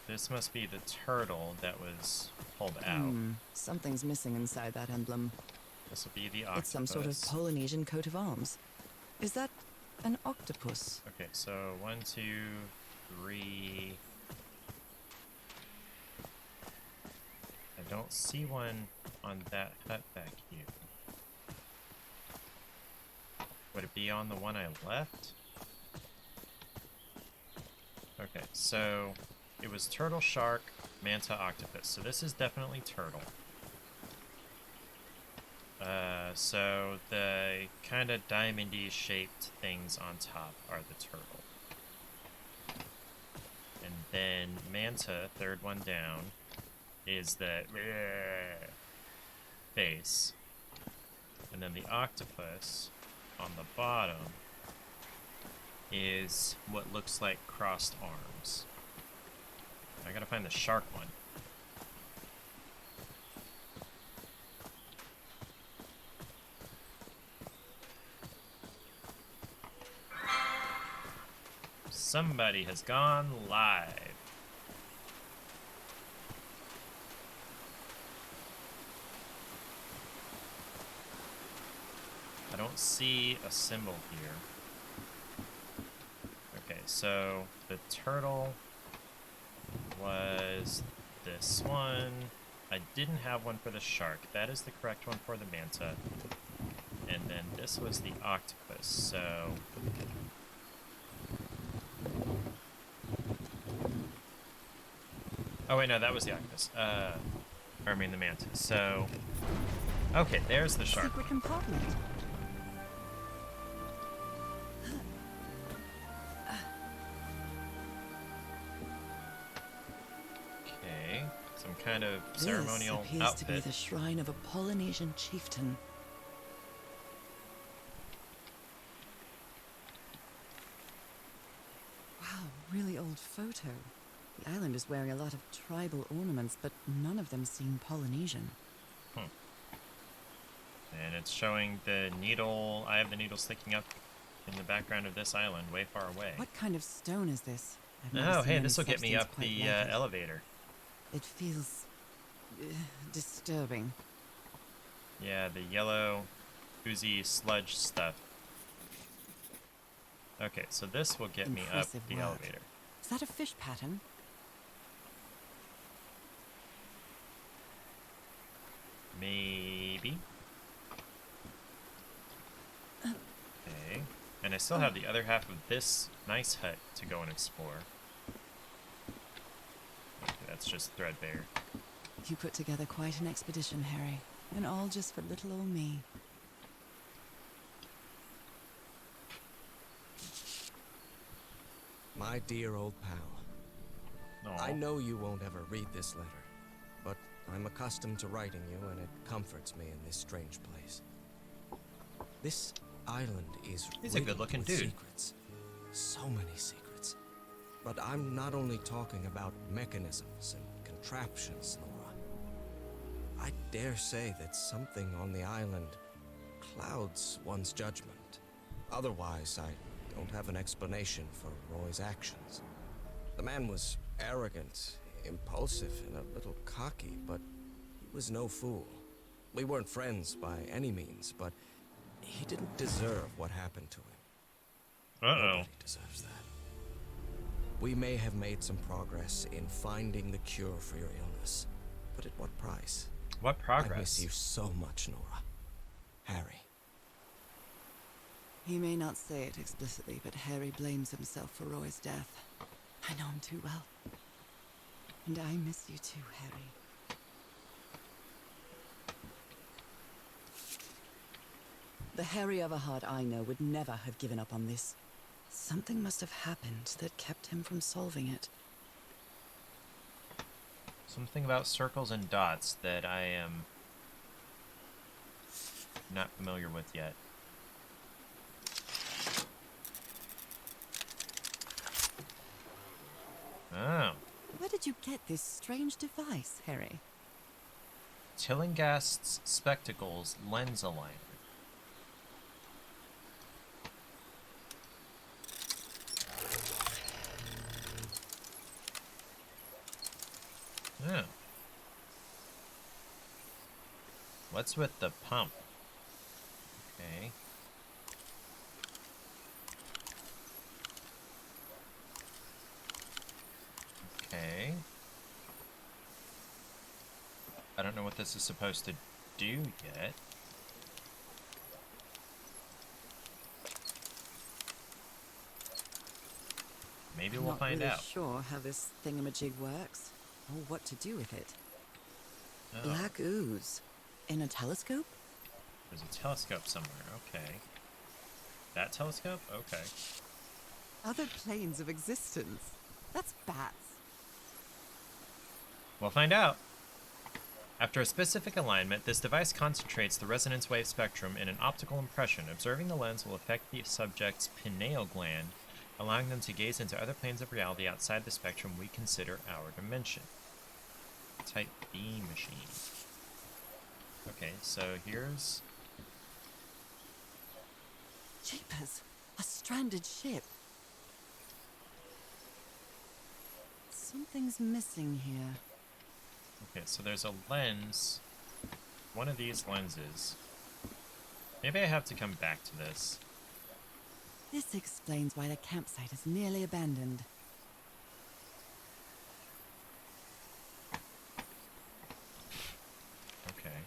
This must be the turtle that was pulled out. Something's missing inside that emblem. This will be the octopus. It's some sort of Polynesian coat of arms. Is that an octopus? Okay, so 1, 2, 3. I don't see one on that hut back here. Would it be on the one I left? Okay, so it was turtle, shark, manta, octopus. So this is definitely turtle. So the kind of diamondy shaped things on top are the turtle. And then manta, third one down, is the face. And then the octopus on the bottom is what looks like crossed arms. I gotta find the shark one. Somebody has gone live. I don't see a symbol here. Okay, so the turtle was this one. I didn't have one for the shark. That is the correct one for the manta. And then this was the octopus, so... Oh wait, no, that was the octopus. Or I mean the manta. So... Okay, there's the shark. Secret compartment. Okay, some kind of ceremonial this appears outfit. to be the shrine of a Polynesian chieftain. Wow, really old photo. The island is wearing a lot of tribal ornaments, but none of them seem Polynesian. And it's showing the needle. I have the needle sticking up in the background of this island, way far away. What kind of stone is this? I've never Oh, seen hey, any this will get me substance up quite the like it. elevator. It feels disturbing. Yeah, the yellow, oozy sludge stuff. Okay, so this will get me up Impressive the work. elevator. Is that a fish pattern? Maybe. Okay, and I still have the other half of this nice hut to go and explore. Okay, that's just threadbare. You put together quite an expedition, Harry. And all just for little old me. My dear old pal, Aw. I know you won't ever read this letter, but I'm accustomed to writing you, and it comforts me in this strange place. This island is He's a riddled good-looking with dude. secrets. So many secrets. But I'm not only talking about mechanisms and contraptions, Nora. I dare say that something on the island clouds one's judgment. Otherwise, I don't have an explanation for Roy's actions. The man was arrogant, impulsive, and a little cocky, but he was no fool. We weren't friends by any means, but he didn't deserve what happened to him. Uh-oh. Nobody deserves that. We may have made some progress in finding the cure for your illness, but at what price? What progress? I miss you so much, Nora. Harry. He may not say it explicitly, but Harry blames himself for Roy's death. I know him too well. And I miss you too, Harry. The Harry Everhard I know would never have given up on this. Something must have happened that kept him from solving it. Something about circles and dots that I am not familiar with yet. Oh. Where did you get this strange device, Harry? Tillinghast's Spectacles Lens Aligner. Oh. What's with the pump? Okay. Okay. I don't know what this is supposed to do yet. Maybe we'll find I'm not out. really sure how this thingamajig works, or what to do with it. Oh, Black ooze. In a telescope? there's a telescope somewhere. Okay. That telescope? Okay. Other planes of existence. That's bats. We'll find out. After a specific alignment, this device concentrates the resonance wave spectrum in an optical impression. Observing the lens will affect the subject's pineal gland, allowing them to gaze into other planes of reality outside the spectrum we consider our dimension. Type B machine. Okay, so here's... Jeepers! A stranded ship. Something's missing here. Okay, so there's a lens. One of these lenses Maybe I have to come back to this. This explains why the campsite is nearly abandoned. Okay.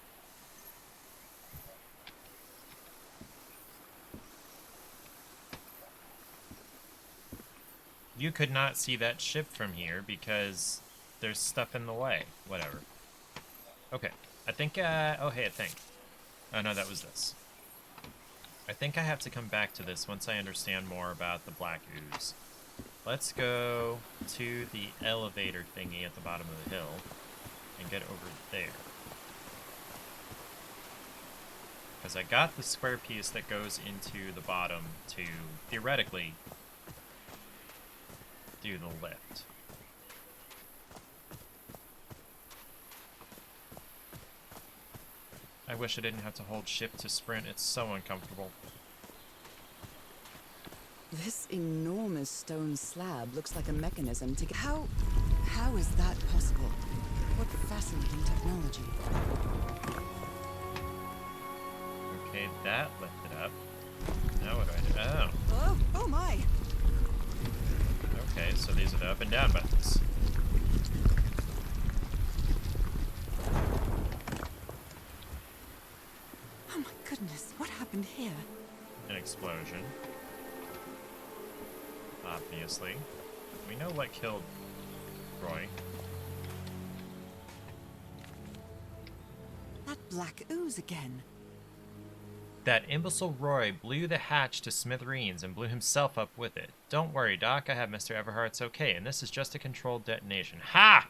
You could not see that ship from here because there's stuff in the way. Whatever. Okay. I think, oh, hey, I think. Oh, no, that was this. I think I have to come back to this once I understand more about the black ooze. Let's go to the elevator thingy at the bottom of the hill and get over there. Because I got the square piece that goes into the bottom to, theoretically, do the lift. I wish I didn't have to hold shift to sprint. It's so uncomfortable. This enormous stone slab looks like a mechanism to get... How is that possible? What fascinating technology. Okay, that lifted up. Now what do I do? Oh, oh my! Okay, so these are the up and down buttons. Oh my goodness, what happened here? An explosion. Obviously. We know what killed Roy. That black ooze again. That imbecile Roy blew the hatch to smithereens and blew himself up with it. Don't worry, Doc, I have Mr. Everhart's okay, and this is just a controlled detonation. Ha!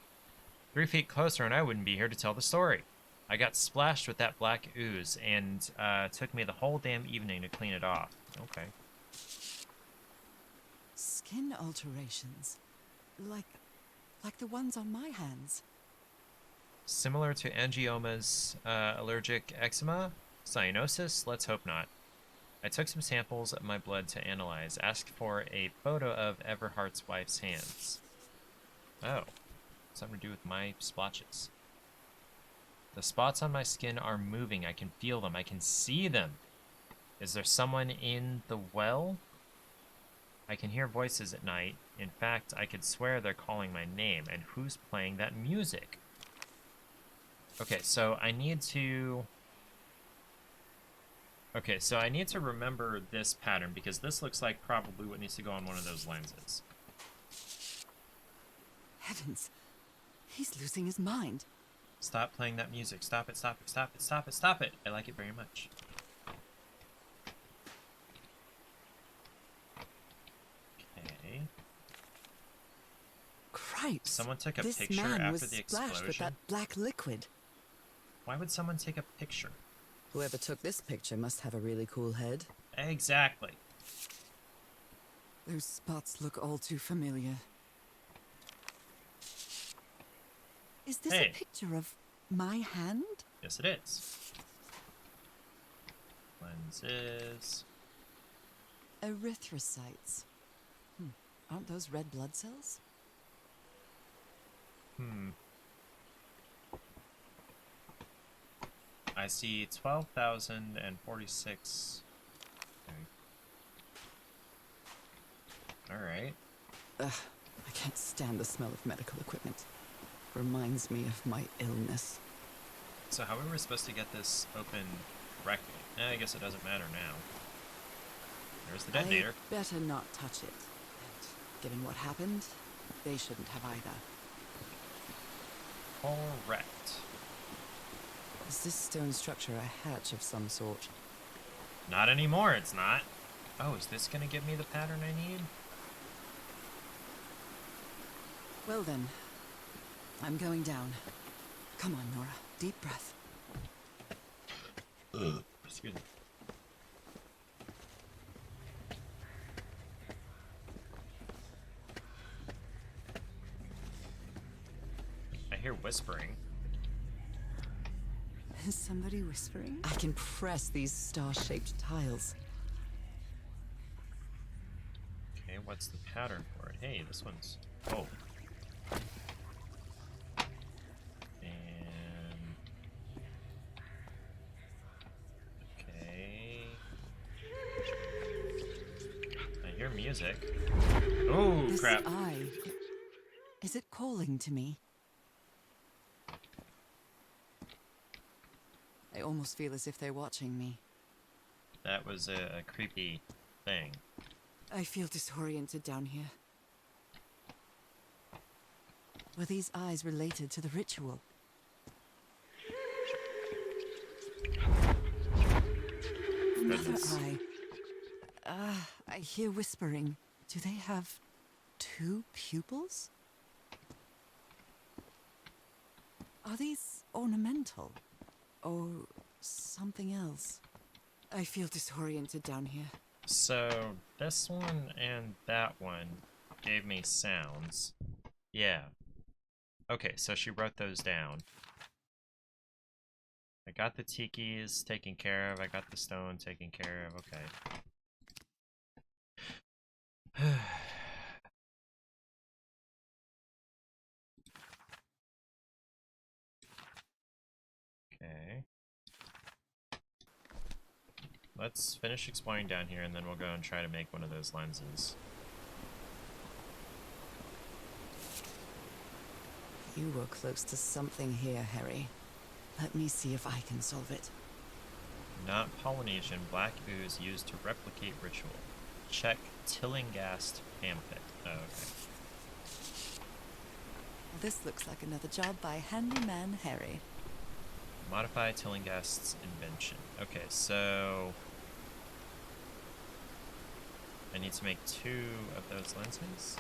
3 feet closer and I wouldn't be here to tell the story. I got splashed with that black ooze, and it took me the whole damn evening to clean it off. Okay. Skin alterations. Like the ones on my hands. Similar to angiomas, allergic eczema? Cyanosis? Let's hope not. I took some samples of my blood to analyze, asked for a photo of Everhart's wife's hands. Oh. Something to do with my splotches. The spots on my skin are moving. I can feel them. I can see them. Is there someone in the well? I can hear voices at night. In fact, I could swear they're calling my name. And who's playing that music? Okay, so I need to... Okay, so I need to remember this pattern, because this looks like probably what needs to go on one of those lenses. Heavens, he's losing his mind. Stop playing that music. Stop it, stop it, stop it, stop it, stop it. I like it very much. Okay. Cripes. Someone took a This picture man after was the splashed explosion. with that black liquid. Why would someone take a picture? Whoever took this picture must have a really cool head. Exactly. Those spots look all too familiar. Is this Hey. a picture of my hand? Yes, it is. Lenses. Erythrocytes. Aren't those red blood cells? I see 12,046. Alright. Ugh, I can't stand the smell of medical equipment. Reminds me of my illness. So how we were supposed to get this open correctly? I guess it doesn't matter now. There's the detonator. I better not touch it. And given what happened, they shouldn't have either. Correct. Is this stone structure a hatch of some sort? Not anymore, it's not. Oh, is this gonna give me the pattern I need? Well then, I'm going down. Come on, Nora. Deep breath. Excuse me. I hear whispering. Is somebody whispering? I can press these star-shaped tiles. Okay, what's the pattern for it? Hey, this one's... Oh. And... Okay... music. Oh, This crap. eye, is it calling to me? I almost feel as if they're watching me. That was a creepy thing. I feel disoriented down here. Were these eyes related to the ritual? Another Goodness. eye. I hear whispering. Do they have 2 pupils? Are these ornamental? Or something else? I feel disoriented down here. So, this one and that one gave me sounds. Yeah. Okay, so she wrote those down. I got the tikis taken care of. I got the stone taken care of. Okay. Okay. Let's finish exploring down here, and then we'll go and try to make one of those lenses. You were close to something here, Harry. Let me see if I can solve it. Not Polynesian, black ooze used to replicate ritual. Check Tillinghast pamphlet. Oh, okay. This looks like another job by Handyman Harry. Modify Tillinghast's invention. Okay, so I need to make 2 of those lenses.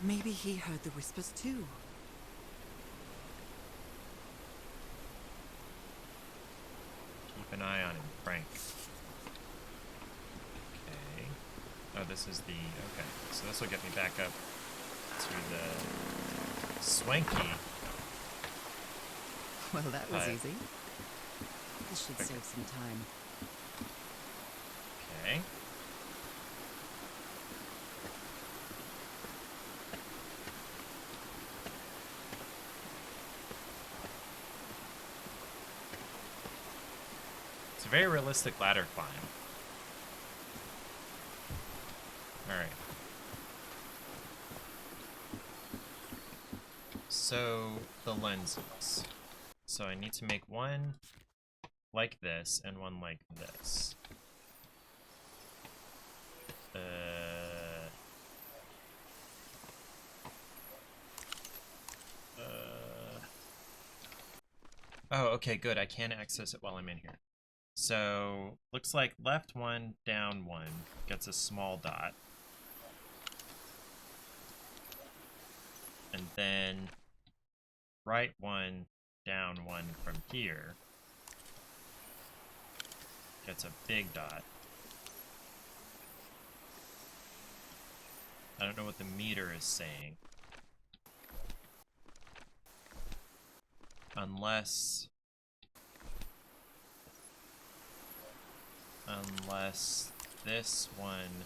Maybe he heard the whispers too. Keep an eye on him, Frank. Okay. Oh, this is the... Okay, so this will get me back up to the swanky. Well, that was Hi. easy. This should save some time. Okay. It's a very realistic ladder climb. Alright. So, the lenses. So I need to make one like this and one like this. Oh, okay, good. I can access it while I'm in here. So, looks like left one, down one gets a small dot. And then right one, down one from here gets a big dot. I don't know what the meter is saying. Unless this one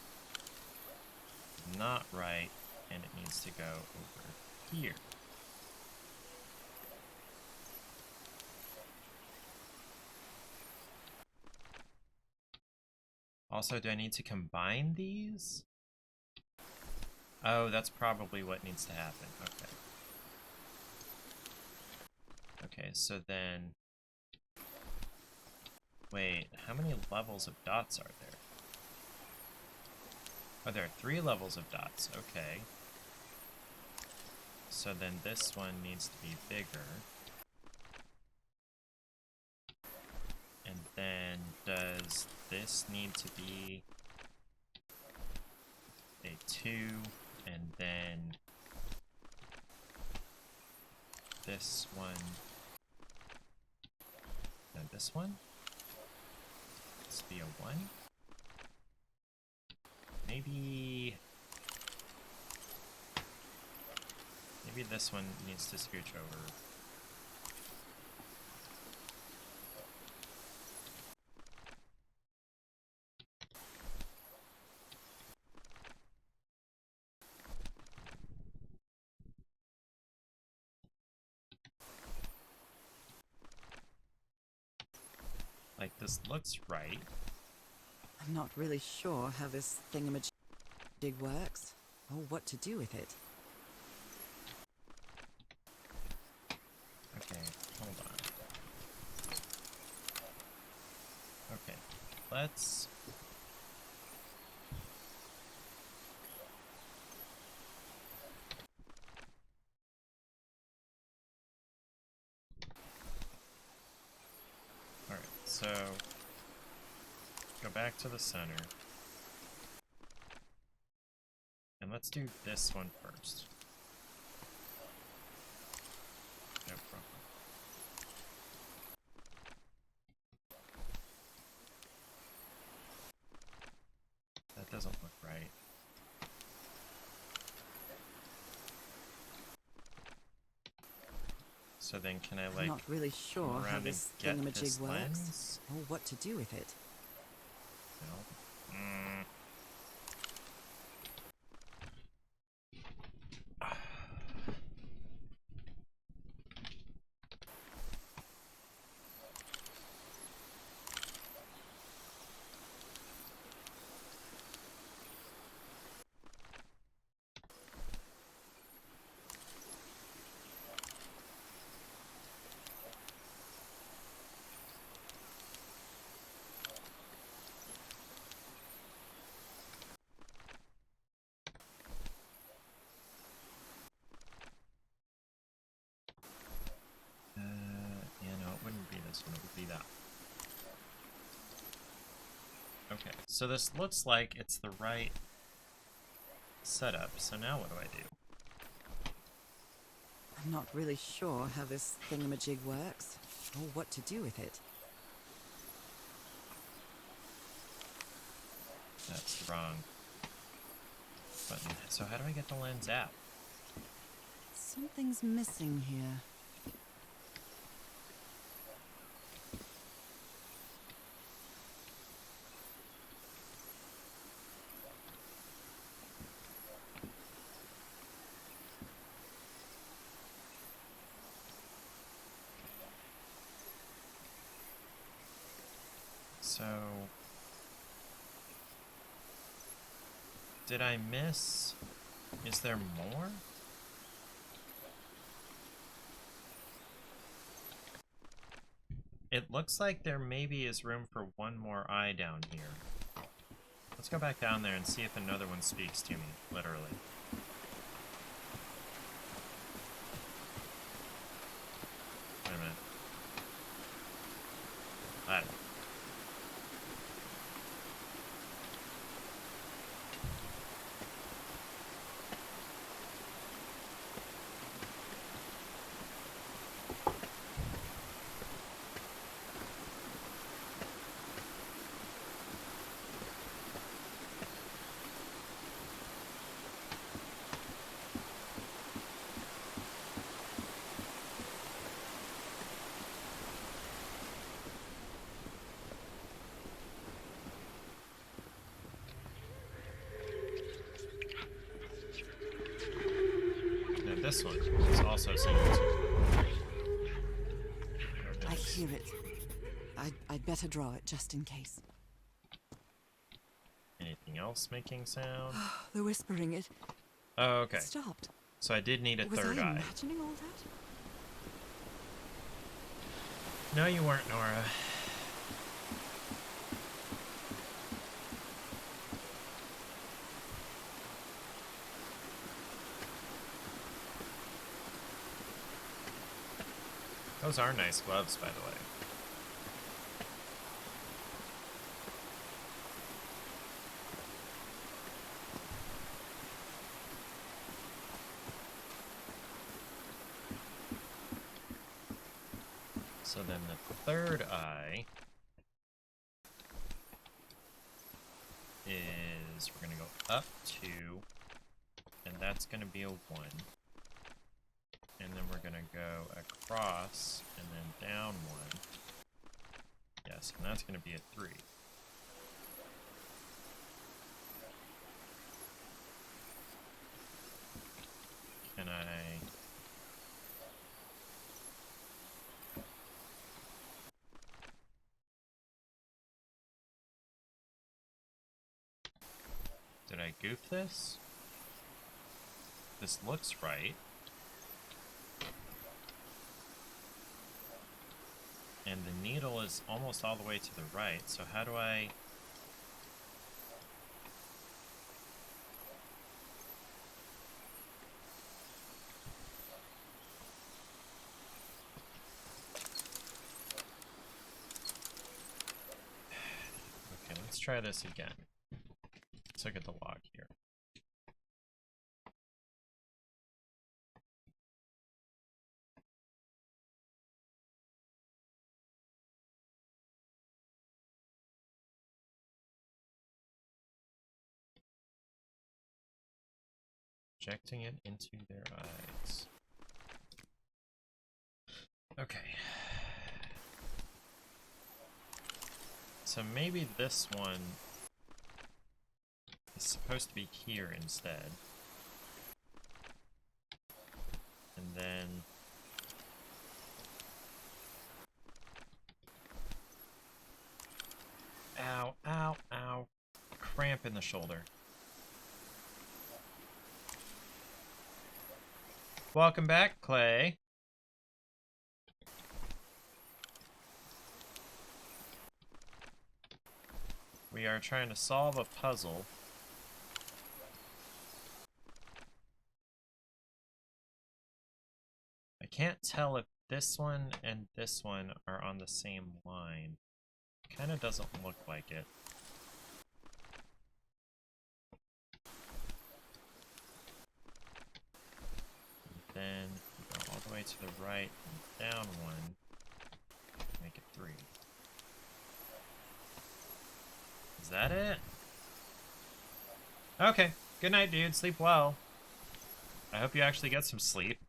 is not right and it needs to go over here. Also, do I need to combine these? Oh, that's probably what needs to happen. Okay. Okay, so then... Wait, how many levels of dots are there? Oh, there are 3 levels of dots. Okay. So then this one needs to be bigger. And then does this need to be a 2, and then this one, and this one? This be a 1? Maybe this one needs to scooch over. Like, this looks right. I'm not really sure how this thingamajig works, or what to do with it. Okay, hold on. Okay, let's... Alright, so... Go back to the center. And let's do this one first. No problem. That doesn't look right. So then can I, like, I'm not really sure come how around and this get thingamajig this works, lens? or what to do with it. No. Yeah, no, it wouldn't be this one, it would be that. Okay, so this looks like it's the right setup, so now what do I do? I'm not really sure how this thingamajig works, or what to do with it. That's the wrong button. So how do I get the lens out? Something's missing here. So... Did I miss? Is there more? It looks like there maybe is room for one more eye down here. Let's go back down there and see if another one speaks to me, literally. Wait a minute. Hi. This one is also similar to... I hear it. I'd better draw it just in case. Anything else making sound? The whispering, it Oh, okay. stopped. So I did need a Was third I eye. imagining all that? No, you weren't, Nora. Those are nice gloves, by the way. So then the third eye is, we're going to go up 2, and that's going to be a 1. And then we're going to go across, and then down 1. Yes, and that's going to be a 3. Can I... Did I goof this? This looks right. And the needle is almost all the way to the right, so how do I... Okay, let's try this again. Let's look at the log here. Projecting it into their eyes. Okay. So maybe this one is supposed to be here instead. And then... Ow, ow, ow. Cramp in the shoulder. Welcome back, Clay. We are trying to solve a puzzle. I can't tell if this one and this one are on the same line. Kind of doesn't look like it. Then go all the way to the right and down one. Make it 3. Is that it? Okay. Good night, dude. Sleep well. I hope you actually get some sleep.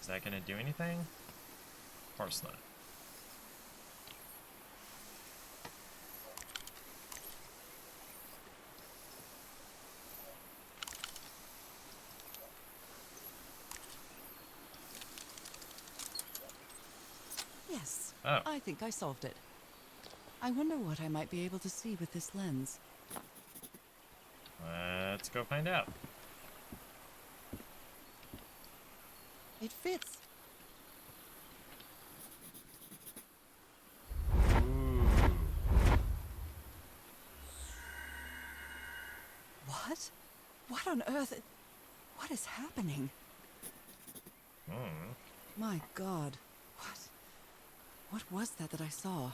Is that gonna do anything? Of course not. Yes, Oh. I think I solved it. I wonder what I might be able to see with this lens. Let's go find out. It fits. What? What on earth? What is happening? My God. What was that I saw?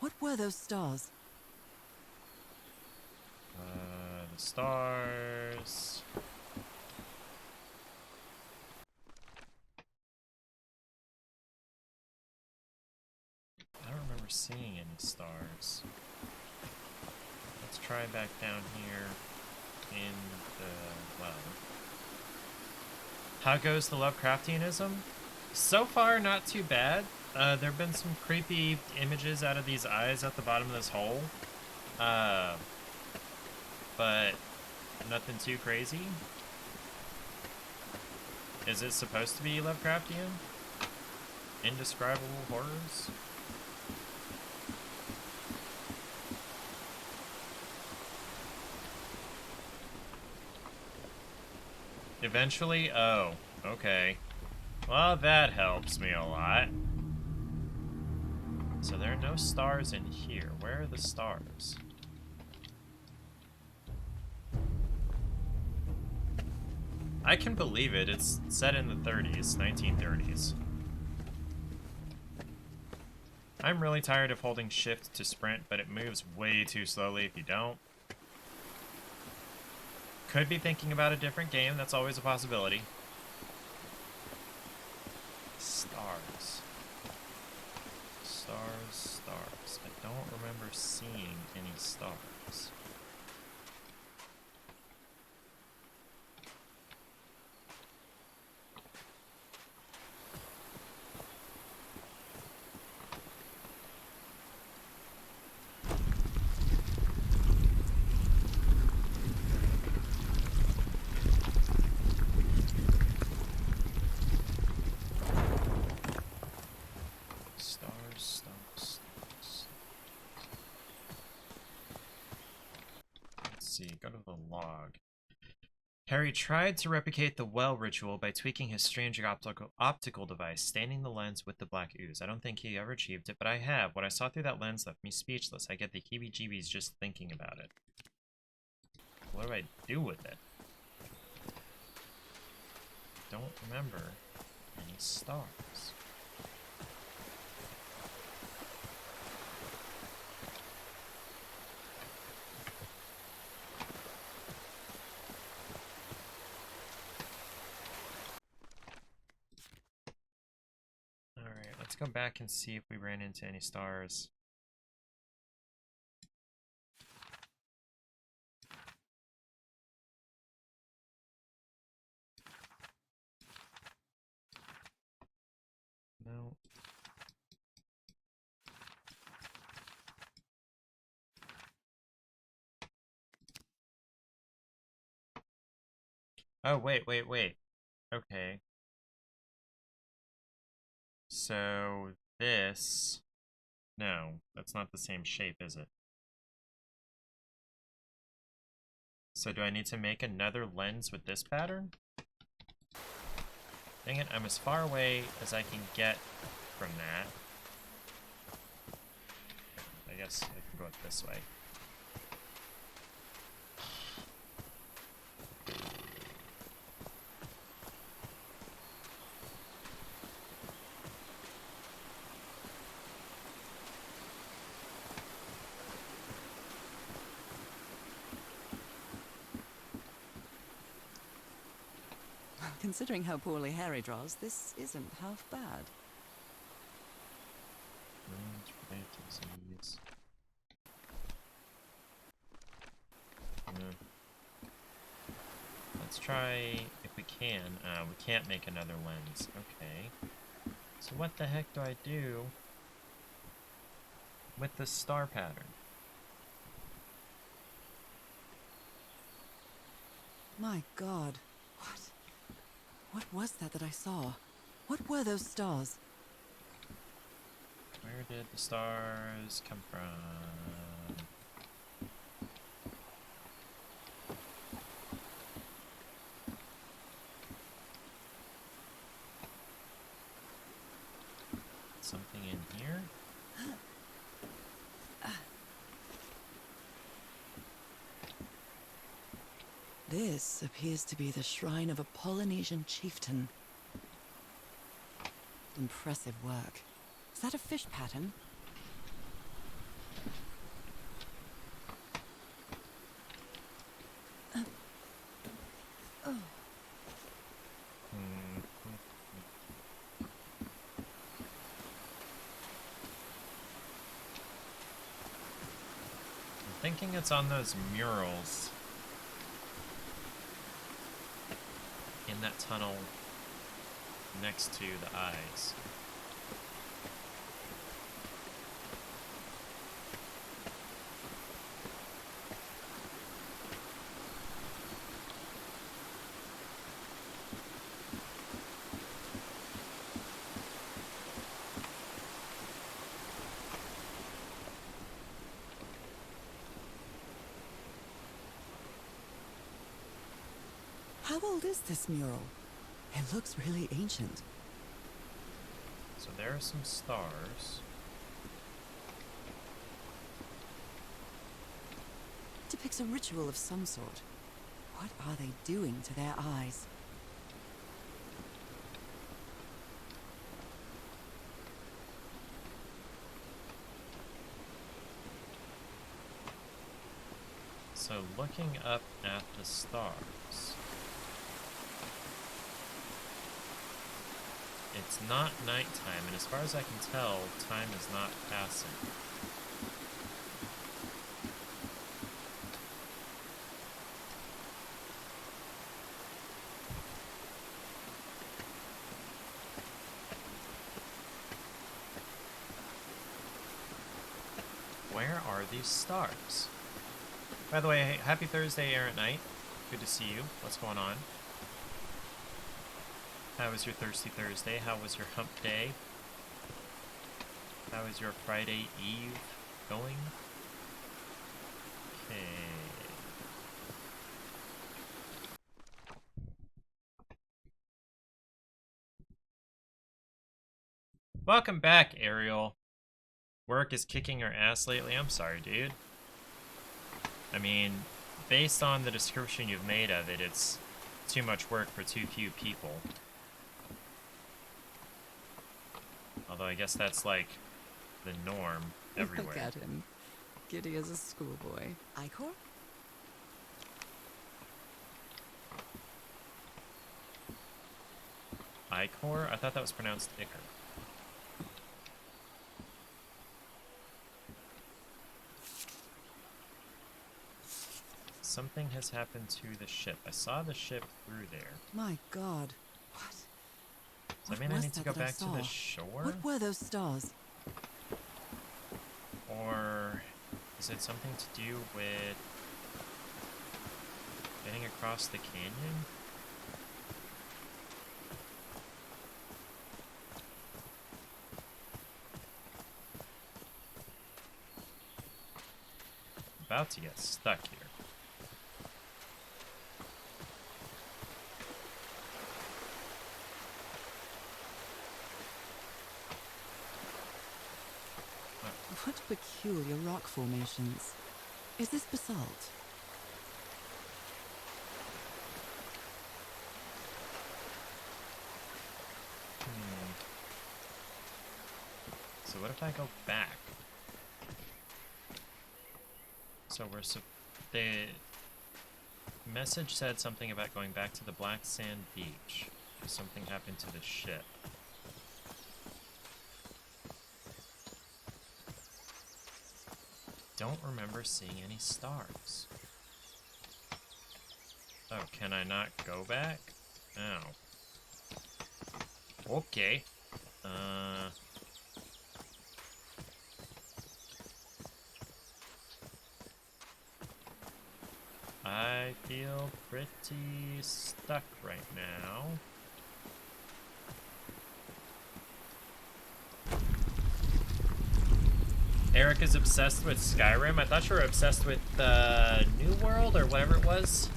What were those stars? The stars. I don't remember seeing any stars. Let's try back down here in the well. How goes the Lovecraftianism? So far, not too bad. There have been some creepy images out of these eyes at the bottom of this hole. But nothing too crazy. Is it supposed to be Lovecraftian? Indescribable horrors? Eventually? Oh, okay. Well, that helps me a lot. So there are no stars in here. Where are the stars? I can believe it. It's set in the 30s, 1930s. I'm really tired of holding shift to sprint, but it moves way too slowly if you don't. Could be thinking about a different game. That's always a possibility. Stars. Stars, stars. I don't remember seeing any stars. Stars, log. Harry tried to replicate the well ritual by tweaking his strange optical device, staining the lens with the black ooze. I don't think he ever achieved it, but I have. What I saw through that lens left me speechless. I get the heebie-jeebies just thinking about it. What do I do with it? Don't remember any stars. Alright, let's go back and see if we ran into any stars. No. Oh, wait. Okay. So, this... No, that's not the same shape, is it? So do I need to make another lens with this pattern? Dang it, I'm as far away as I can get from that. I guess I can go it this way. Considering how poorly Harry draws, this isn't half bad. Let's try if we can. We can't make another lens. Okay. So what the heck do I do with the star pattern? My God. What was that I saw? What were those stars? Where did the stars come from? Something in here? This appears to be the shrine of a Polynesian chieftain. Impressive work. Is that a fish pattern? I'm thinking it's on those murals in that tunnel next to the eyes. How old is this mural? It looks really ancient. So there are some stars. It depicts a ritual of some sort. What are they doing to their eyes? So looking up at the stars, it's not nighttime, and as far as I can tell, time is not passing. Where are these stars? By the way, happy Thursday, Errant Knight. Good to see you. What's going on? How was your Thirsty Thursday? How was your hump day? How is your Friday Eve going? Okay. Welcome back, Ariel. Work is kicking our ass lately. I'm sorry, dude. I mean, based on the description you've made of it, it's too much work for too few people. Although I guess that's like the norm everywhere. Look at him. Giddy as a schoolboy. Icor? Icor? I thought that was pronounced Icar. Something has happened to the ship. I saw the ship through there. My god. What? So I mean I need to go back to the shore? What were those stars? Or is it something to do with getting across the canyon? I'm about to get stuck here. What peculiar rock formations. Is this basalt? So what if I go back? So the message said something about going back to the black sand beach. Something happened to the ship. Don't remember seeing any stars. Oh, can I not go back? Oh. Okay. I feel pretty stuck right now. Eric is obsessed with Skyrim. I thought you were obsessed with New World or whatever it was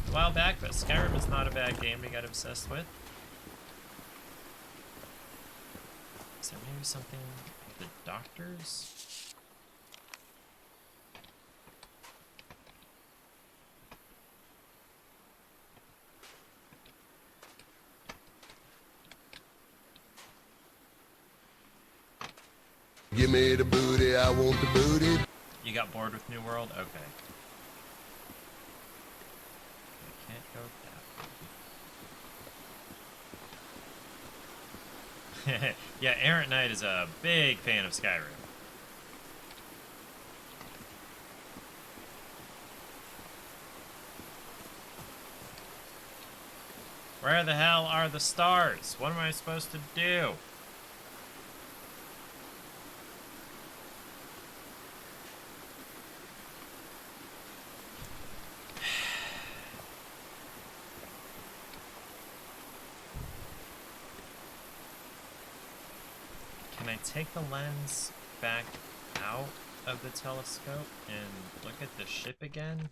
a while back, but Skyrim is not a bad game to get obsessed with. Is there maybe something with the doctors? Give me the booty, I want the booty. You got bored with New World? Okay. I can't go that. Yeah, Errant Knight is a big fan of Skyrim. Where the hell are the stars? What am I supposed to do? Can I take the lens back out of the telescope and look at the ship again?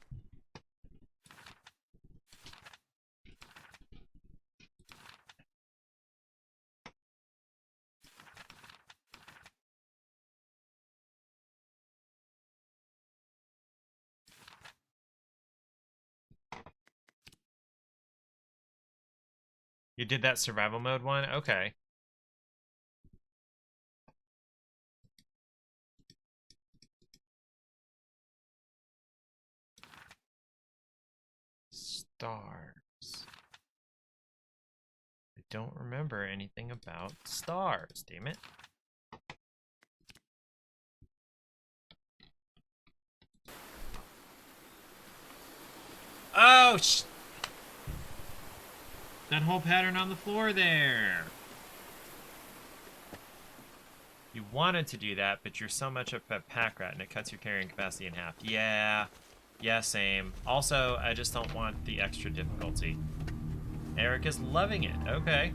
You did that survival mode one? Okay. Stars. I don't remember anything about stars, damn it. Oh, that whole pattern on the floor there. You wanted to do that, but you're so much of a pack rat and it cuts your carrying capacity in half. Yeah. Yeah, same. Also, I just don't want the extra difficulty. Eric is loving it. Okay.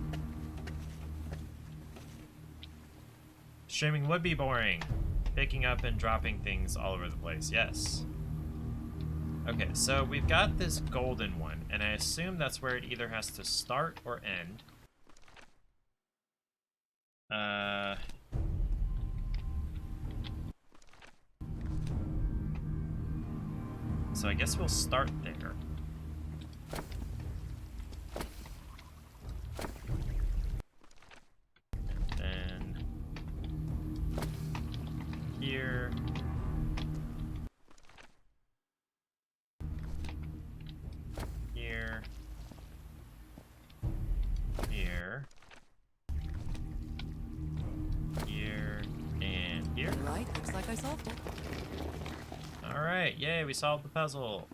Streaming would be boring. Picking up and dropping things all over the place. Yes. Okay, so we've got this golden one, and I assume that's where it either has to start or end. So I guess we'll start there. Then here. Here. Here. Here. And here. Right, looks like I solved it. Alright, yay, we solved the puzzle.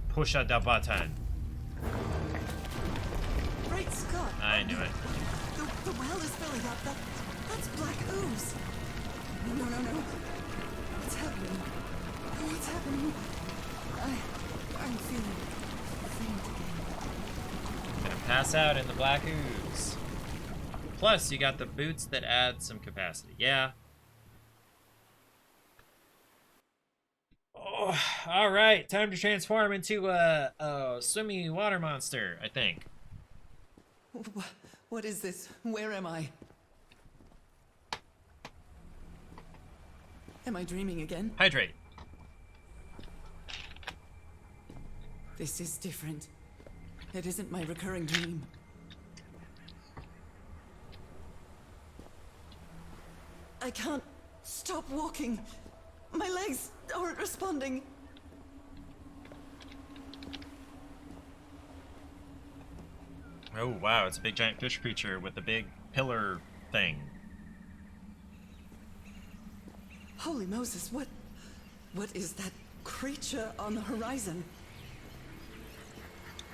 Push the button. Great Scott! I knew it. The well is filling up. That's black ooze. No. What's happening? What's happening? I'm feeling faint again. Gonna pass out in the black ooze. Plus, you got the boots that add some capacity. Yeah. Oh, all right, time to transform into a swimmy water monster, I think. What is this? Where am I? Am I dreaming again? Hydrate. This is different. It isn't my recurring dream. I can't stop walking. My legs aren't responding. Oh, wow, it's a big giant fish creature with a big pillar thing. Holy Moses, what is that creature on the horizon?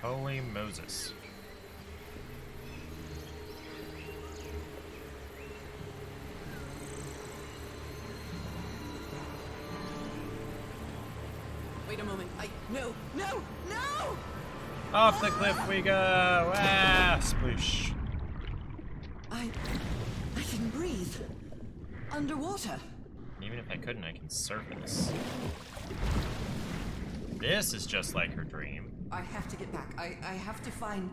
Holy Moses. Wait a moment. No! Off the cliff we go! Ah, sploosh. I can breathe. Underwater. Even if I couldn't, I can surface. This is just like her dream. I have to get back. I have to find...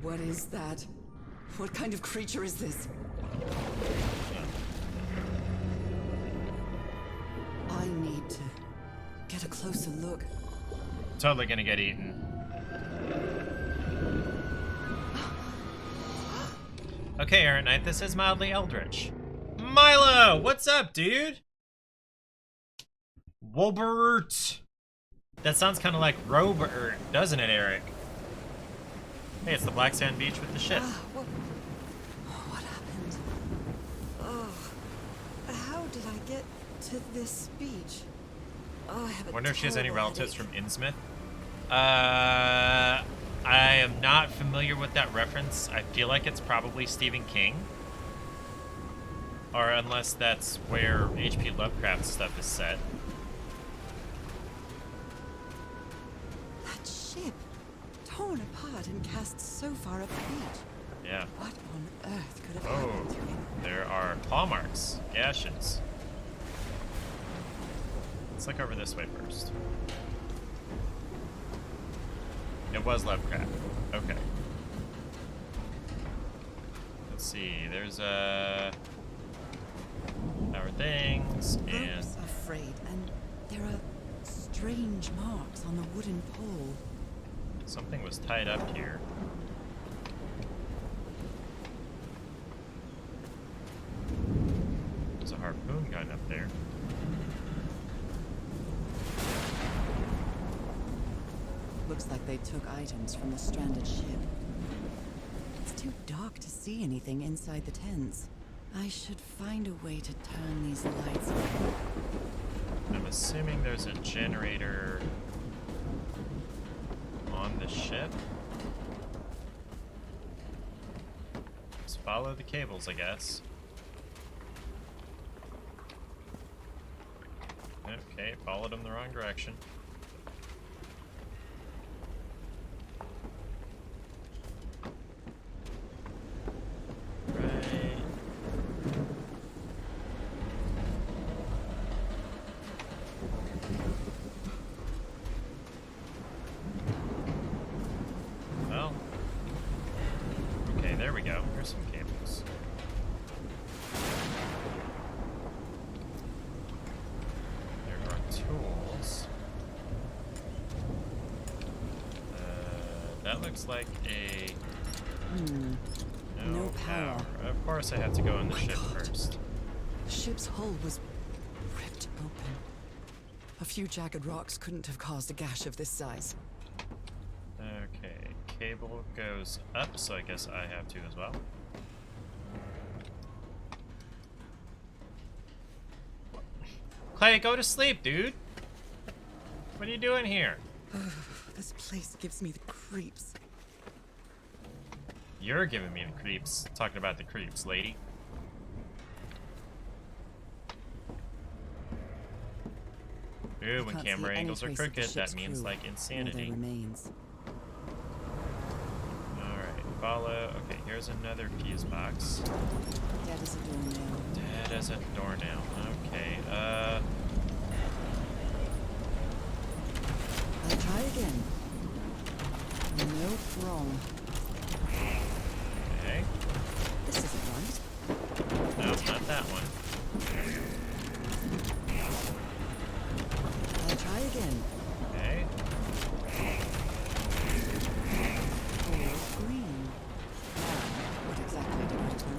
What is that? What kind of creature is this? I need to get a closer look. Totally gonna get eaten. Okay, Errant Knight, this is mildly eldritch. Milo, what's up, dude? Wolbert. That sounds kind of like Robert, doesn't it, Eric? Hey, it's the black sand beach with the ship. What happened? Oh, how did I get to this beach? Oh, I have a Wonder if she has any terrible relatives headache. from Innsmouth. I am not familiar with that reference. I feel like it's probably Stephen King. Or unless that's where H.P. Lovecraft stuff is set. That ship, torn apart and cast so far up the beach. Yeah. What on earth could have Oh, happened to him? there are claw marks, gashes. Let's look over this way first. It was Lovecraft. Okay. Let's see. There's our things and Ropes are frayed, and there are strange marks on the wooden pole. something was tied up here. There's a harpoon gun up there. Looks like they took items from the stranded ship. It's too dark to see anything inside the tents. I should find a way to turn these lights on. I'm assuming there's a generator on the ship. Just follow the cables, I guess. Okay, followed them the wrong direction. Right. That looks like a... No power. Of course I have to go in the My ship God. first. The ship's hull was ripped open. A few jagged rocks couldn't have caused a gash of this size. Okay, cable goes up, so I guess I have to as well. Clay, go to sleep, dude. What are you doing here? This place gives me the creeps. You're giving me the creeps. Talking about the creeps, lady. Ooh, when Can't camera see any angles are trace of the crooked, that ship's means crew like or their insanity. remains. Alright, follow. Okay, here's another fuse box. Dead as a doornail. Dead as a doornail. Okay, I'll try again. Nope, wrong. okay. This isn't right. No, not that one. I'll try again. Okay. Oh, green. Now, what exactly did I turn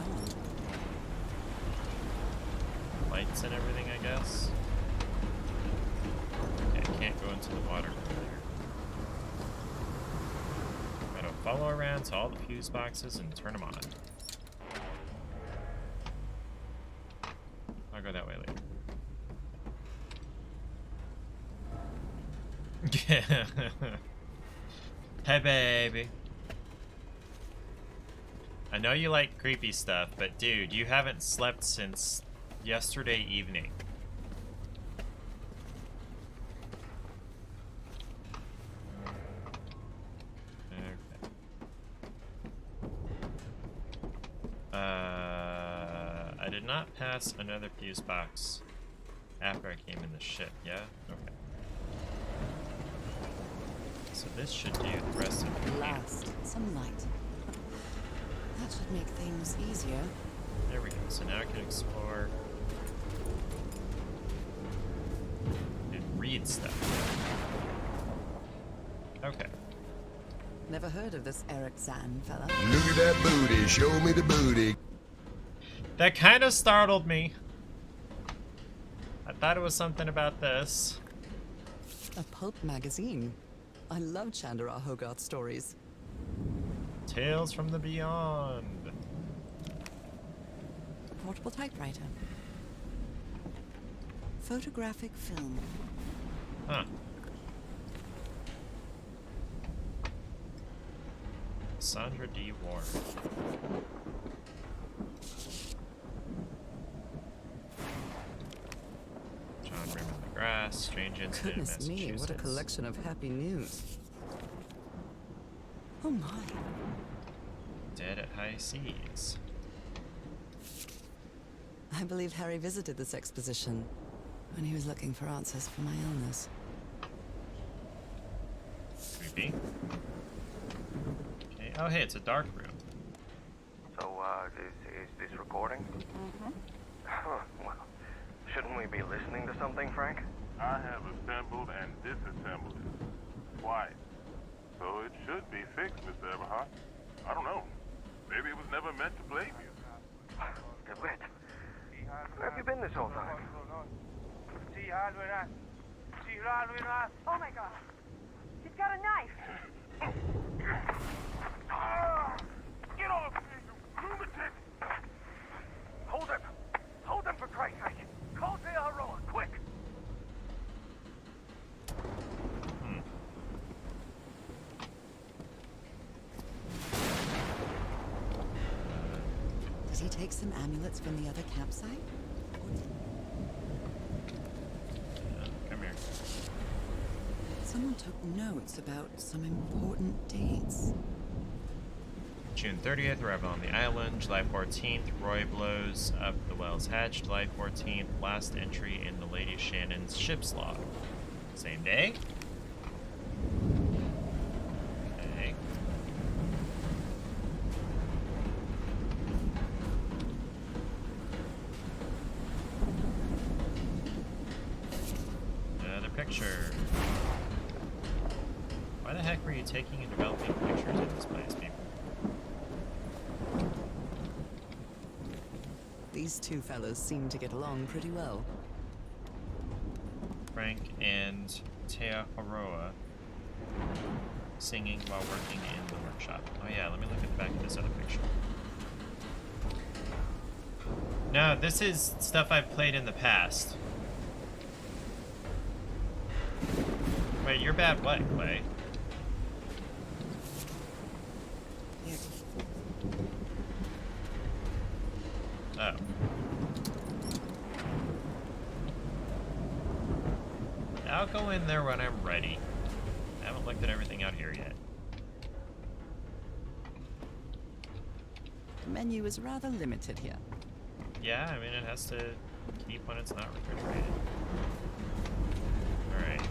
on? Lights and everything, I guess. Okay, I can't go into the water from there. Gotta follow around to all the fuse boxes and turn them on. I'll go that way later. Hey, baby. I know you like creepy stuff, but dude, you haven't slept since yesterday evening. Okay. I did not pass another fuse box after I came in the ship, yeah? Okay. So this should do the rest of it. Last, some light. That should make things easier. There we go. So now I can explore and read stuff. Okay. Never heard of this Eric Zan fella. Look at that booty, show me the booty. That kind of startled me. I thought it was something about this. A pulp magazine. I love Chandra Hogarth stories. Tales from the Beyond. Portable typewriter. Photographic film. Huh. Sandra D. Warren. John Raymond McGrath, Strange Incident in Goodness me, Massachusetts. what a collection of happy news. Oh my. Dead at High Seas. I believe Harry visited this exposition when he was looking for answers for my illness. Creepy. Okay. Oh, hey, it's a dark room. So, is this recording? Mm-hmm. Well, shouldn't we be listening to something, Frank? I have assembled and disassembled it twice. So it should be fixed, Mr. Everhart. I don't know. Maybe it was never meant to blame you. DeWitt, where have you been this whole time? Oh my god. He's got a knife. Get off me, you lunatic! Hold him! Hold him for Christ's sake! Call the Aroa, quick! Did he take some amulets from the other campsite? Come here. Someone took notes about some important dates. June 30th, arrival on the island. July 14th, Roy blows up the whale's hatch. July 14th, last entry in the Lady Shannon's ship's log. Same day? Okay. Another picture. Why the heck heck were you taking and developing pictures in this place, people? These two fellows seem to get along pretty well. Frank and Teaharoa singing while working in the workshop. Oh yeah, let me look at the back of this other picture. No, this is stuff I've played in the past. Wait, you're bad what, Clay? Oh. I'll go in there when I'm ready. I haven't looked at everything out here yet. The menu is rather limited here. Yeah, I mean, it has to keep when it's not refrigerated. Alright.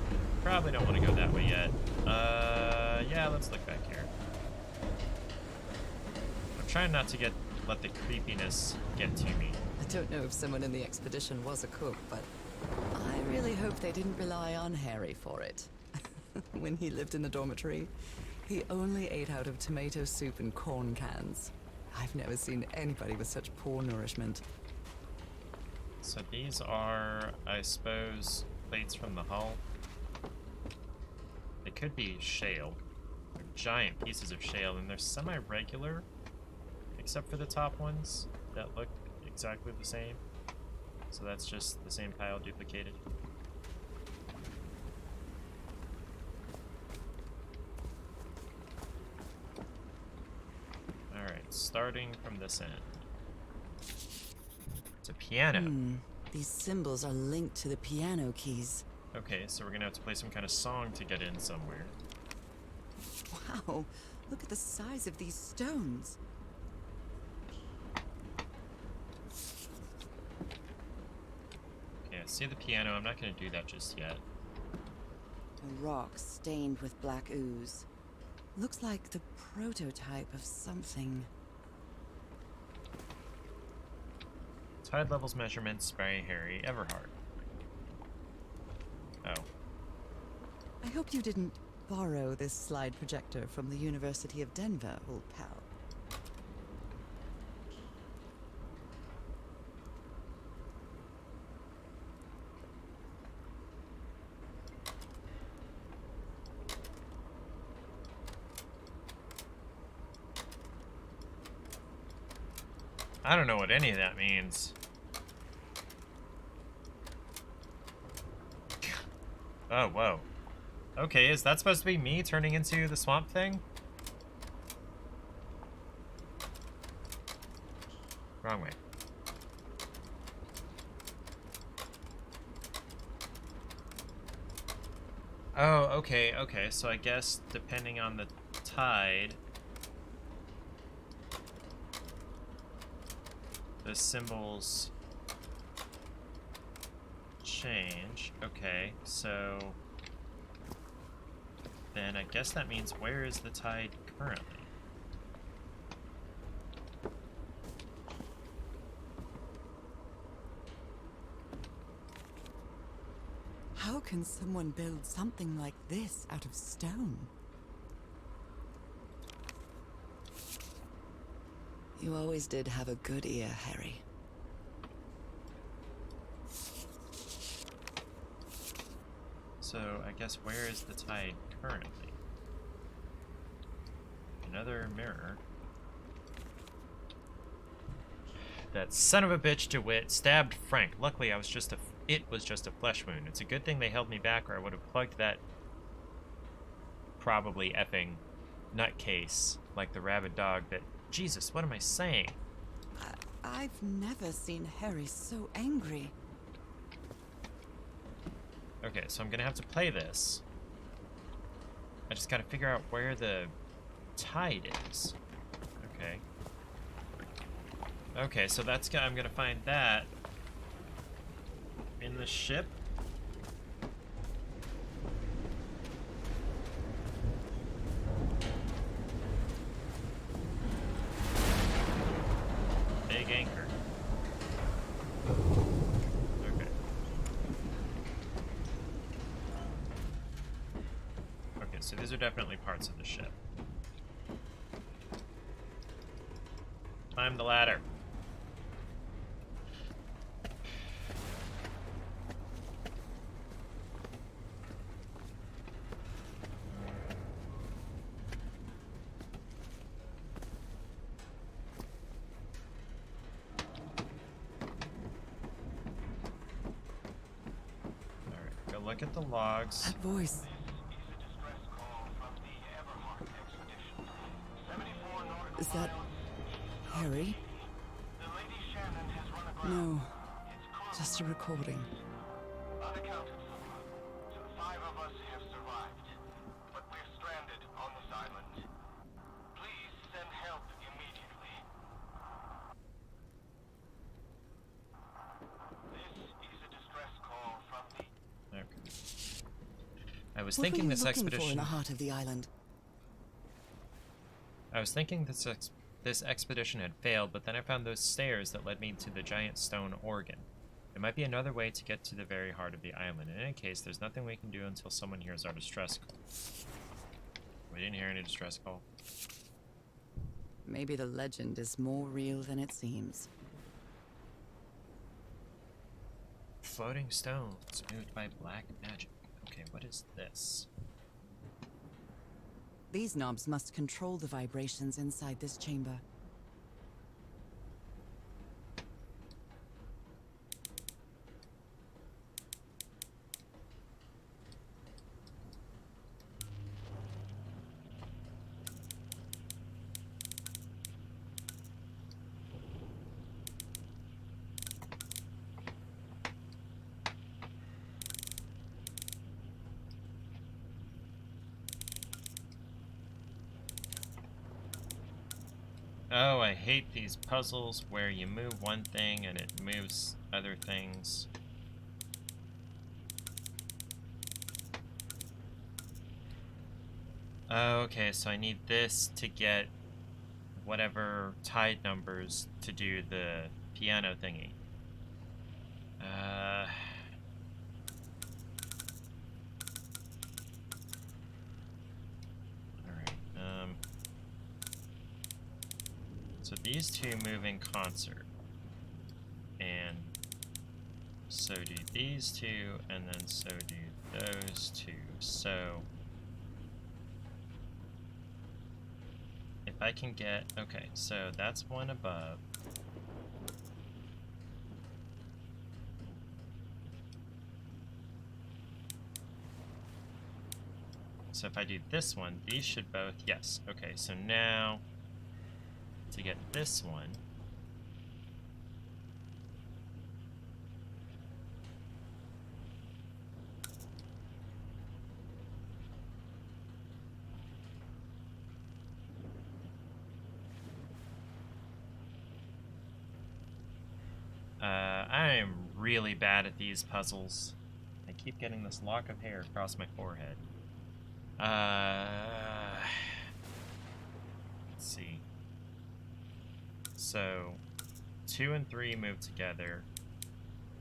Probably don't want to go that way yet. Yeah, let's look back here. I'm trying not to let the creepiness get to me. I don't know if someone in the expedition was a cook, but I really hope they didn't rely on Harry for it. When he lived in the dormitory, he only ate out of tomato soup and corn cans. I've never seen anybody with such poor nourishment. So these are, I suppose, plates from the hull. They could be shale. They're giant pieces of shale, and they're semi-regular, except for the top ones that look exactly the same. So that's just the same tile duplicated. Alright, starting from this end. It's a piano. These symbols are linked to the piano keys. Okay, so we're gonna have to play some kind of song to get in somewhere. Wow, look at the size of these stones. Okay, I see the piano. I'm not gonna do that just yet. A rock stained with black ooze. Looks like the prototype of something. Tide levels measurements by Harry Everhart. Oh. I hope you didn't borrow this slide projector from the University of Denver, old pal. I don't know what any of that means. Oh, whoa. Okay, is that supposed to be me turning into the swamp thing? Wrong way. Oh, okay, okay. So I guess depending on the tide, the symbols change. Okay, so then I guess that means where is the tide currently? How can someone build something like this out of stone? You always did have a good ear, Harry. So I guess where is the tide currently? Another mirror. That son of a bitch DeWitt stabbed Frank. Luckily, it was just a flesh wound. It's a good thing they held me back, or I would have plugged that probably effing nutcase like the rabid dog that... Jesus, what am I saying? I've never seen Harry so angry. Okay, so I'm gonna have to play this. I just gotta figure out where the tide is. Okay. Okay, so that's I'm gonna find that in the ship. Big anchor. Okay. Okay, so these are definitely parts of the ship. Climb the ladder. Alright, go look at the logs. That voice. Is that Harry? No, just a recording. Unaccounted for. 5 of us have survived, but we're stranded on this island. Please send help immediately. This is a distress call from the... Okay. I was What thinking were you this looking expedition... for in the heart of the island? I was thinking this expedition had failed, but then I found those stairs that led me to the giant stone organ. It might be another way to get to the very heart of the island. In any case, there's nothing we can do until someone hears our distress call. We didn't hear any distress call. Maybe the legend is more real than it seems. Floating stones moved by black magic. Okay, what is this? These knobs must control the vibrations inside this chamber. Oh, I hate these puzzles where you move one thing and it moves other things. Okay, so I need this to get whatever tide numbers to do the piano thingy. So these two move in concert, and so do these two, and then so do those two. So if I can get, okay, so that's one above. So if I do this one, these should both, yes. Okay, so now to get this one, I am really bad at these puzzles. I keep getting this lock of hair across my forehead. Let's see. So 2 and 3 move together,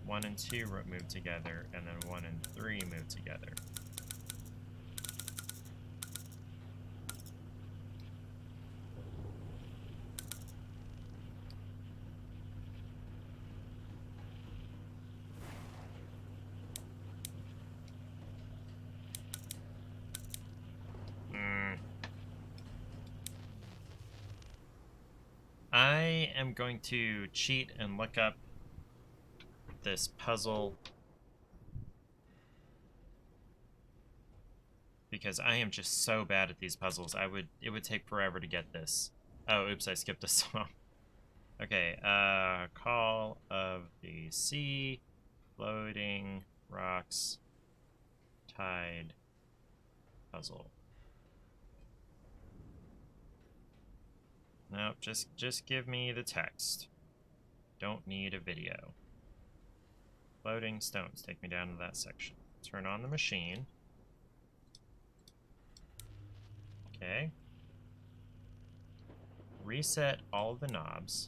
1 and 2 move together, and then 1 and 3 move together. I am going to cheat and look up this puzzle because I am just so bad at these puzzles. It would take forever to get this. Oh, oops, I skipped a song. Okay, Call of the Sea, Floating Rocks, Tide, Puzzle. Nope, just give me the text. Don't need a video. Floating stones, take me down to that section. Turn on the machine. Okay. Reset all of the knobs.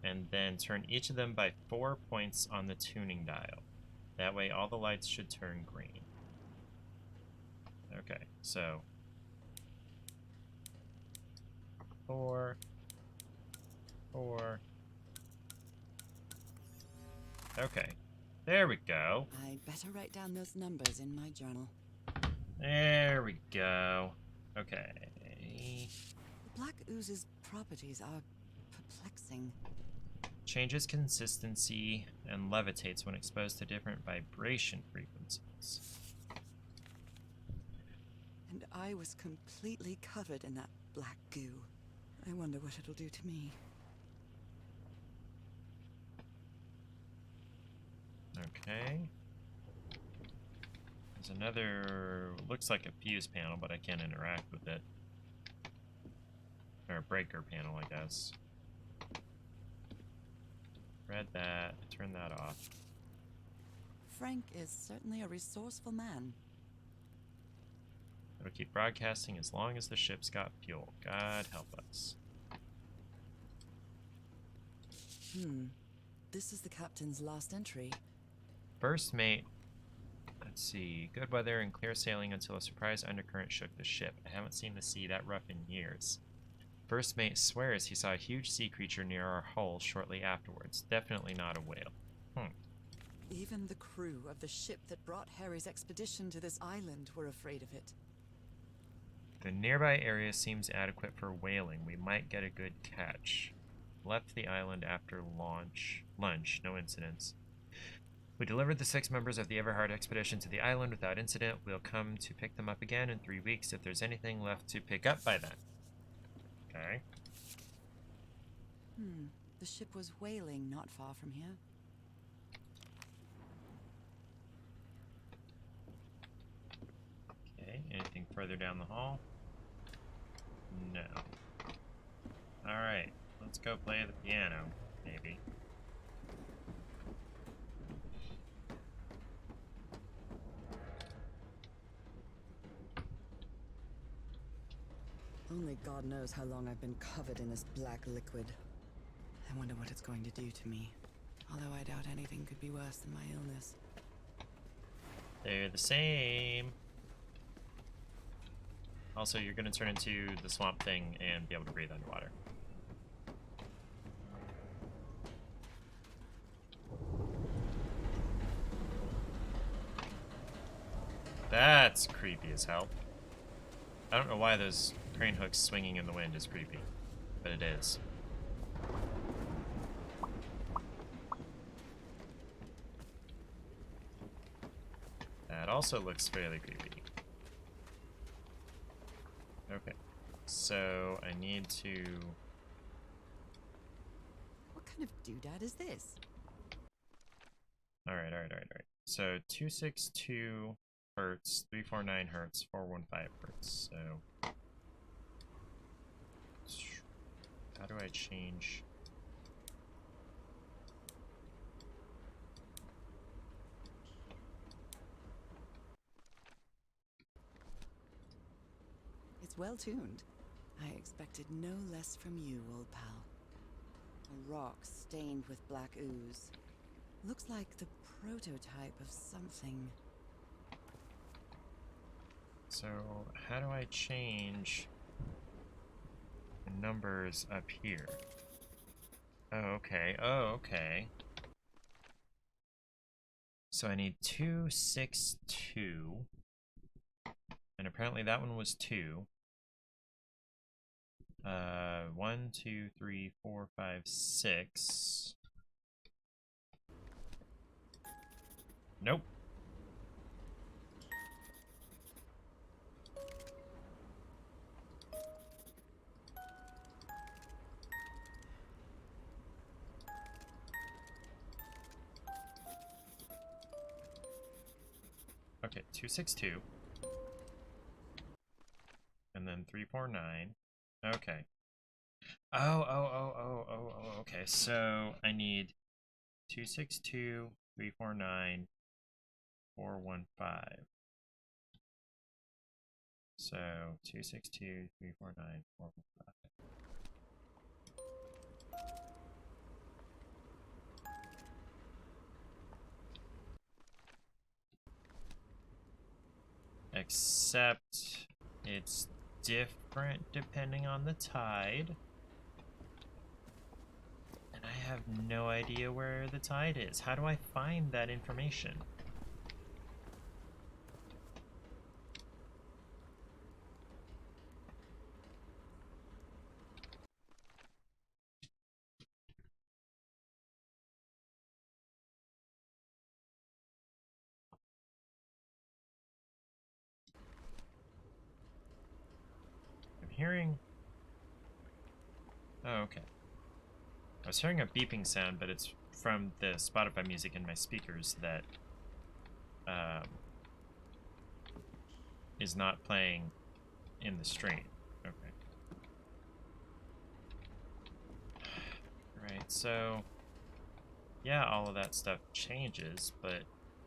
And then turn each of them by 4 points on the tuning dial. That way all the lights should turn green. Okay, so 4, 4. Okay, there we go. I'd better write down those numbers in my journal. There we go. Okay. The black ooze's properties are perplexing. Changes consistency and levitates when exposed to different vibration frequencies. And I was completely covered in that black goo. I wonder what it'll do to me. Okay. There's another, looks like a fuse panel, but I can't interact with it. Or a breaker panel, I guess. Read that, turn that off. Frank is certainly a resourceful man. It'll keep broadcasting as long as the ship's got fuel. God help us. This is the captain's last entry. First mate, let's see. Good weather and clear sailing until a surprise undercurrent shook the ship. I haven't seen the sea that rough in years. First mate swears he saw a huge sea creature near our hull shortly afterwards. Definitely not a whale. Even the crew of the ship that brought Harry's expedition to this island were afraid of it. The nearby area seems adequate for whaling. We might get a good catch. Left the island after lunch. No incidents. We delivered the 6 members of the Everhard expedition to the island without incident. We'll come to pick them up again in 3 weeks if there's anything left to pick up by then. Okay. The ship was whaling not far from here. Okay, anything further down the hall? No. Alright, let's go play the piano, maybe. Only God knows how long I've been covered in this black liquid. I wonder what it's going to do to me. Although I doubt anything could be worse than my illness. They're the same. Also, you're gonna turn into the swamp thing and be able to breathe underwater. That's creepy as hell. I don't know why those crane hooks swinging in the wind is creepy, but it is. That also looks fairly creepy. Okay, so I need to... What kind of doodad is this? Alright. So 262 hertz, 349 hertz, 415 hertz, so... How do I change? It's well tuned. I expected no less from you, old pal. A rock stained with black ooze. Looks like the prototype of something. So, how do I change the numbers up here? Oh, okay. So I need 262. And apparently that one was 2. 1, 2, 3, 4, 5, 6. Nope. Okay, 262. And then 349. Okay. Okay. So I need 262, 349, 415. So 262, 349, 415. Except it's different depending on the tide. And I have no idea where the tide is. How do I find that information? I'm hearing... Oh, okay. I was hearing a beeping sound, but it's from the Spotify music in my speakers that is not playing in the stream. Okay. Right, so yeah, all of that stuff changes, but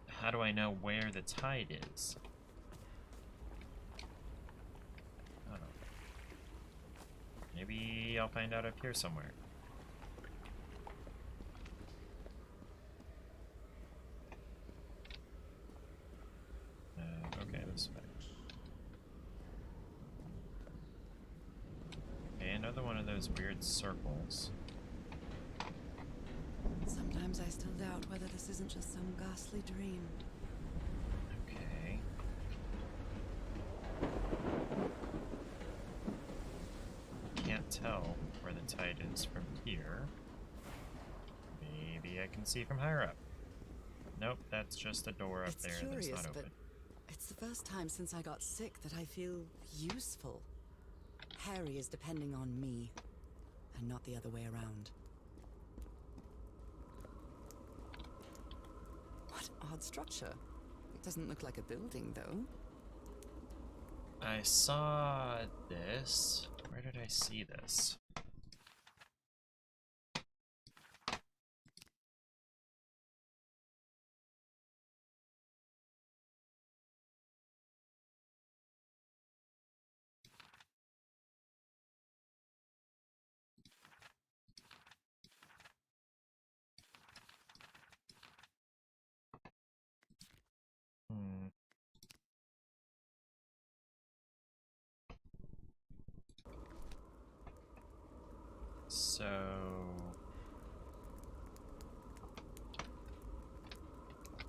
how do I know where the tide is? I don't know. Maybe I'll find out up here somewhere. Okay, this way. Okay, another one of those weird circles. Sometimes I still doubt whether this isn't just some ghastly dream. Okay. Can't tell where the tide is from here. Maybe I can see from higher up. Nope, that's just a door up there that's not open. It's the first time since I got sick that I feel useful. Harry is depending on me, and not the other way around. What odd structure. It doesn't look like a building, though. I saw this. Where did I see this?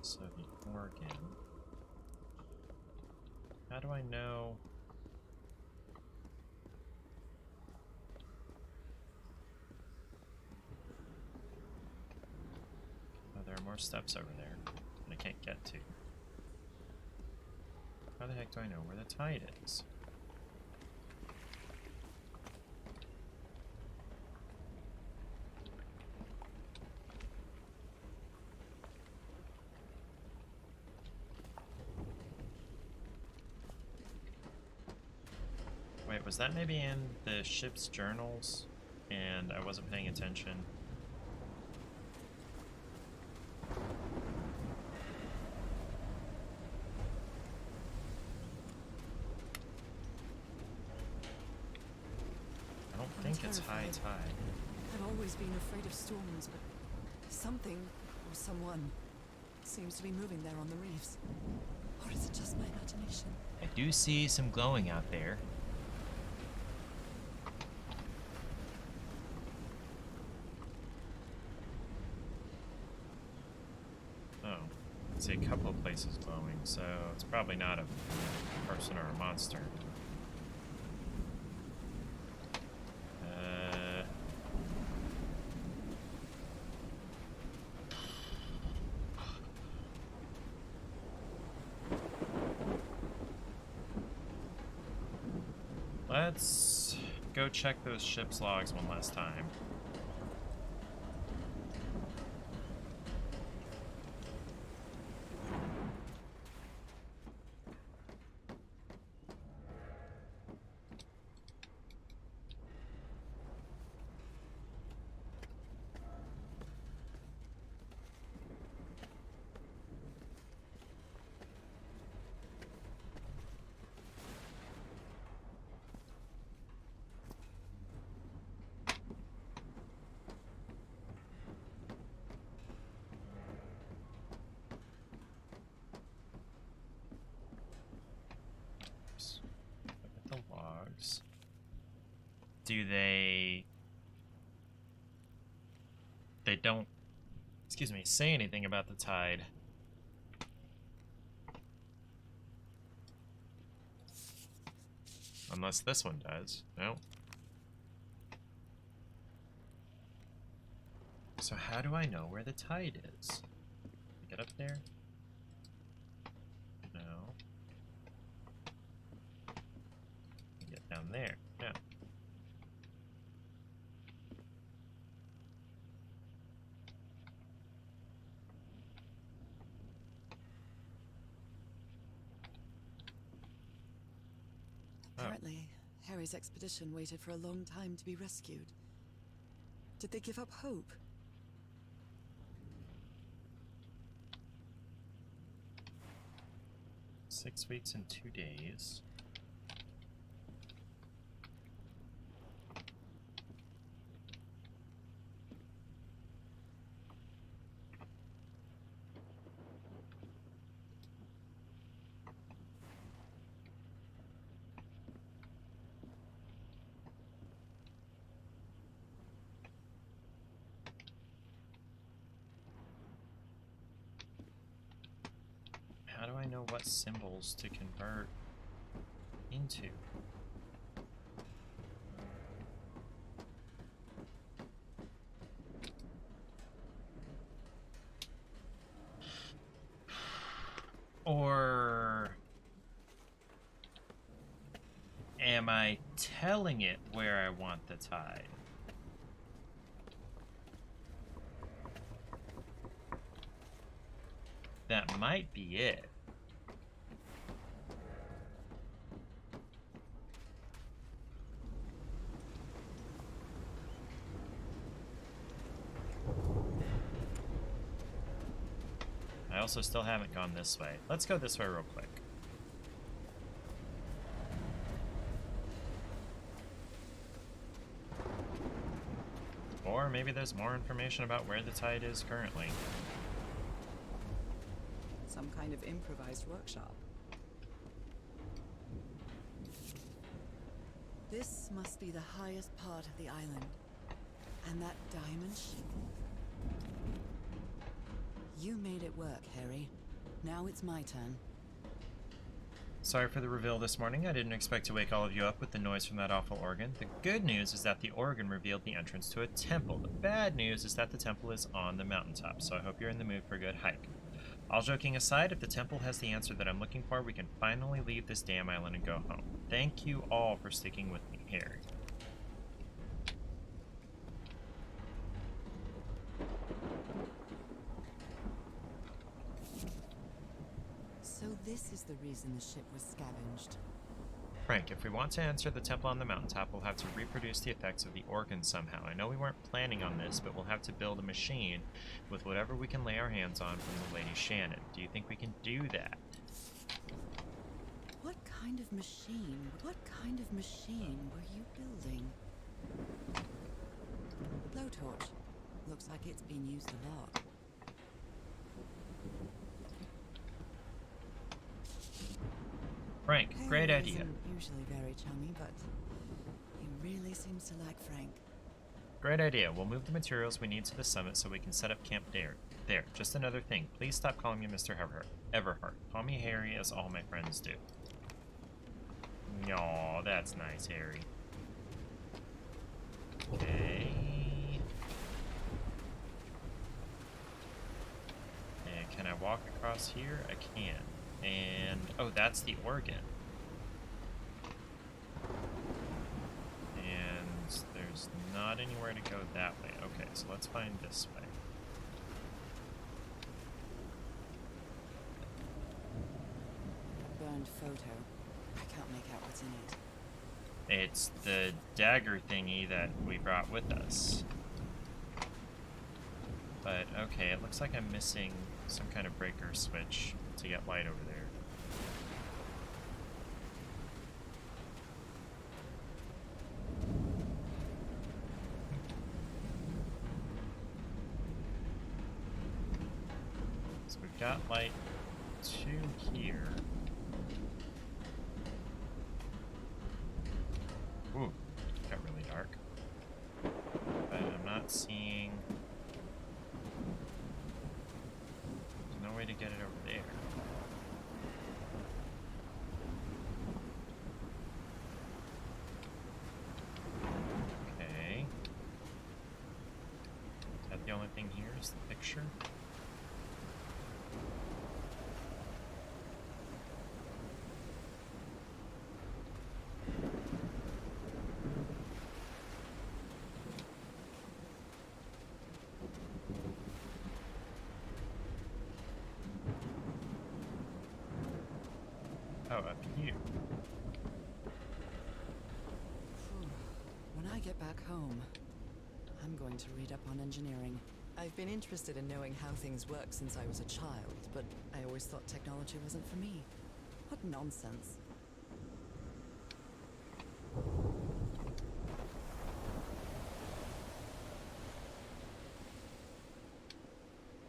So the organ. How do I know? Oh, there are more steps over there that I can't get to. How the heck do I know where the tide is? Wait, was that maybe in the ship's journals and I wasn't paying attention? I don't think it's high tide. I've always been afraid of storms, but something or someone seems to be moving there on the reefs. Or is it just my imagination? I do see some glowing out there. Oh, I see a couple of places glowing, so it's probably not a person or a monster. Let's go check those ship's logs one last time. do they don't, excuse me, say anything about the tide. Unless this one does. No. So how do I know where the tide is? Get up there? No. Get down there. No. Apparently, Harry's expedition waited for a long time to be rescued. Did they give up hope? Oh. 6 weeks and 2 days. How do I know what symbols to convert into? Or am I telling it where I want the tide? That might be it. I also still haven't gone this way. Let's go this way real quick. Or maybe there's more information about where the tide is currently. Some kind of improvised workshop. This must be the highest part of the island. And that diamond shape. You made it work, Harry. Now it's my turn. Sorry for the reveal this morning. I didn't expect to wake all of you up with the noise from that awful organ. The good news is that the organ revealed the entrance to a temple. The bad news is that the temple is on the mountaintop, so I hope you're in the mood for a good hike. All joking aside, if the temple has the answer that I'm looking for, we can finally leave this damn island and go home. Thank you all for sticking with me, Harry. So this is the reason the ship was scavenged. Frank, if we want to enter the temple on the mountaintop, we'll have to reproduce the effects of the organ somehow. I know we weren't planning on this, but we'll have to build a machine with whatever we can lay our hands on from the Lady Shannon. Do you think we can do that? What kind of machine? What kind of machine were you building? Blowtorch. Looks like it's been used a lot. Frank, great Harry idea. isn't usually very chummy, but he really seems to like Frank. Great idea. We'll move the materials we need to the summit so we can set up camp there. Just another thing. Please stop calling me Mr. Everhart. Call me Harry, as all my friends do. Aw, that's nice, Harry. Okay. And can I walk across here? I can. And, oh, that's the organ. And there's not anywhere to go that way. Okay, so let's find this way. Burned photo. I can't make out what's in it. It's the dagger thingy that we brought with us. But, okay, it looks like I'm missing some kind of breaker switch to get light over there. So we've got light to here. Ooh, got really dark. Close the picture. Oh, up here. When I get back home, I'm going to read up on engineering. I've been interested in knowing how things work since I was a child, but I always thought technology wasn't for me. What nonsense.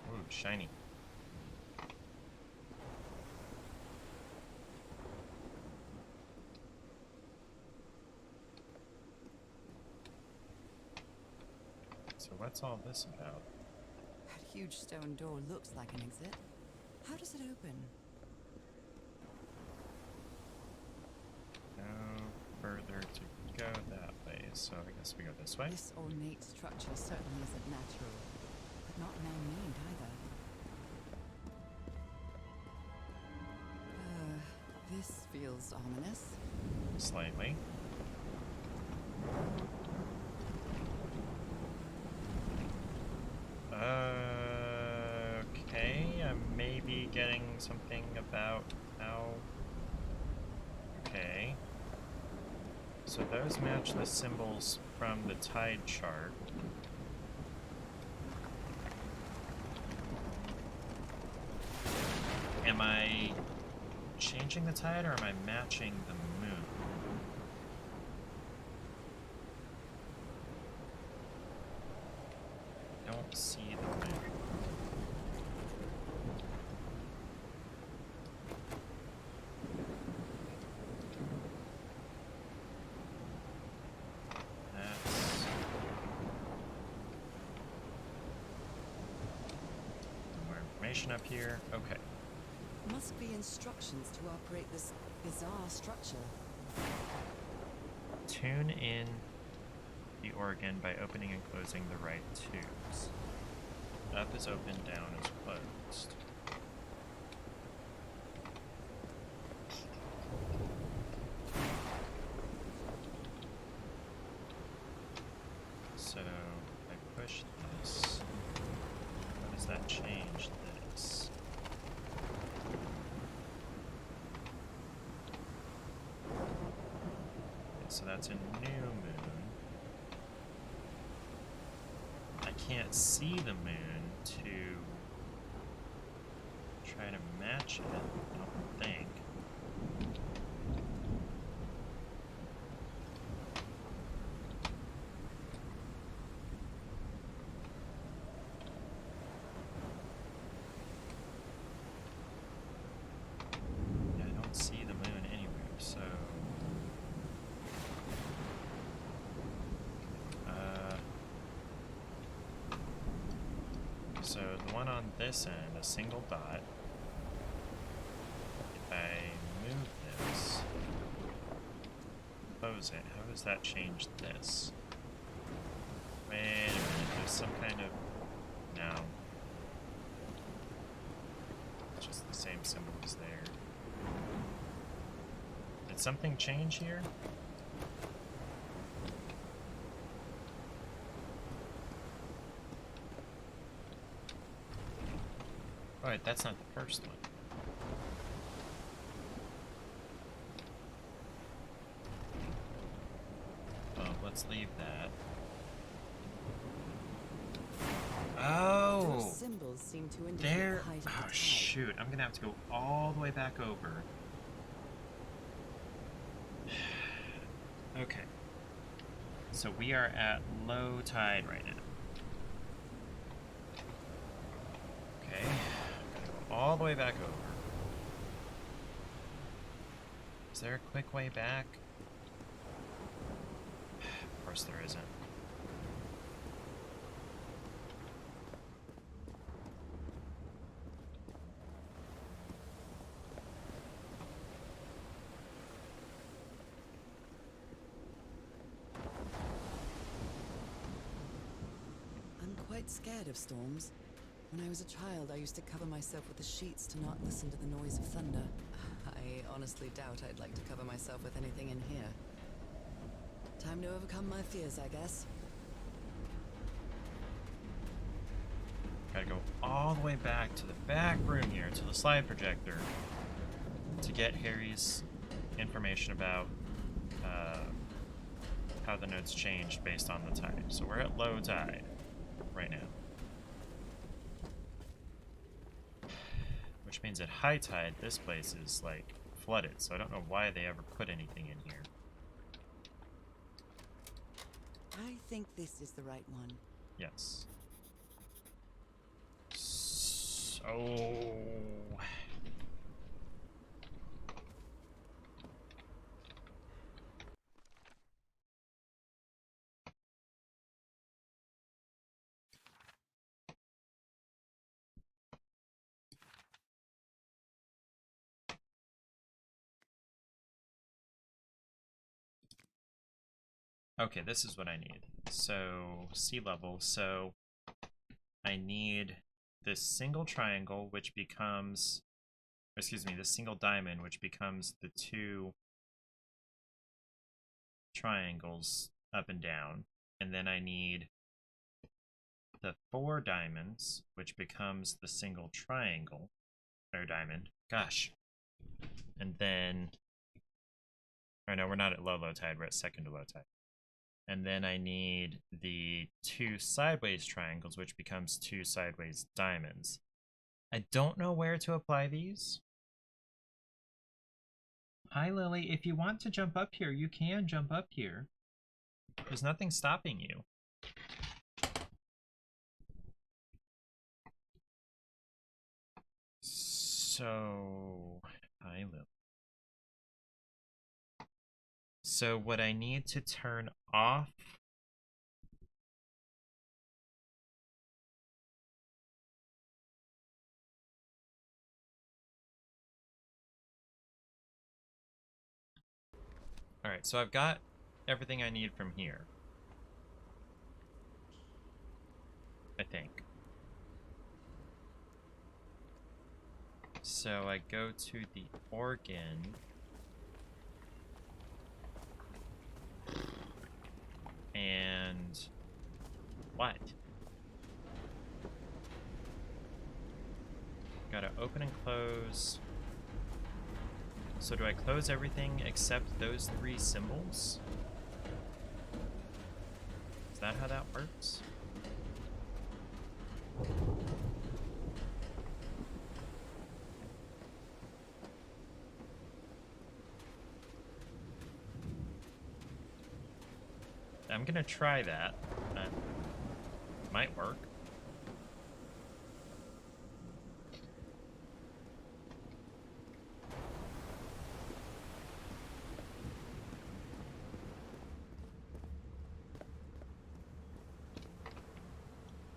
Ooh, shiny. So what's all this about? That huge stone door looks like an exit. How does it open? No further to go that way, so I guess we go this way. This ornate structure certainly isn't natural, but not man-made either. This feels ominous. Slightly. Okay, I may be getting something about how... Okay. So those match the symbols from the tide chart. Am I changing the tide or am I matching the moon? Don't see the moon. That's... more information up here. Okay. Must be instructions to operate this bizarre structure. Tune in the organ by opening and closing the right tubes. Up is open, down is closed. So, if I push this, how does that change this? Okay, so that's a new moon. I can't see the moon to try to match it, I don't think. Yeah, I don't see the moon anywhere, so... So the one on this end, a single dot. If I move this, close it, how does that change this? Wait a minute, there's some kind of... No. It's just the same symbol as there. Did something change here? Alright, that's not the first one. Well, let's leave that. Oh! Those symbols seem to indicate There. the height of the Oh, tide. shoot. I'm gonna have to go all the way back over. Okay. So we are at low tide right now. Okay. Gotta go all the way back over. Is there a quick way back? Of course there isn't. I'm quite scared of storms. When I was a child, I used to cover myself with the sheets to not listen to the noise of thunder. I honestly doubt I'd like to cover myself with anything in here. Time to overcome my fears, I guess. Gotta go all the way back to the back room here, to the slide projector, to get Harry's information about how the notes changed based on the tide. So we're at low tide right now. Which means at high tide, this place is, like, flooded. So I don't know why they ever put anything in here. I think this is the right one. Yes. So... Okay, this is what I need. So, sea level. So, I need this single triangle, which becomes... Excuse me, this single diamond, which becomes the two triangles up and down. And then I need the 4 diamonds, which becomes the single triangle. Or diamond. Gosh. And then... Oh no, we're not at low tide, we're at second to low tide. And then I need the 2 sideways triangles, which becomes 2 sideways diamonds. I don't know where to apply these. Hi, Lily. If you want to jump up here, you can jump up here. There's nothing stopping you. So... Hi, Lily. So what I need to turn off Alright, so I've got everything I need from here. I think. So I go to the organ. And what? Gotta open and close. So do I close everything except those 3 symbols? Is that how that works? I'm gonna try that. That might work.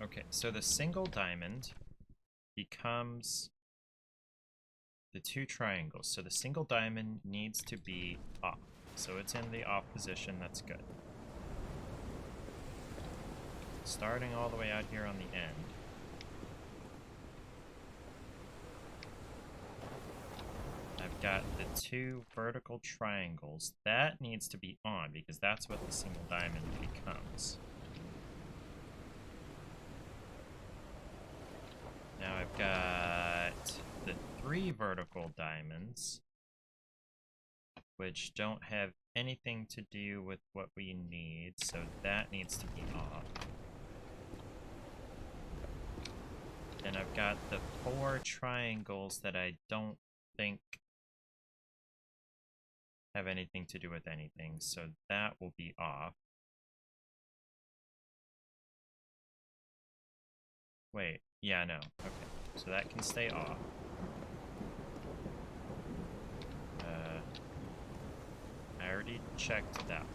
Okay, so the single diamond becomes the 2 triangles. So the single diamond needs to be off. So it's in the off position, that's good. Starting all the way out here on the end. I've got the 2 vertical triangles. That needs to be on because that's what the single diamond becomes. Now I've got the 3 vertical diamonds, which don't have anything to do with what we need, so that needs to be off. Then I've got the 4 triangles that I don't think have anything to do with anything, so that will be off. Wait, yeah, no, okay, so that can stay off. I already checked that one.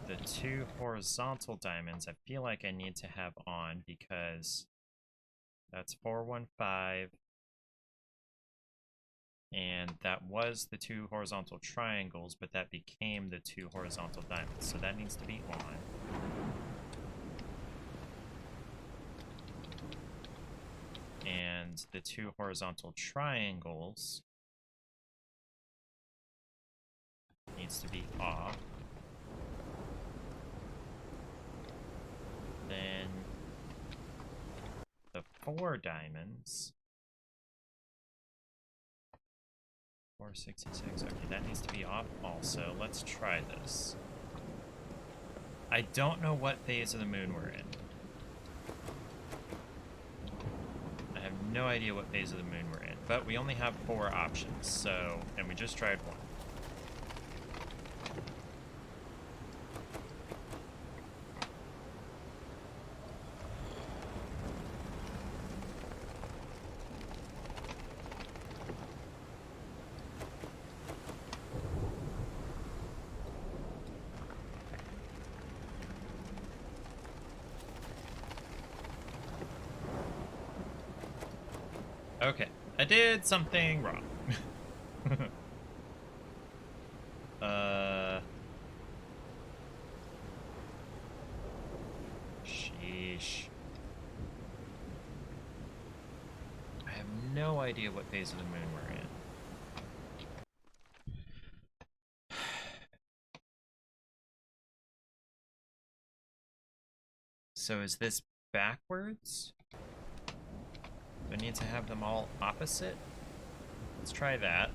The 2 horizontal diamonds I feel like I need to have on because that's 415 and that was the 2 horizontal triangles, but that became the 2 horizontal diamonds, so that needs to be on. and the 2 horizontal triangles needs to be off. Then the 4 diamonds. 466. Okay, that needs to be off also. Let's try this. I don't know what phase of the moon we're in. I have no idea what phase of the moon we're in, but we only have 4 options, so, and we just tried 1. Okay, I did something wrong. Sheesh. I have no idea what phase of the moon we're in. So is this backwards? Do I need to have them all opposite? Let's try that.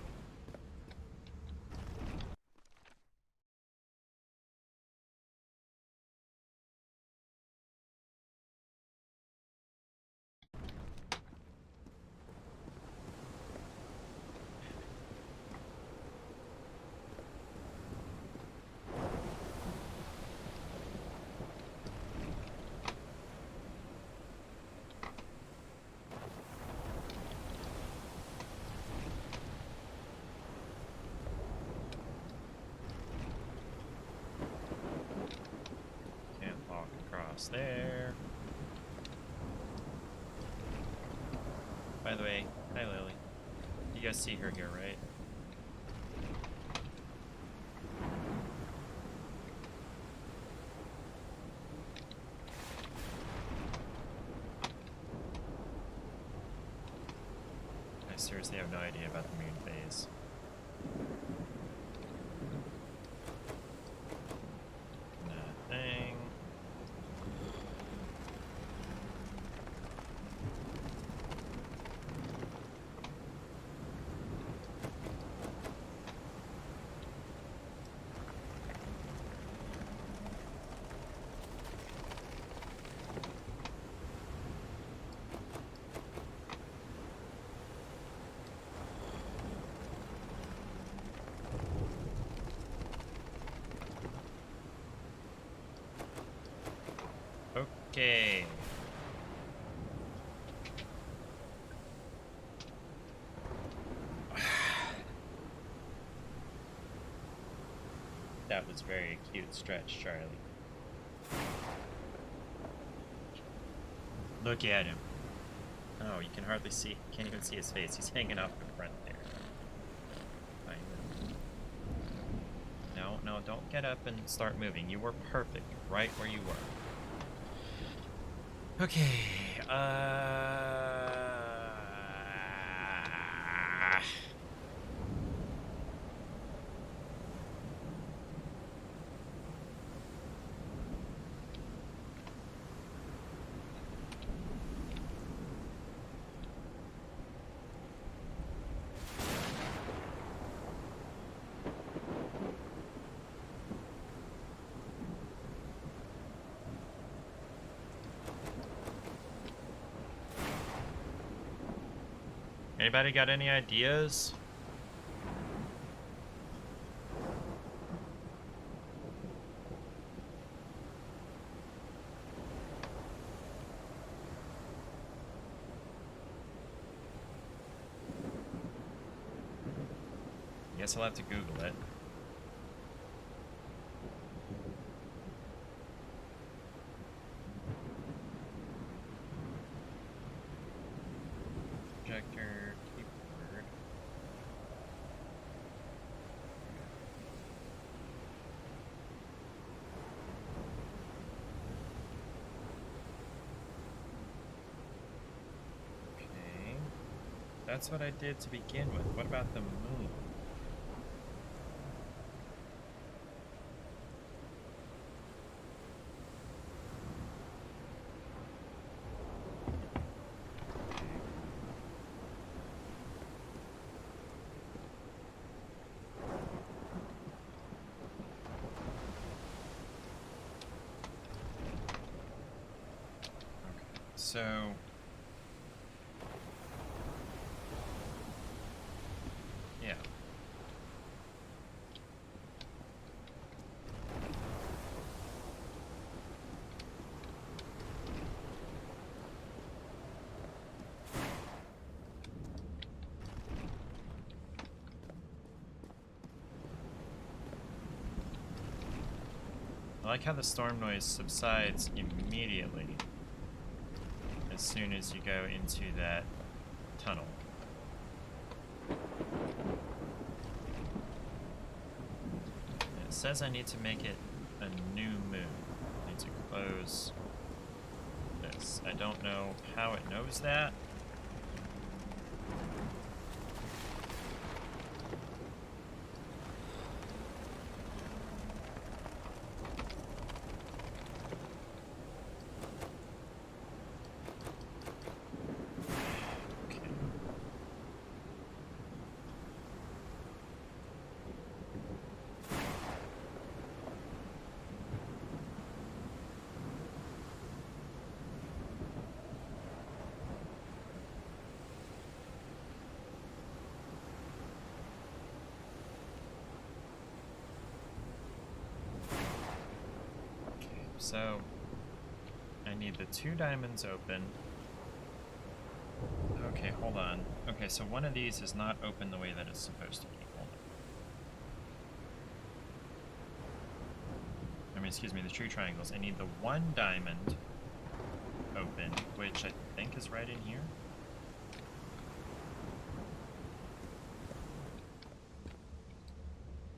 There. By the way, hi Lily. You guys see her here, right? I seriously have no idea about the moon phase. Nothing. Okay. That was very cute stretch, Charlie. Look at him. Oh, you can hardly see, can't even see his face. He's hanging off the front there. Fine. No, no, don't get up and start moving. You were perfect, right where you were. Okay, anybody got any ideas? Guess I'll have to Google it. Projector, keyboard. Okay. That's what I did to begin with. What about the moon? So yeah. I like how the storm noise subsides immediately as soon as you go into that tunnel. It says I need to make it a new moon. I need to close this. I don't know how it knows that. So, I need the 2 diamonds open. Okay, hold on. Okay, so one of these is not open the way that it's supposed to be. Hold on. I mean, excuse me, the true triangles. I need the 1 diamond open, which I think is right in here.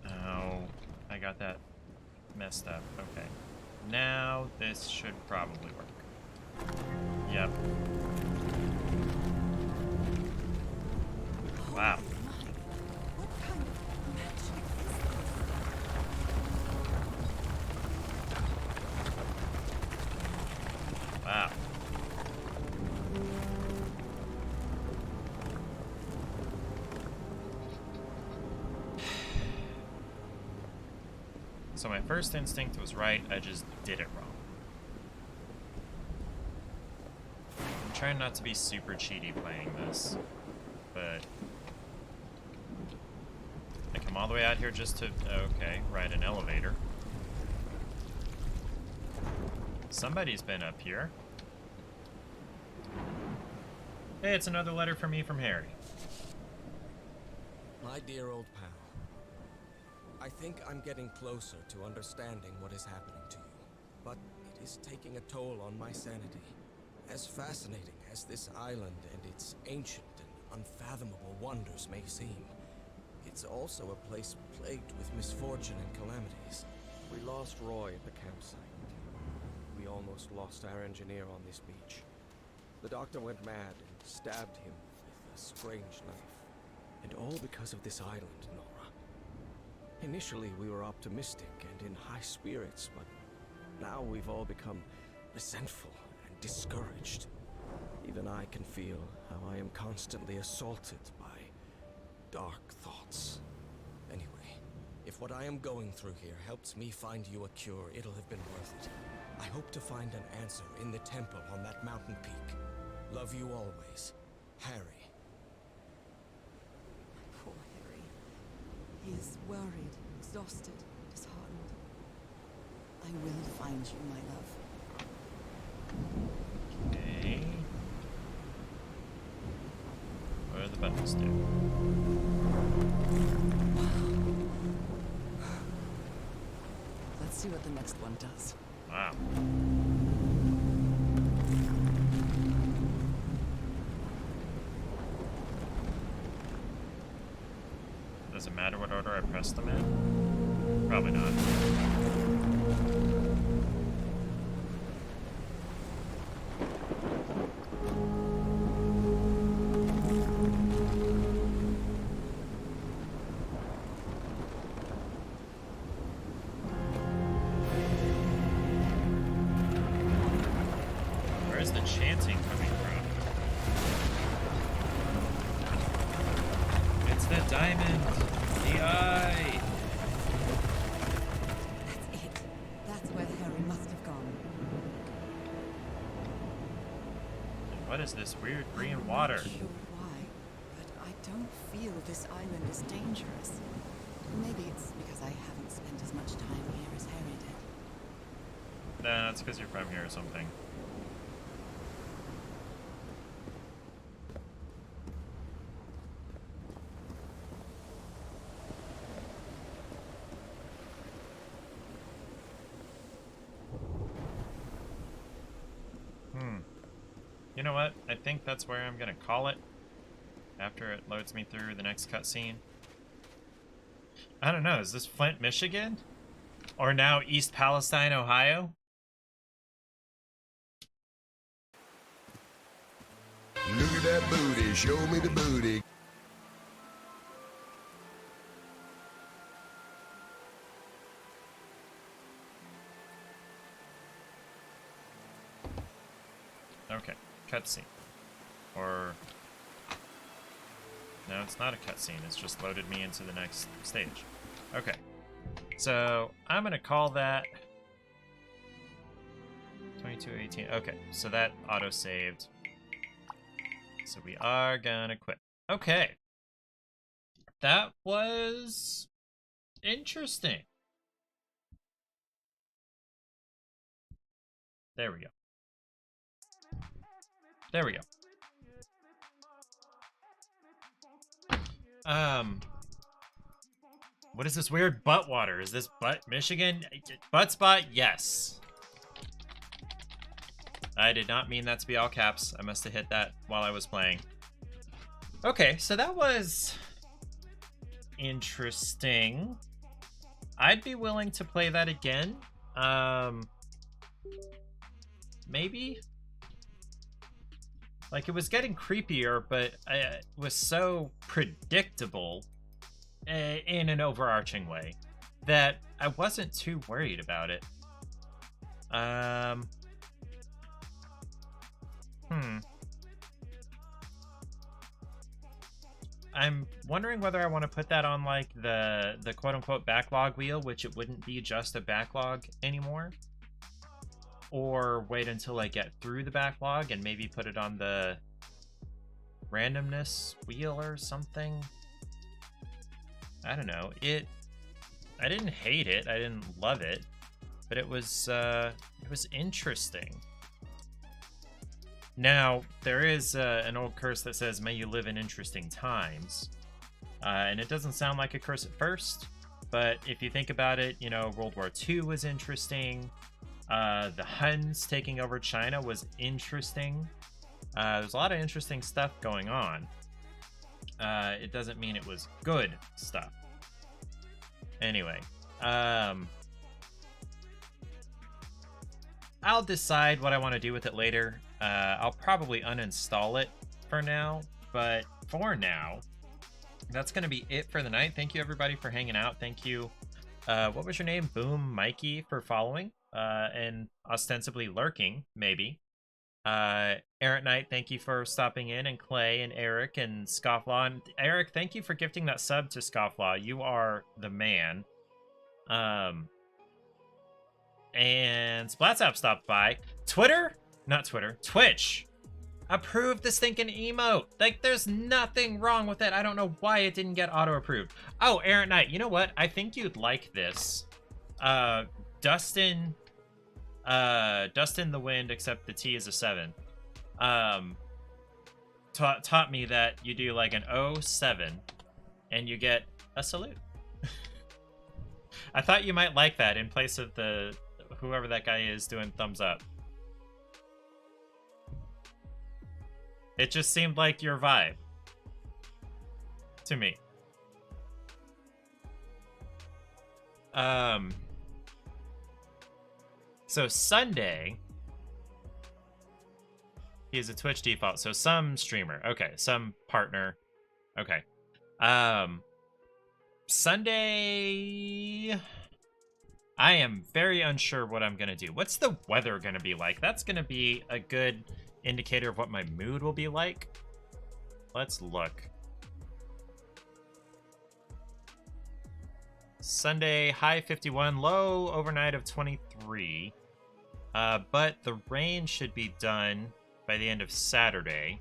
Oh, I got that messed up. Okay. Now this should probably work. Yep. Wow. Wow. So my first instinct was right, I just did it wrong. I'm trying not to be super cheaty playing this, but I come all the way out here just to, okay, ride an elevator. Somebody's been up here. Hey, it's another letter from me from Harry. My dear old pal, I think I'm getting closer to understanding what is happening to you, but it is taking a toll on my sanity. As fascinating as this island and its ancient and unfathomable wonders may seem, it's also a place plagued with misfortune and calamities. We lost Roy at the campsite. We almost lost our engineer on this beach. The doctor went mad and stabbed him with a strange knife. And all because of this island, Nora. Initially, we were optimistic and in high spirits, but now we've all become resentful and discouraged. Even I can feel how I am constantly assaulted by dark thoughts. Anyway, if what I am going through here helps me find you a cure, it'll have been worth it. I hope to find an answer in the temple on that mountain peak. Love you always, Harry. Poor Harry. He is worried, exhausted, disheartened. I will find you, my love. Okay. What do the buttons do? Let's see what the next one does. Wow. Does it matter what order I press them in? Probably not. chanting coming from? It's the diamond! The eye! That's it. That's where Harry must have gone. And what is this weird green water? I'm not sure why, but I don't feel this island is dangerous. Maybe it's because I haven't spent as much time here as Harry did. Nah, it's because you're from here or something. You know what? I think that's where I'm gonna call it after it loads me through the next cutscene. I don't know, is this Flint, Michigan? Or now East Palestine, Ohio? Look at that booty, show me the booty. Okay, cutscene. Or... no, it's not a cutscene, it's just loaded me into the next stage. Okay. So, I'm gonna call that... 2218. Okay, so that auto-saved. So we are gonna quit. Okay. That was... interesting. There we go. There we go. What is this weird butt water? Is this butt Michigan? Butt spot? Yes. I did not mean that to be all caps. I must have hit that while I was playing. Okay, so that was interesting. I'd be willing to play that again. Maybe? Like, it was getting creepier, but it was so predictable in an overarching way that I wasn't too worried about it. I'm wondering whether I want to put that on, like, the quote-unquote backlog wheel, which it wouldn't be just a backlog anymore. Or wait until I get through the backlog and maybe put it on the randomness wheel or something. I don't know. I didn't hate it. I didn't love it, but it was interesting. Now, there is an old curse that says, "May you live in interesting times." And it doesn't sound like a curse at first, but if you think about it, you know, World War II was interesting. The Huns taking over China was interesting. There's a lot of interesting stuff going on. It doesn't mean it was good stuff. Anyway, I'll decide what I want to do with it later. I'll probably uninstall it for now, but for now, that's going to be it for the night. Thank you, everybody, for hanging out. Thank you. What was your name? Boom Mikey for following. And ostensibly lurking, maybe. Errant Knight, thank you for stopping in, and Clay, and Eric, and Scofflaw. And Eric, thank you for gifting that sub to Scofflaw. You are the man. And Splatsap stopped by. Twitch approved the stinking emote. Like, there's nothing wrong with it. I don't know why it didn't get auto-approved. Oh, Errant Knight, you know what? I think you'd like this. Dustin the Wind, except the T is a 7, taught me that you do like an 07 and you get a salute. I thought you might like that in place of the whoever that guy is doing thumbs up. It just seemed like your vibe to me. So Sunday, he's a Twitch default, so some streamer. Okay, some partner. Okay. Sunday, I am very unsure what I'm gonna do. What's the weather gonna be like? That's gonna be a good indicator of what my mood will be like. Let's look. Sunday, high 51, low overnight of 23. But the rain should be done by the end of Saturday.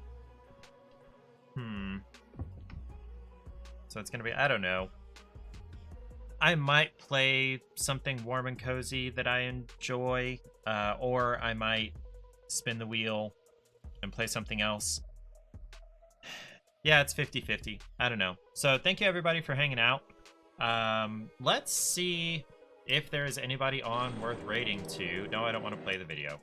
So it's gonna be, I don't know. I might play something warm and cozy that I enjoy, or I might spin the wheel and play something else. Yeah, it's 50-50. I don't know. So thank you everybody for hanging out. Let's see if there is anybody on worth raiding to. No, I don't want to play the video.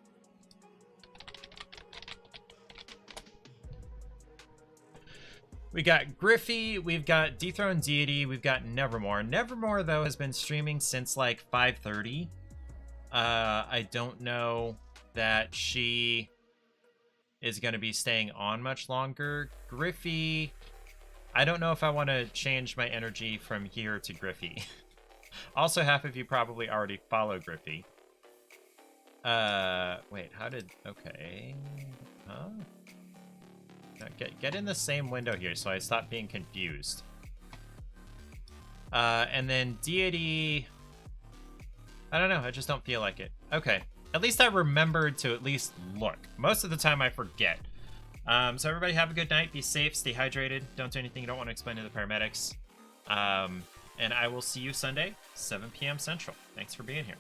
We got Griffey, we've got Dethroned Deity, we've got Nevermore. Nevermore, though, has been streaming since, like, 5:30. I don't know that she is going to be staying on much longer. Griffey, I don't know if I want to change my energy from here to Griffey. Also, half of you probably already follow Griffey. Wait, how did... Okay. Huh? Get in the same window here so I stop being confused. And then Deity... I don't know, I just don't feel like it. Okay, at least I remembered to at least look. Most of the time I forget. So everybody have a good night, be safe, stay hydrated, don't do anything you don't want to explain to the paramedics. And I will see you Sunday, 7 p.m. Central. Thanks for being here.